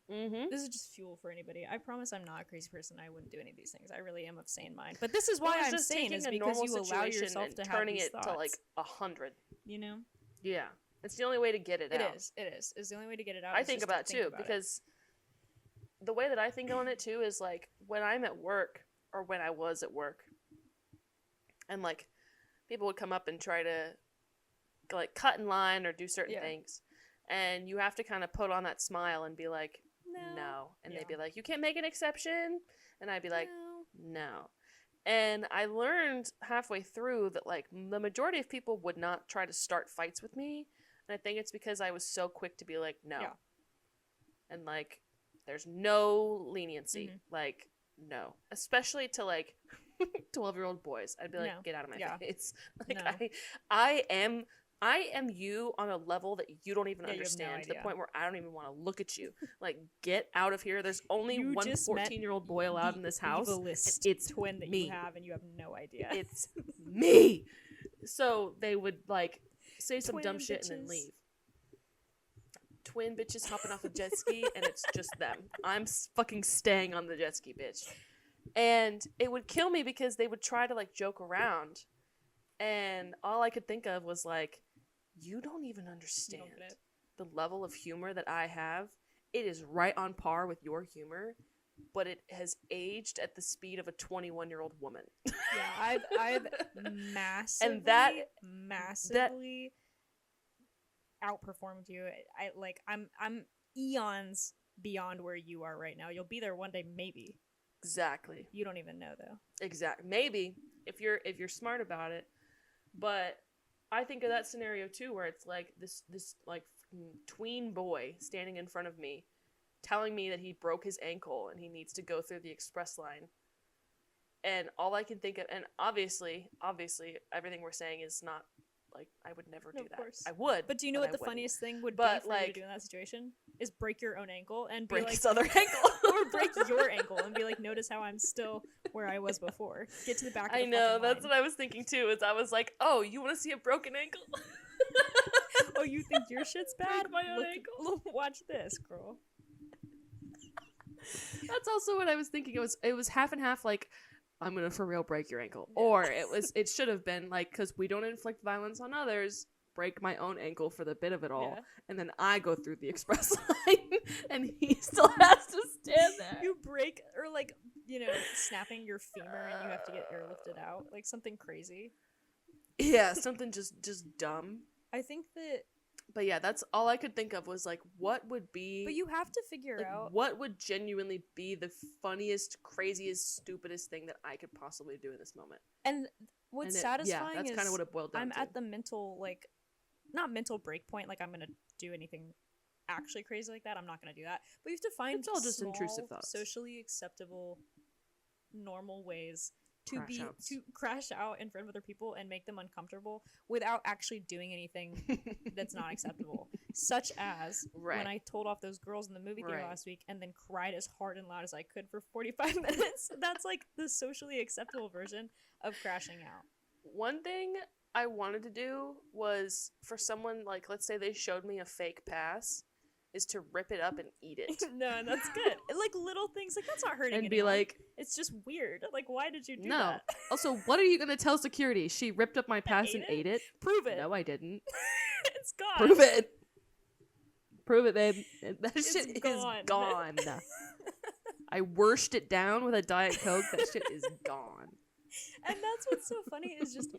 this is just fuel for anybody. I promise I'm not a crazy person. I wouldn't do any of these things. I really am of sane mind. But this is why I'm just sane, taking is a because normal you allow situation yourself and to have turning these it thoughts. to like 100. You know? Yeah, it's the only way to get it out. It is. It's the only way to get it out. I is think just to about it too, about because the way that I think on it too is like when I'm at work or when I was at work, and like people would come up and try to like cut in line or do certain things, and you have to kind of put on that smile and be like, no. And they'd be like, you can't make an exception, and I'd be like, no. And I learned halfway through that like the majority of people would not try to start fights with me, and I think it's because I was so quick to be like, no. And like there's no leniency. Like, no. Especially to like 12-year-old boys. I'd be like, No. get out of my Yeah. face. Like, No. I am you on a level that you don't even Yeah, you have no understand, to the idea. point where I don't even want to look at you. Like, get out of here. There's only You one just met 14-year-old boy allowed in this house. Evilest And it's twin that me. you have, and you have no idea. It's me. So they would, like, say some Twin dumb shit and then bitches. leave. Twin bitches hopping off a jet ski, and it's just them. I'm fucking staying on the jet ski, bitch. And it would kill me because they would try to, like, joke around. And all I could think of was, like, you don't even You understand don't get it. the level of humor that I have. It is right on par with your humor, but it has aged at the speed of a 21-year-old woman. Yeah, I've massively, And that massively outperformed you. I'm eons beyond where you are right now. You'll be there one day, maybe. Exactly. You don't even know though. Exactly. Maybe if you're smart about it, but I think of that scenario too, where it's like this like tween boy standing in front of me, telling me that he broke his ankle and he needs to go through the express line. And all I can think of, and obviously, everything we're saying is not, like, I would never No, do of that. course. I would. But do you know what I the wouldn't. funniest thing would But, be for you to like, do in that situation? Is break your own ankle and be break like, his other ankle. or break your ankle and be like, notice how I'm still where I was before. Get to the back of the I know, fucking that's line. what I was thinking too, is I was like, oh, you want to see a broken ankle? Oh, you think your shit's bad? Break my own ankle. Watch this, girl. That's also what I was thinking. It was half and half, like, I'm gonna for real break your ankle. Or it should have been like, because we don't inflict violence on others, break my own ankle for the bit of it all, Yeah. and then I go through the express line, and he still has to stand there. You break, or like, snapping your femur and you have to get airlifted out. Like something crazy. Yeah, something just dumb. I think that. But yeah, that's all I could think of was like, what would be. But you have to figure like, out. what would genuinely be the funniest, craziest, stupidest thing that I could possibly do in this moment. And what's satisfying yeah, that's is kind of what it boiled down I'm to. at the mental, like, not mental break point, like I'm going to do anything actually crazy like that. I'm not going to do that. But you have to find It's all just small, intrusive thoughts. socially acceptable, normal ways to Crash-outs. to crash out in front of other people and make them uncomfortable without actually doing anything that's not acceptable. Such as when I told off those girls in the movie theater last week and then cried as hard and loud as I could for 45 minutes. That's like the socially acceptable version of crashing out. One thing I wanted to do was, for someone, like, let's say they showed me a fake pass, is to rip it up and eat it. No, and that's good. Like little things, like that's not hurting And anyone. be like, it's just weird. Like, why did you do no. that? Also, what are you going to tell security? She ripped up my pass and ate it? Prove it. No, I didn't. It's gone. Prove it. Prove it, babe. That It's shit gone. is gone. I worshed it down with a Diet Coke. That shit is gone. And that's what's so funny is just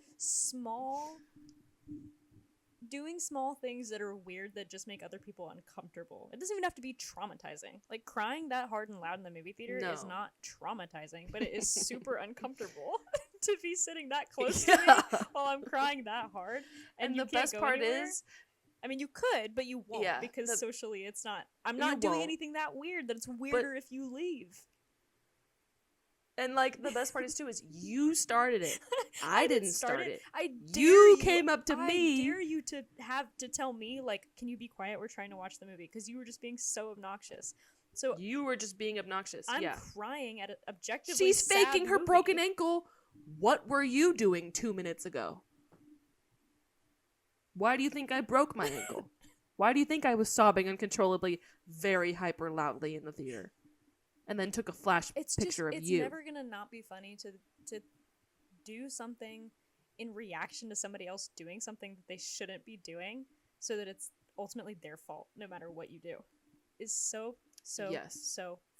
doing small things that are weird that just make other people uncomfortable. It doesn't even have to be traumatizing. Like crying that hard and loud in the movie theater is not traumatizing, but it is super uncomfortable to be sitting that close to me while I'm crying that hard. And the best part is, I mean, you could, but you won't because socially it's not. I'm not doing anything that weird that it's weirder if you leave. And, like, the best part is, too, is you started it. I didn't start it. You came up to me. I dare you to tell me, like, can you be quiet? We're trying to watch the movie. Because you were just being so obnoxious. So you were just being obnoxious. I'm crying at an objectively She's sad faking her movie. broken ankle. What were you doing 2 minutes ago? Why do you think I broke my ankle? Why do you think I was sobbing uncontrollably, very hyper loudly in the theater? And then took a flash picture of you. It's never gonna not be funny to do something in reaction to somebody else doing something that they shouldn't be doing, so that it's ultimately their fault, no matter what you do. Is so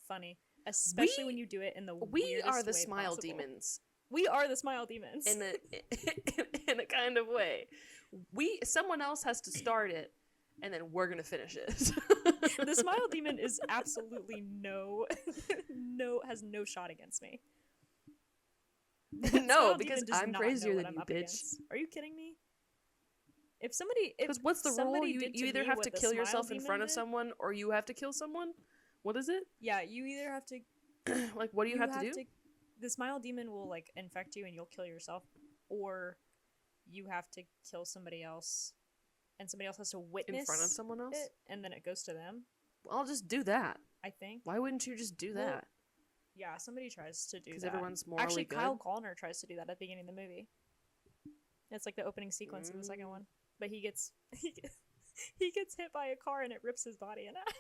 funny, especially when you do it in the weirdest are the way smile possible. demons. We are the smile demons. In a kind of way. Someone else has to start it, and then we're gonna finish it. The smile demon is absolutely has no shot against me. No, because I'm crazier than you, bitch. Against. Are you kidding me? Because what's the rule? You either have to kill yourself in front of someone, or you have to kill someone. What is it? Yeah, you either have to. Like, what do you have to do? the smile demon will like infect you and you'll kill yourself, or you have to kill somebody else and somebody else has to witness in front of someone else. it, and then it goes to them. Well, I'll just do that. I think. Why wouldn't you just do Well, that? Yeah, somebody tries to do that. Because everyone's morally Actually, good. Kyle Gallner tries to do that at the beginning of the movie. It's like the opening sequence in the second one, but he gets he gets hit by a car and it rips his body in half.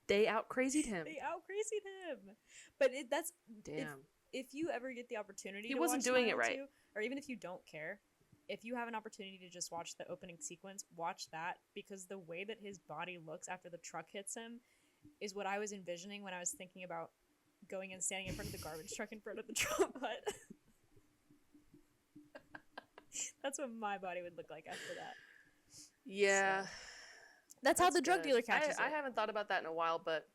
They out-crazied him. They out-crazied him. But that's... Damn. If you ever get the opportunity He to wasn't watch doing it Smile right. 2, or even if you don't care, if you have an opportunity to just watch the opening sequence, watch that, because the way that his body looks after the truck hits him is what I was envisioning when I was thinking about going and standing in front of the garbage truck in front of the Trump hut. That's what my body would look like after that. Yeah. So, that's how the drug dealer catches it. I haven't thought about that in a while, but...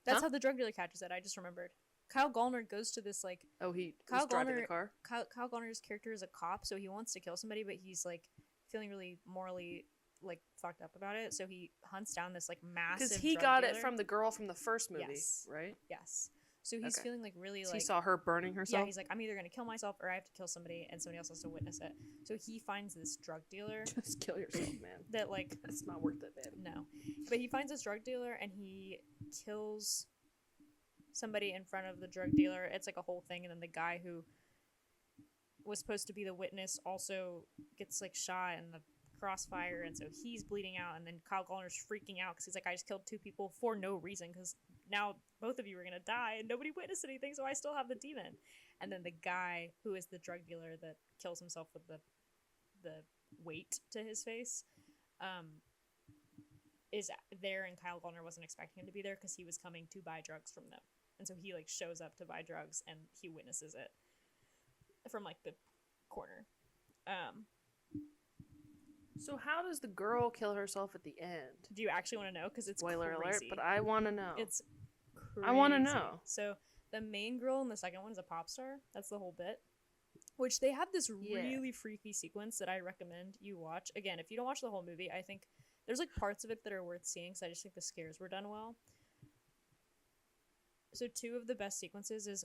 That's how the drug dealer catches it. I just remembered. Kyle Gallner goes to this, like... Oh, he Kyle was driving Gallner, the car? Kyle Gallner's character is a cop, so he wants to kill somebody, but he's, like, feeling really morally, like, fucked up about it. So he hunts down this, like, massive Because he drug got dealer. it from the girl from the first movie, Yes. right? Yes. So he's Okay. feeling, like, really, So like... he saw her burning herself? Yeah, he's like, I'm either going to kill myself or I have to kill somebody, and somebody else has to witness it. So he finds this drug dealer Just kill yourself, man. that, like... That's not worth it, man. No. But he finds this drug dealer, and he kills somebody in front of the drug dealer. It's like a whole thing, and then the guy who was supposed to be the witness also gets like shot in the crossfire, and so he's bleeding out, and then Kyle Gallner's freaking out because he's like, I just killed two people for no reason because now both of you are gonna die and nobody witnessed anything, so I still have the demon. And then the guy who is the drug dealer that kills himself with the weight to his face is there, and Kyle Gallner wasn't expecting him to be there because he was coming to buy drugs from them. And so he like shows up to buy drugs and he witnesses it from like the corner. So how does the girl kill herself at the end? Do you actually want to know? Because it's Spoiler alert, crazy. but I want to know. It's crazy. I want to know. So the main girl in the second one is a pop star. That's the whole bit. Which they have this really freaky sequence that I recommend you watch. Again, if you don't watch the whole movie, I think there's like parts of it that are worth seeing because I just think the scares were done well. So two of the best sequences is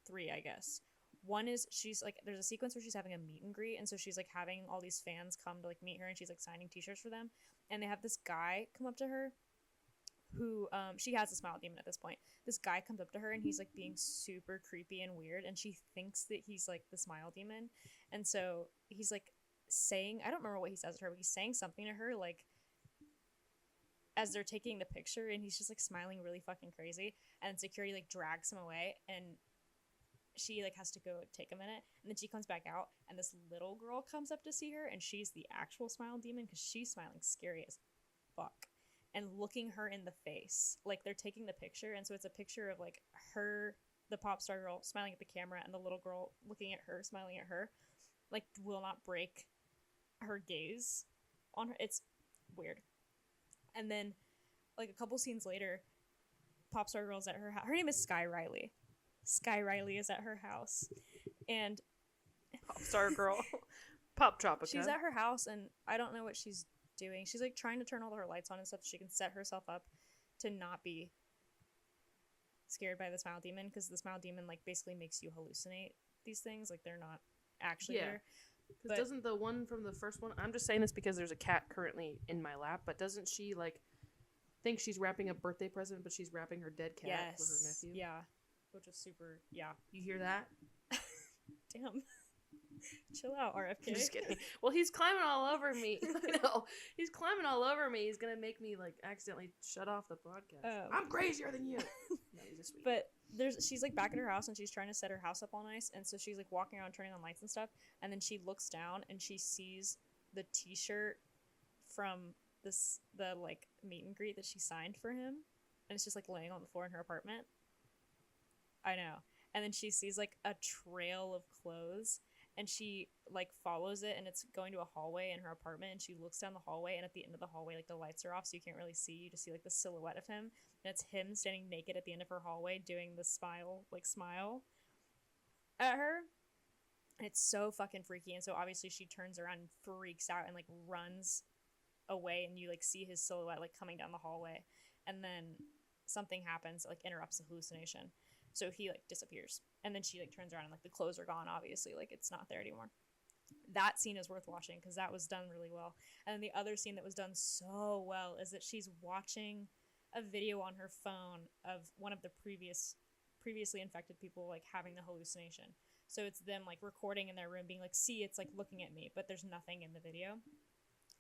three, I guess. One is she's like, there's a sequence where she's having a meet and greet, and so she's like having all these fans come to like meet her, and she's like signing t-shirts for them, and they have this guy come up to her who she has a smile demon at this point. This guy comes up to her and he's like being super creepy and weird, and she thinks that he's like the smile demon, and so he's like saying, I don't remember what he says to her, but he's saying something to her like as they're taking the picture, and he's just like smiling really fucking crazy, and security like drags him away, and she like has to go take a minute, and then she comes back out, and this little girl comes up to see her, and she's the actual smile demon because she's smiling scary as fuck and looking her in the face. Like they're taking the picture, and so it's a picture of like her, the pop star girl, smiling at the camera, and the little girl looking at her, smiling at her, like will not break her gaze on her. It's weird. And then like a couple scenes later, pop star girl's at her house. Her name is Sky Riley. Sky Riley is at her house, and Pop star girl. Pop Tropica. She's at her house, and I don't know what she's doing. She's like trying to turn all her lights on and stuff so she can set herself up to not be scared by the smile demon, because the smile demon like basically makes you hallucinate these things, like they're not actually there. Because doesn't the one from the first one, I'm just saying this because there's a cat currently in my lap, but doesn't she like think she's wrapping a birthday present, but she's wrapping her dead cat for her nephew? Yeah. Which was super, You hear that? Damn. Chill out, RFK. I'm just kidding. Well, he's climbing all over me. I know. He's climbing all over me. He's going to make me, like, accidentally shut off the podcast. I'm crazier than you. No, he's just sweet. But she's, like, back at her house, and she's trying to set her house up all nice, and so she's, like, walking around turning on lights and stuff, and then she looks down, and she sees the t-shirt from the, like, meet and greet that she signed for him, and it's just, like, laying on the floor in her apartment. I know. And then she sees like a trail of clothes, and she like follows it, and it's going to a hallway in her apartment, and she looks down the hallway, and at the end of the hallway like the lights are off, so you can't really see. You just see like the silhouette of him, and it's him standing naked at the end of her hallway doing the smile at her. And it's so fucking freaky, and so obviously she turns around and freaks out and like runs away, and you like see his silhouette like coming down the hallway. and then something happens that, like, interrupts the hallucination. So he, like, disappears. And then she, like, turns around and, like, the clothes are gone, obviously. Like, it's not there anymore. That scene is worth watching because that was done really well. And then the other scene that was done so well is that she's watching a video on her phone of one of the previously infected people, like, having the hallucination. So it's them, like, recording in their room being like, see, it's, like, looking at me, but there's nothing in the video.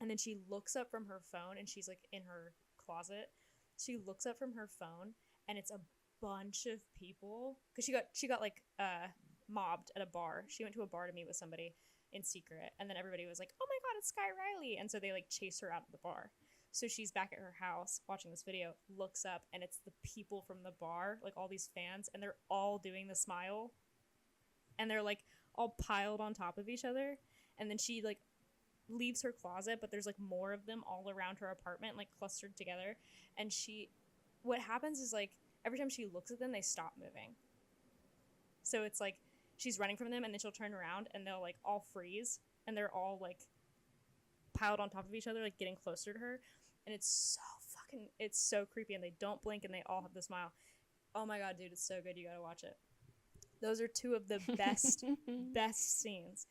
And then she looks up from her phone, and she's, like, in her closet. She looks up from her phone, and it's a bunch of people because she got like mobbed at a bar. She went to a bar to meet with somebody in secret, and then everybody was like, oh my god, it's Sky Riley, and so they, like, chase her out of the bar. So she's back at her house watching this video, looks up, and it's the people from the bar, like, all these fans, and they're all doing the smile, and they're, like, all piled on top of each other. And then she, like, leaves her closet, but there's, like, more of them all around her apartment, like, clustered together. And what happens is, like, every time she looks at them, they stop moving. So it's like she's running from them, and then she'll turn around, and they'll, like, all freeze, and they're all, like, piled on top of each other, like, getting closer to her. And it's so creepy, and they don't blink, and they all have the smile. Oh my god, dude, it's so good. You gotta watch it. Those are two of the best scenes.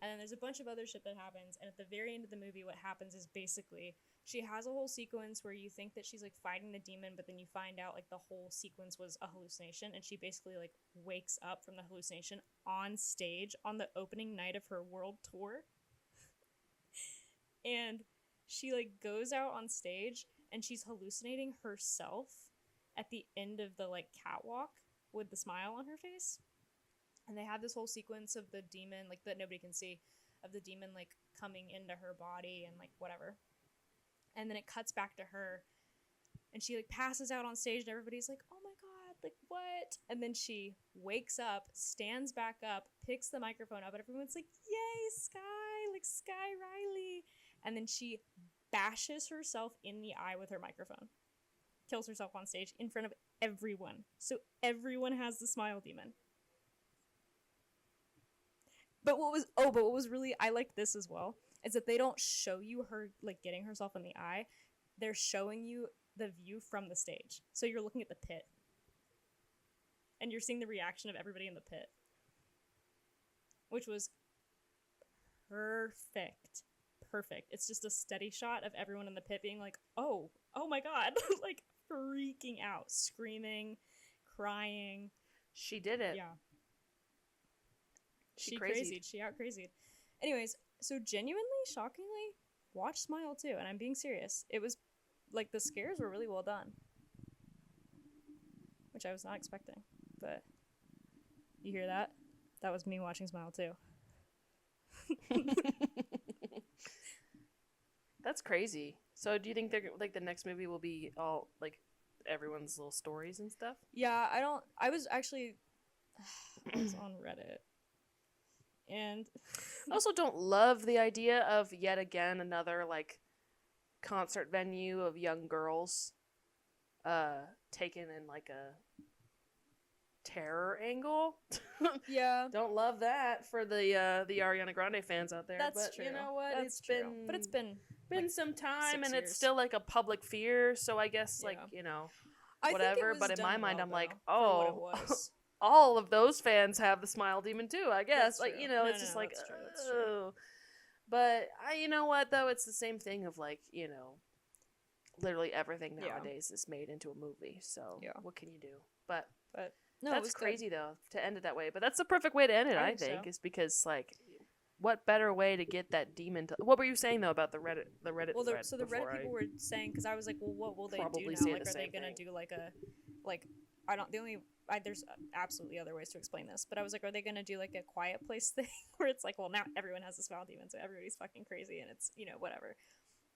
And then there's a bunch of other shit that happens, and at the very end of the movie, what happens is basically she has a whole sequence where you think that she's, like, fighting the demon, but then you find out, like, the whole sequence was a hallucination, and she basically, like, wakes up from the hallucination on stage on the opening night of her world tour. And she, like, goes out on stage, and she's hallucinating herself at the end of the, like, catwalk with the smile on her face. And they have this whole sequence of the demon, like, that nobody can see, of the demon, like, coming into her body and, like, whatever. And then it cuts back to her, and she, like, passes out on stage, and everybody's like, oh my god, like, what? And then she wakes up, stands back up, picks the microphone up, and everyone's like, yay, Sky, like, Sky Riley. And then she bashes herself in the eye with her microphone. Kills herself on stage in front of everyone. So everyone has the smile demon. But what was really, I liked this as well, is that they don't show you her, like, getting herself in the eye. They're showing you the view from the stage. So you're looking at the pit. And you're seeing the reaction of everybody in the pit. Which was perfect. It's just a steady shot of everyone in the pit being like, oh my god. Like, freaking out, screaming, crying. She did it. Yeah. She crazied. She out crazied. Anyways, so genuinely, shockingly, watch Smile too, and I'm being serious. It was, like, the scares were really well done. Which I was not expecting. But, you hear that? That was me watching Smile too. That's crazy. So do you think they're, like, the next movie will be all, like, everyone's little stories and stuff? Yeah, I was actually, I was on Reddit. And I also don't love the idea of yet again another, like, concert venue of young girls taken in, like, a terror angle. yeah, Don't love that for the Ariana Grande fans out there. That's but true. You know what? That's true. But it's been like, some time, 6 and years. it's still, like, a public fear. So I guess, like, you know, whatever. But in my mind, I'm like, oh, all of those fans have the smile demon too, I guess. Like, you know, it's just like, that's true. But you know what, though? It's the same thing of, like, you know, literally everything nowadays is made into a movie. So what can you do? But no, that's crazy, though, to end it that way. But that's the perfect way to end it, I think, is because, like, what better way to get that demon to... What were you saying, though, about the Reddit well, thread? So the Reddit people were saying, because I was like, well, what will they do now? Like, are they going to do, like, a... Like, I don't... there's absolutely other ways to explain this, but I was like, are they going to do, like, a quiet place thing where it's like, well, now everyone has a smile demon, so everybody's fucking crazy, and it's, you know, whatever.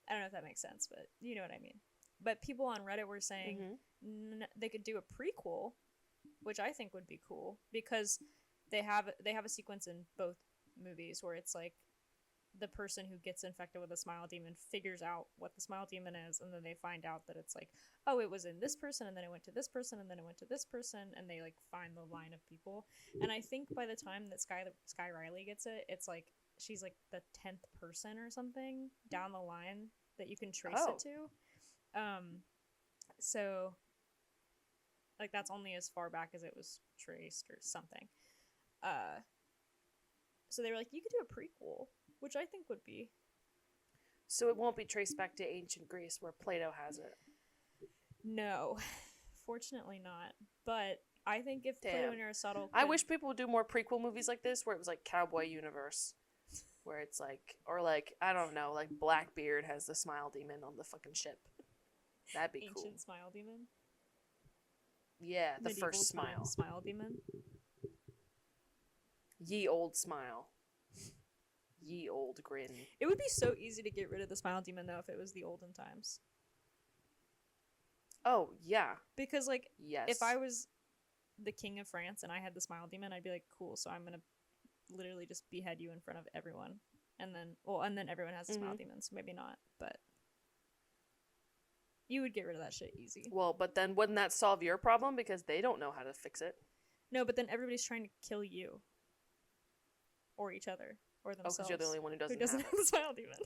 I don't know if that makes sense, but you know what I mean. But people on Reddit were saying they could do a prequel, which I think would be cool, because they have a sequence in both movies where it's like the person who gets infected with a smile demon figures out what the smile demon is, and then they find out that it's like, oh, it was in this person, and then it went to this person, and then it went to this person, and they, like, find the line of people. And I think by the time that Sky Riley gets it, it's like she's like the 10th person or something down the line that you can trace it to. So, like, that's only as far back as it was traced or something. So they were like, you could do a prequel, which I think would be. So it won't be traced back to ancient Greece where Plato has it. No, fortunately not. But I think if Plato and Aristotle I wish people would do more prequel movies like this where it was like Cowboy Universe. Where it's like, or like, I don't know, like Blackbeard has the smile demon on the fucking ship. That'd be cool. Ancient smile demon? Yeah, the Medieval first smile. Smile demon? Ye old smile. Ye old grin. It would be so easy to get rid of the smile demon, though, if it was the olden times. Oh, yeah. Because, like, yes. if I was the king of France and I had the smile demon, I'd be like, cool, so I'm gonna literally just behead you in front of everyone. And then everyone has a smile demon, so maybe not, but you would get rid of that shit easy. Well, but then wouldn't that solve your problem? Because they don't know how to fix it. No, but then everybody's trying to kill you. Or each other. Or themselves. Oh, because you're the only one who doesn't have the smile demon.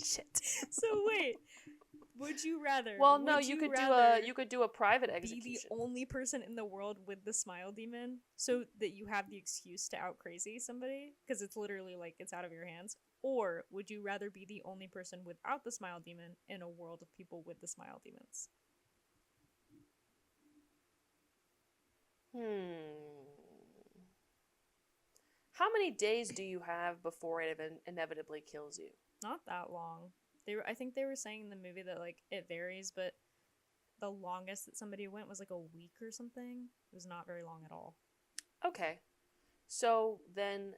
Shit. So wait, would you rather? Well, no, you could do a private execution. Be the only person in the world with the smile demon, so that you have the excuse to out crazy somebody, because it's literally like it's out of your hands. Or would you rather be the only person without the smile demon in a world of people with the smile demons? How many days do you have before it inevitably kills you? Not that long. I think they were saying in the movie that like it varies, but the longest that somebody went was like a week or something. It was not very long at all. Okay. So then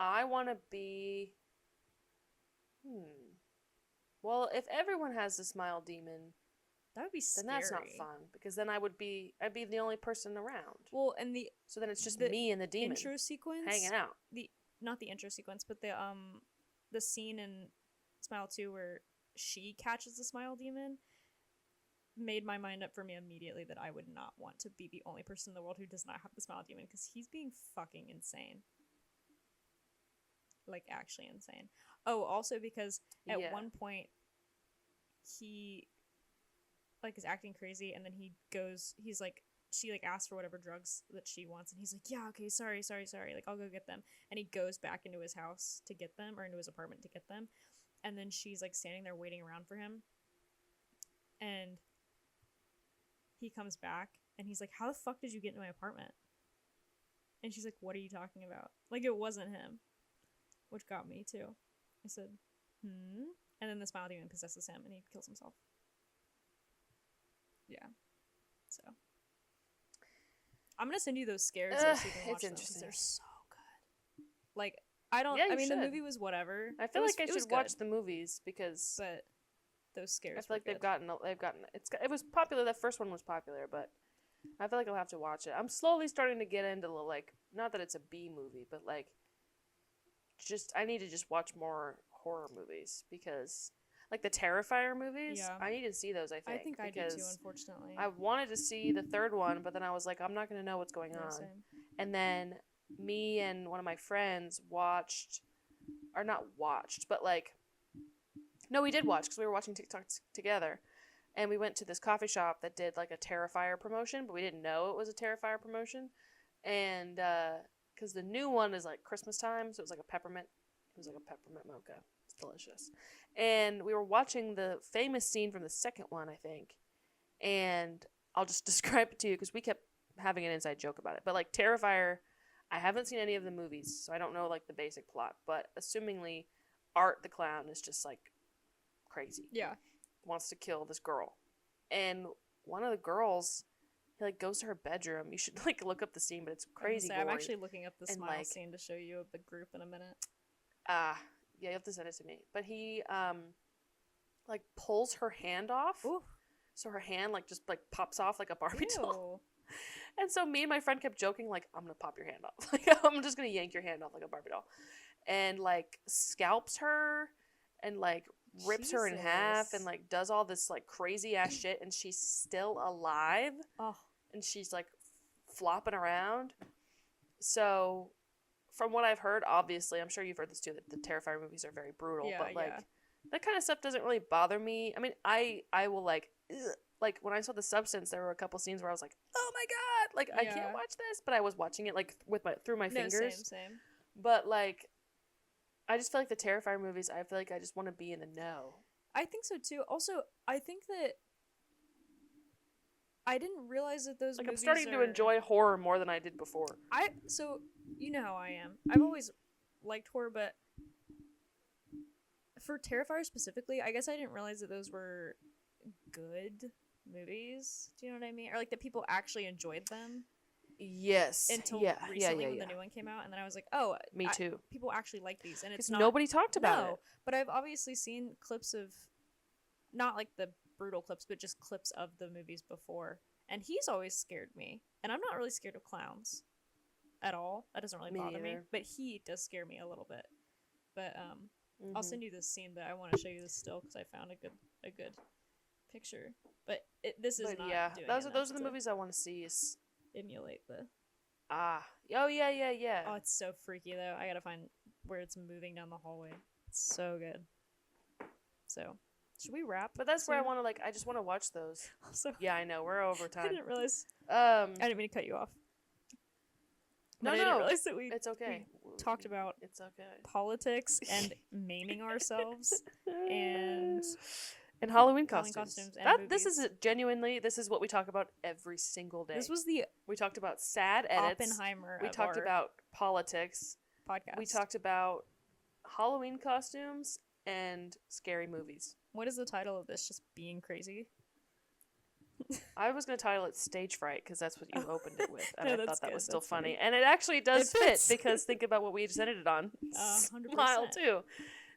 I want to be well, if everyone has the smile demon, that would be scary. Then that's not fun, because then I'd be the only person around. Well, and so then it's just me and the demon intro sequence hanging out. Not the intro sequence, but the scene in Smile 2 where she catches the smile demon made my mind up for me immediately that I would not want to be the only person in the world who does not have the smile demon, because he's being fucking insane. Like, actually insane. Oh, also because at one point he like is acting crazy, and then she like asks for whatever drugs that she wants, and he's like, yeah, okay, sorry, like I'll go get them. And he goes back into his house to get them, or into his apartment to get them, and then she's like standing there waiting around for him, and he comes back and he's like, how the fuck did you get into my apartment? And she's like, what are you talking about? Like, it wasn't him. Which got me too. I said, and then the smile demon possesses him and he kills himself. Yeah. So I'm gonna send you those scares so you can watch them, because they're so good. Like, the movie was whatever. I feel like I should watch the movies, because but those scares. I feel like they've gotten it was popular. The first one was popular, but I feel like I'll have to watch it. I'm slowly starting to get into like, not that it's a B movie, but like, I need to just watch more horror movies, because like the Terrifier movies, I need to see those. I think I do too, unfortunately. I wanted to see the third one, but then I was like, I'm not gonna know what's going on. Same. And then me and one of my friends we did watch, because we were watching TikToks together, and we went to this coffee shop that did like a Terrifier promotion, but we didn't know it was a Terrifier promotion, and because the new one is like Christmas time, so it was like a peppermint mocha. It's delicious. And we were watching the famous scene from the second one, I think, and I'll just describe it to you, because we kept having an inside joke about it. But like Terrifier, I haven't seen any of the movies, so I don't know like the basic plot, but assumingly Art the clown is just like crazy. Yeah. Wants to kill this girl. And one of the girls, he like goes to her bedroom. You should like look up the scene, but it's crazy. I'm actually looking up the smile scene to show you of the group in a minute. Yeah, you have to send it to me. But he like pulls her hand off. Ooh. So her hand like just like pops off like a Barbie doll. And so me and my friend kept joking, like, I'm gonna pop your hand off. Like, I'm just gonna yank your hand off like a Barbie doll. And like scalps her and like rips her in half and like does all this like crazy ass shit, and she's still alive. Oh. And she's like flopping around. So from what I've heard, obviously, I'm sure you've heard this too, that the Terrifier movies are very brutal, but like that kind of stuff doesn't really bother me. I mean, I will like, ugh. Like when I saw The Substance, there were a couple scenes where I was like, oh my god, like I Yeah. can't watch this, but I was watching it like with my through my No, fingers. same. But like, I just feel like the Terrifier movies, I feel like I just want to be in the know. I think so too. Also, I think that I didn't realize that those Like movies I'm starting to are- enjoy horror more than I did before. So you know how I am. I've always liked horror, but for Terrifier specifically, I guess I didn't realize that those were good movies. Do you know what I mean? Or like that people actually enjoyed them Yes. until yeah. recently yeah, when the new one came out, and then I was like, oh, Me too. people actually like these, and it's Because not. nobody talked about it. But I've obviously seen clips of, not like the brutal clips, but just clips of the movies before, and he's always scared me, and I'm not really scared of clowns at all. That doesn't really bother me, neither. but he does scare me a little bit. But I'll Mhm. send you this scene, but I want to show you this still because I found a good picture. But this is But not yeah, doing those are enough the to movies I want to see. Is emulate the. oh yeah. Oh, it's so freaky though. I gotta find where it's moving down the hallway. It's so good. So, should we wrap? But that's where I soon? want to like. I just want to watch those. Also, Yeah, I know we're over I time. didn't realize. I Um, didn't mean to cut you off. No, But I didn't no, realize that we it's okay. talked about It's okay. politics and maiming ourselves and Halloween Halloween costumes. costumes and This is movies. genuinely this is what we talk about every single day. this was the We talked about sad edits. Oppenheimer. We of talked our about politics. podcast. We talked about Halloween costumes and scary movies. What is the title of this? Just being crazy. I was going to title it Stage Fright because that's what you opened it with. And No, I that's thought that good. was still That's funny. funny. And it actually does It fit fits. because think about what we just ended it on. 100%. Smile too.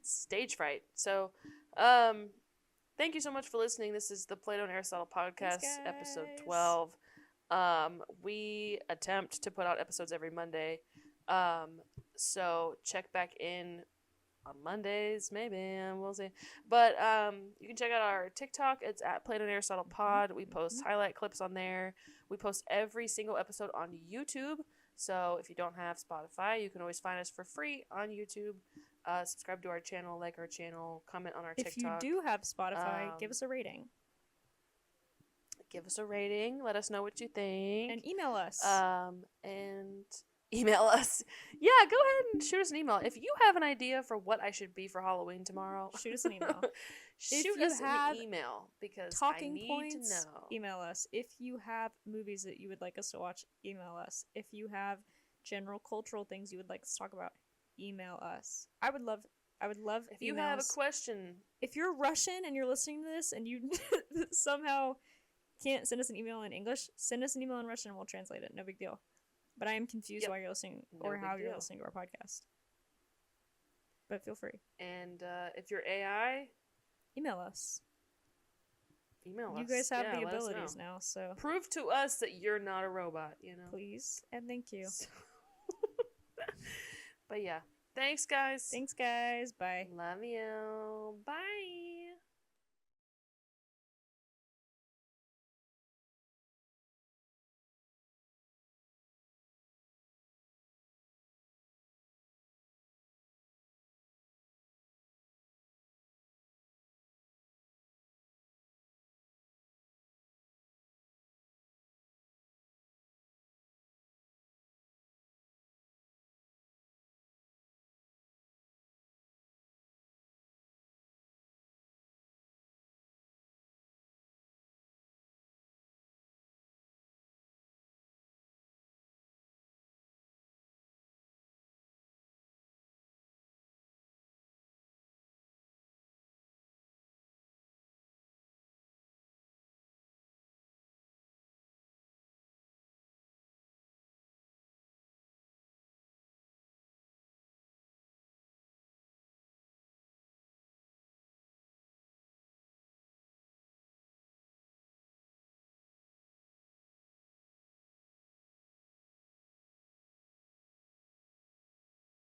Stage Fright. So, thank you so much for listening. This is the Plato and Aristotle podcast, Thanks, episode guys. 12. We attempt to put out episodes every Monday. So check back in on Mondays, maybe, and we'll see. But you can check out our TikTok. It's at Plato and Aristotle Pod. We post highlight clips on there. We post every single episode on YouTube. So if you don't have Spotify, you can always find us for free on YouTube. Subscribe to our channel, like our channel, comment on our If you TikTok. do have Spotify, give us a rating Give us a rating. Let us know what you think. and email us. And email us. Yeah, go ahead and shoot us an email. If you have an idea for what I should be for Halloween tomorrow, Shoot us an email. shoot If you us have an email because Talking I need points, to know. email us. If you have movies that you would like us to watch, email us. If you have general cultural things you would like us to talk about, email us. I would love If you have a emails. question, If you're Russian and you're listening to this and you somehow can't send us an email in English, send us an email in Russian and we'll translate it. No big deal. But I am confused Yep. why you're listening No or big how you're deal. listening to our podcast. But feel free. and if you're AI, Email us. email us. You guys have Yeah, the let us abilities know. now, so Prove to us that you're not a robot, you know? please and thank you. So- but yeah, thanks, guys. Thanks, guys. Bye. Love you. Bye.